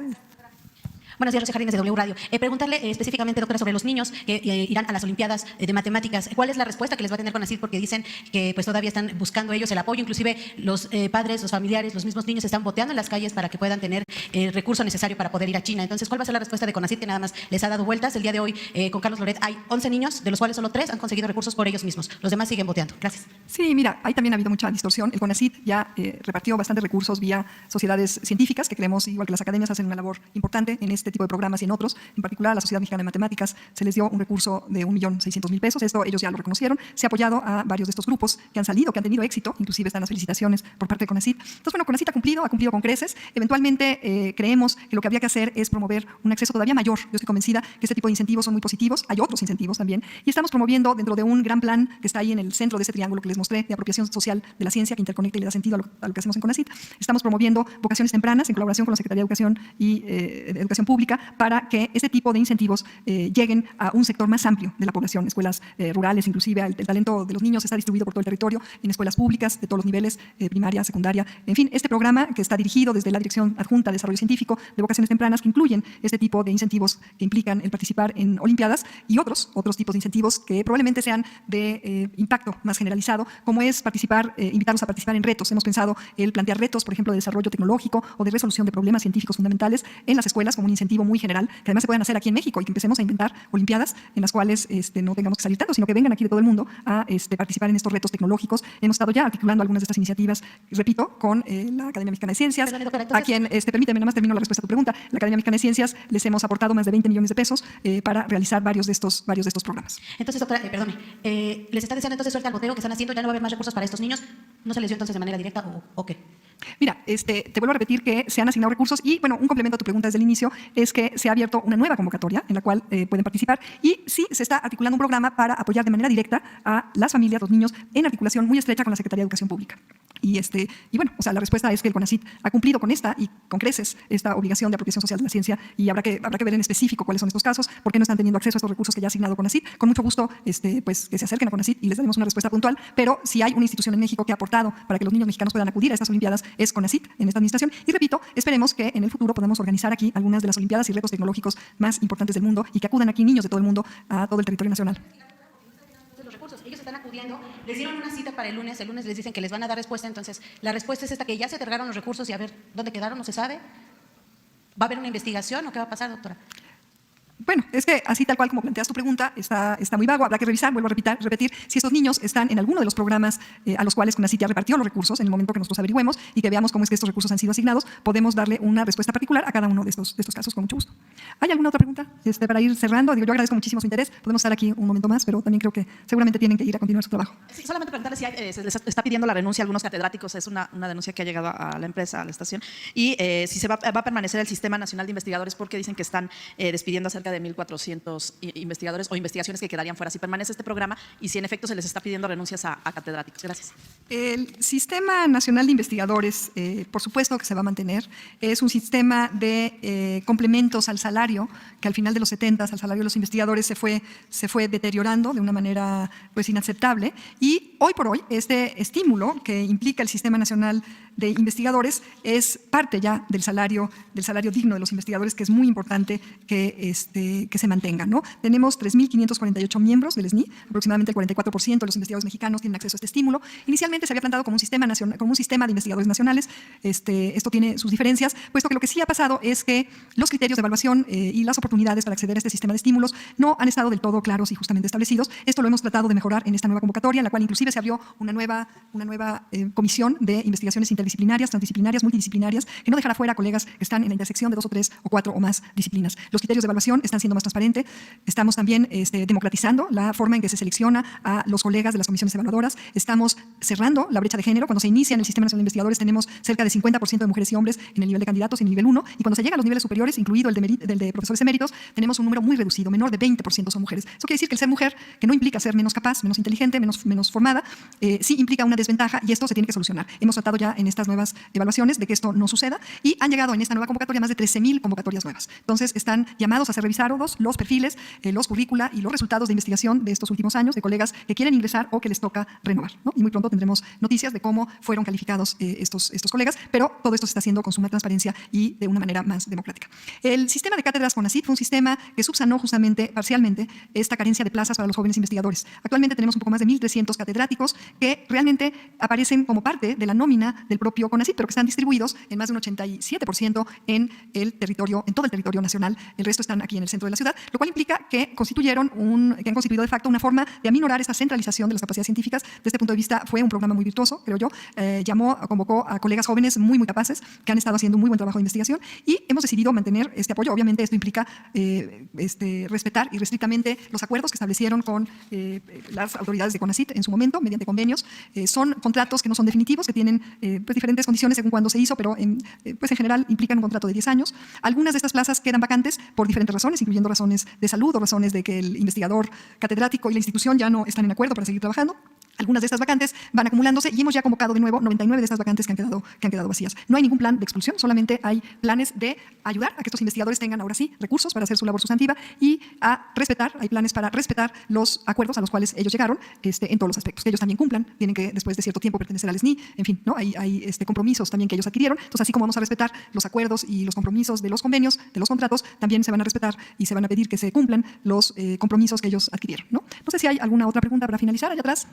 Buenos días, Rocío Jardines de W Radio. Preguntarle específicamente, doctora, sobre los niños que irán a las Olimpiadas de Matemáticas. ¿Cuál es la respuesta que les va a tener CONACYT? Porque dicen que pues todavía están buscando ellos el apoyo. Inclusive los padres, los familiares, los mismos niños están boteando en las calles para que puedan tener el recurso necesario para poder ir a China. Entonces, ¿cuál va a ser la respuesta de CONACYT, que nada más les ha dado vueltas? El día de hoy, con Carlos Loret, hay 11 niños, de los cuales solo 3 han conseguido recursos por ellos mismos. Los demás siguen boteando. Gracias. Sí, mira, ahí también ha habido mucha distorsión. El CONACYT ya repartió bastantes recursos vía sociedades científicas, que creemos, igual que las academias, hacen una labor importante en este tipo de programas y en otros. En particular, a la Sociedad Mexicana de Matemáticas se les dio un recurso de 1.600.000 pesos. Esto ellos ya lo reconocieron. Se ha apoyado a varios de estos grupos que han salido, que han tenido éxito. Inclusive están las felicitaciones por parte de CONACYT. Entonces, bueno, CONACYT ha cumplido con creces. Eventualmente creemos que lo que habría que hacer es promover un acceso todavía mayor. Yo estoy convencida que este tipo de incentivos son muy positivos. Hay otros incentivos también. Y estamos promoviendo dentro de un gran plan que está ahí en el centro de ese triángulo que les mostré de apropiación social de la ciencia, que interconecta y le da sentido a lo que hacemos en CONACYT. Estamos promoviendo vocaciones tempranas en colaboración con la Secretaría de Educación y Educación Pública para que este tipo de incentivos lleguen a un sector más amplio de la población, escuelas rurales, inclusive el talento de los niños está distribuido por todo el territorio, en escuelas públicas de todos los niveles, primaria, secundaria, en fin, este programa que está dirigido desde la Dirección Adjunta de Desarrollo Científico de Vocaciones Tempranas, que incluyen este tipo de incentivos que implican el participar en Olimpiadas y otros tipos de incentivos que probablemente sean de impacto más generalizado, como es invitarlos a participar en retos. Hemos pensado el plantear retos, por ejemplo, de desarrollo tecnológico o de resolución de problemas científicos fundamentales en las escuelas como un incentivo muy general, que además se puedan hacer aquí en México y que empecemos a inventar olimpiadas en las cuales no tengamos que salir tanto, sino que vengan aquí de todo el mundo a participar en estos retos tecnológicos. Hemos estado ya articulando algunas de estas iniciativas, repito, con la Academia Mexicana de Ciencias, a quien, permíteme, nada más termino la respuesta a tu pregunta. La Academia Mexicana de Ciencias les hemos aportado más de 20 millones de pesos para realizar varios de estos programas. Entonces, doctora, perdone, ¿les está deseando entonces suelta al boteo que están haciendo? ¿Ya no va a haber más recursos para estos niños? ¿No se les dio entonces de manera directa o qué? Mira, te vuelvo a repetir que se han asignado recursos y, bueno, un complemento a tu pregunta desde el inicio es que se ha abierto una nueva convocatoria en la cual pueden participar y sí se está articulando un programa para apoyar de manera directa a las familias, los niños, en articulación muy estrecha con la Secretaría de Educación Pública. Y bueno, o sea, la respuesta es que el CONACYT ha cumplido con esta y con creces esta obligación de apropiación social de la ciencia y habrá que ver en específico cuáles son estos casos, por qué no están teniendo acceso a estos recursos que ya ha asignado CONACYT. Con mucho gusto, pues que se acerquen a CONACYT y les daremos una respuesta puntual, pero si hay una institución en México que ha aportado para que los niños mexicanos puedan acudir a estas Olimpiadas es CONACYT en esta administración. Y repito, esperemos que en el futuro podamos organizar aquí algunas de las Olimpiadas y retos tecnológicos más importantes del mundo y que acudan aquí niños de todo el mundo a todo el territorio nacional. Los recursos, ellos están acudiendo, les dieron una cita para el lunes les dicen que les van a dar respuesta, entonces la respuesta es esta, que ya se entregaron los recursos y a ver dónde quedaron, no se sabe. ¿Va a haber una investigación o qué va a pasar, doctora? Bueno, es que así tal cual como planteas tu pregunta, está muy vago. Habrá que revisar, vuelvo a repetir, si estos niños están en alguno de los programas a los cuales CONACYT ya repartió los recursos en el momento que nosotros averigüemos y que veamos cómo es que estos recursos han sido asignados, podemos darle una respuesta particular a cada uno de estos casos con mucho gusto. ¿Hay alguna otra pregunta? Para ir cerrando, yo agradezco muchísimo su interés. Podemos estar aquí un momento más, pero también creo que seguramente tienen que ir a continuar su trabajo. Sí, solamente preguntarle si se les está pidiendo la renuncia a algunos catedráticos. Es una denuncia que ha llegado a la empresa, a la estación. Y si va a permanecer el Sistema Nacional de Investigadores, porque dicen que están despidiendo a cerca de 1,400 investigadores o investigaciones que quedarían fuera. Si permanece este programa y si en efecto se les está pidiendo renuncias a catedráticos. Gracias. El Sistema Nacional de Investigadores, por supuesto que se va a mantener. Es un sistema de complementos al salario, que al final de los 70, al salario de los investigadores se fue deteriorando de una manera pues inaceptable. Y hoy por hoy, este estímulo que implica el Sistema Nacional de Investigadores es parte ya del salario digno de los investigadores, que es muy importante que se mantengan, ¿no? Tenemos 3.548 miembros del SNI, aproximadamente el 44% de los investigadores mexicanos tienen acceso a este estímulo. Inicialmente se había planteado como un sistema de investigadores nacionales. Esto tiene sus diferencias, puesto que lo que sí ha pasado es que los criterios de evaluación y las oportunidades para acceder a este sistema de estímulos no han estado del todo claros y justamente establecidos. Esto lo hemos tratado de mejorar en esta nueva convocatoria, en la cual inclusive se abrió una nueva comisión de investigaciones interdisciplinarias, transdisciplinarias, multidisciplinarias, que no dejará fuera a colegas que están en la intersección de 2 o 3 o 4 o más disciplinas. Los criterios de evaluación están siendo más transparentes. Estamos también democratizando la forma en que se selecciona a los colegas de las comisiones evaluadoras. Estamos cerrando la brecha de género. Cuando se inicia en el Sistema Nacional de Investigadores tenemos cerca de 50% de mujeres y hombres en el nivel de candidatos, en el nivel 1, y cuando se llega a los niveles superiores, incluido el de profesores eméritos, tenemos un número muy reducido, menor de 20% son mujeres. Eso quiere decir que el ser mujer, que no implica ser menos capaz, menos inteligente, menos formada, sí implica una desventaja y esto se tiene que solucionar. Hemos tratado ya en estas nuevas evaluaciones de que esto no suceda y han llegado en esta nueva convocatoria más de 13.000 convocatorias nuevas. Entonces están llamados a ser revisados los perfiles, los currícula y los resultados de investigación de estos últimos años de colegas que quieren ingresar o que les toca renovar, ¿no? Y muy pronto tendremos noticias de cómo fueron calificados estos colegas, pero todo esto se está haciendo con suma transparencia y de una manera más democrática. El sistema de cátedras CONACYT fue un sistema que subsanó justamente, parcialmente, esta carencia de plazas para los jóvenes investigadores. Actualmente tenemos un poco más de 1.300 catedráticos que realmente aparecen como parte de la nómina del propio CONACYT, pero que están distribuidos en más de un 87% en todo el territorio nacional. El resto están aquí en el centro de la ciudad, lo cual implica que han constituido de facto una forma de aminorar esta centralización de las capacidades científicas. De este punto de vista fue un programa muy virtuoso, creo yo. Convocó a colegas jóvenes muy capaz que han estado haciendo un muy buen trabajo de investigación y hemos decidido mantener este apoyo. Obviamente esto implica respetar irrestrictamente los acuerdos que establecieron con las autoridades de CONACYT en su momento mediante convenios. Son contratos que no son definitivos, que tienen diferentes condiciones según cuándo se hizo, pero en general implican un contrato de 10 años. Algunas de estas plazas quedan vacantes por diferentes razones, incluyendo razones de salud o razones de que el investigador catedrático y la institución ya no están en acuerdo para seguir trabajando. Algunas de estas vacantes van acumulándose y hemos ya convocado de nuevo 99 de estas vacantes que han quedado vacías. No hay ningún plan de expulsión, solamente hay planes de ayudar a que estos investigadores tengan ahora sí recursos para hacer su labor sustantiva y hay planes para respetar los acuerdos a los cuales ellos llegaron en todos los aspectos, que ellos también cumplan, tienen que después de cierto tiempo pertenecer al SNI, en fin, ¿no? Hay compromisos también que ellos adquirieron. Entonces, así como vamos a respetar los acuerdos y los compromisos de los convenios, de los contratos, también se van a respetar y se van a pedir que se cumplan los compromisos que ellos adquirieron, ¿no? No sé si hay alguna otra pregunta para finalizar allá atrás.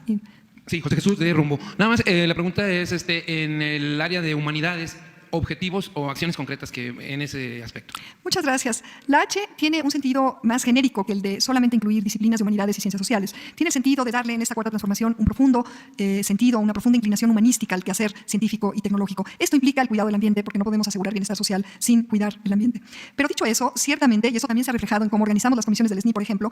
Sí, José Jesús de Rumbo. Nada más, la pregunta es, en el área de humanidades, objetivos o acciones concretas que en ese aspecto. Muchas gracias. La H tiene un sentido más genérico que el de solamente incluir disciplinas de humanidades y ciencias sociales. Tiene el sentido de darle en esta cuarta transformación un profundo sentido, una profunda inclinación humanística al quehacer científico y tecnológico. Esto implica el cuidado del ambiente, porque no podemos asegurar bienestar social sin cuidar el ambiente. Pero dicho eso, ciertamente, y eso también se ha reflejado en cómo organizamos las comisiones del SNI, por ejemplo,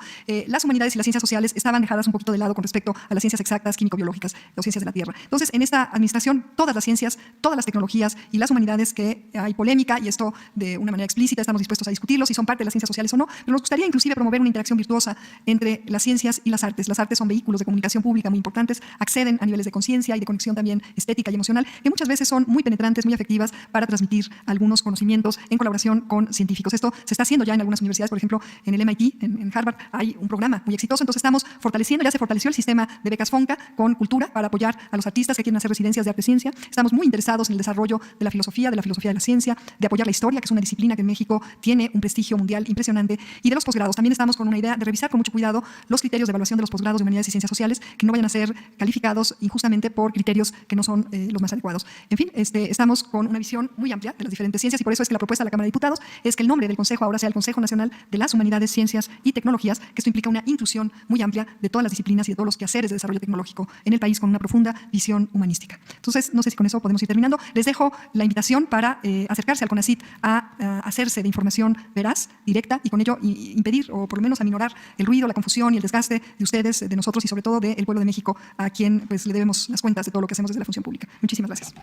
las humanidades y las ciencias sociales estaban dejadas un poquito de lado con respecto a las ciencias exactas, químico-biológicas, las ciencias de la Tierra. Entonces, en esta administración, todas las ciencias, todas las tecnologías y las humanidades que hay polémica, y esto de una manera explícita estamos dispuestos a discutirlo, si son parte de las ciencias sociales o no, pero nos gustaría inclusive promover una interacción virtuosa entre las ciencias y las artes. Las artes son vehículos de comunicación pública muy importantes, acceden a niveles de conciencia y de conexión también estética y emocional, que muchas veces son muy penetrantes, muy efectivas para transmitir algunos conocimientos en colaboración con científicos. Esto se está haciendo ya en algunas universidades, por ejemplo, en el MIT, en Harvard, hay un programa muy exitoso. Entonces estamos fortaleciendo, ya se fortaleció el sistema de becas FONCA con cultura para apoyar a los artistas que quieren hacer residencias de arte y ciencia. Estamos muy interesados en el desarrollo de la filosofía tecnología, de la filosofía de la ciencia, de apoyar la historia, que es una disciplina que en México tiene un prestigio mundial impresionante, y de los posgrados. También estamos con una idea de revisar con mucho cuidado los criterios de evaluación de los posgrados de humanidades y ciencias sociales, que no vayan a ser calificados injustamente por criterios que no son los más adecuados. En fin, estamos con una visión muy amplia de las diferentes ciencias, y por eso es que la propuesta de la Cámara de Diputados es que el nombre del Consejo ahora sea el Consejo Nacional de las Humanidades, Ciencias y Tecnologías, que esto implica una inclusión muy amplia de todas las disciplinas y de todos los quehaceres de desarrollo tecnológico en el país, con una profunda visión humanística. Entonces, no sé si con eso podemos ir terminando. Les dejo la invitación para acercarse al CONACYT a hacerse de información veraz, directa, y con ello impedir, o por lo menos aminorar, el ruido, la confusión y el desgaste de ustedes, de nosotros y sobre todo del pueblo de México, a quien pues le debemos las cuentas de todo lo que hacemos desde la función pública. Muchísimas gracias.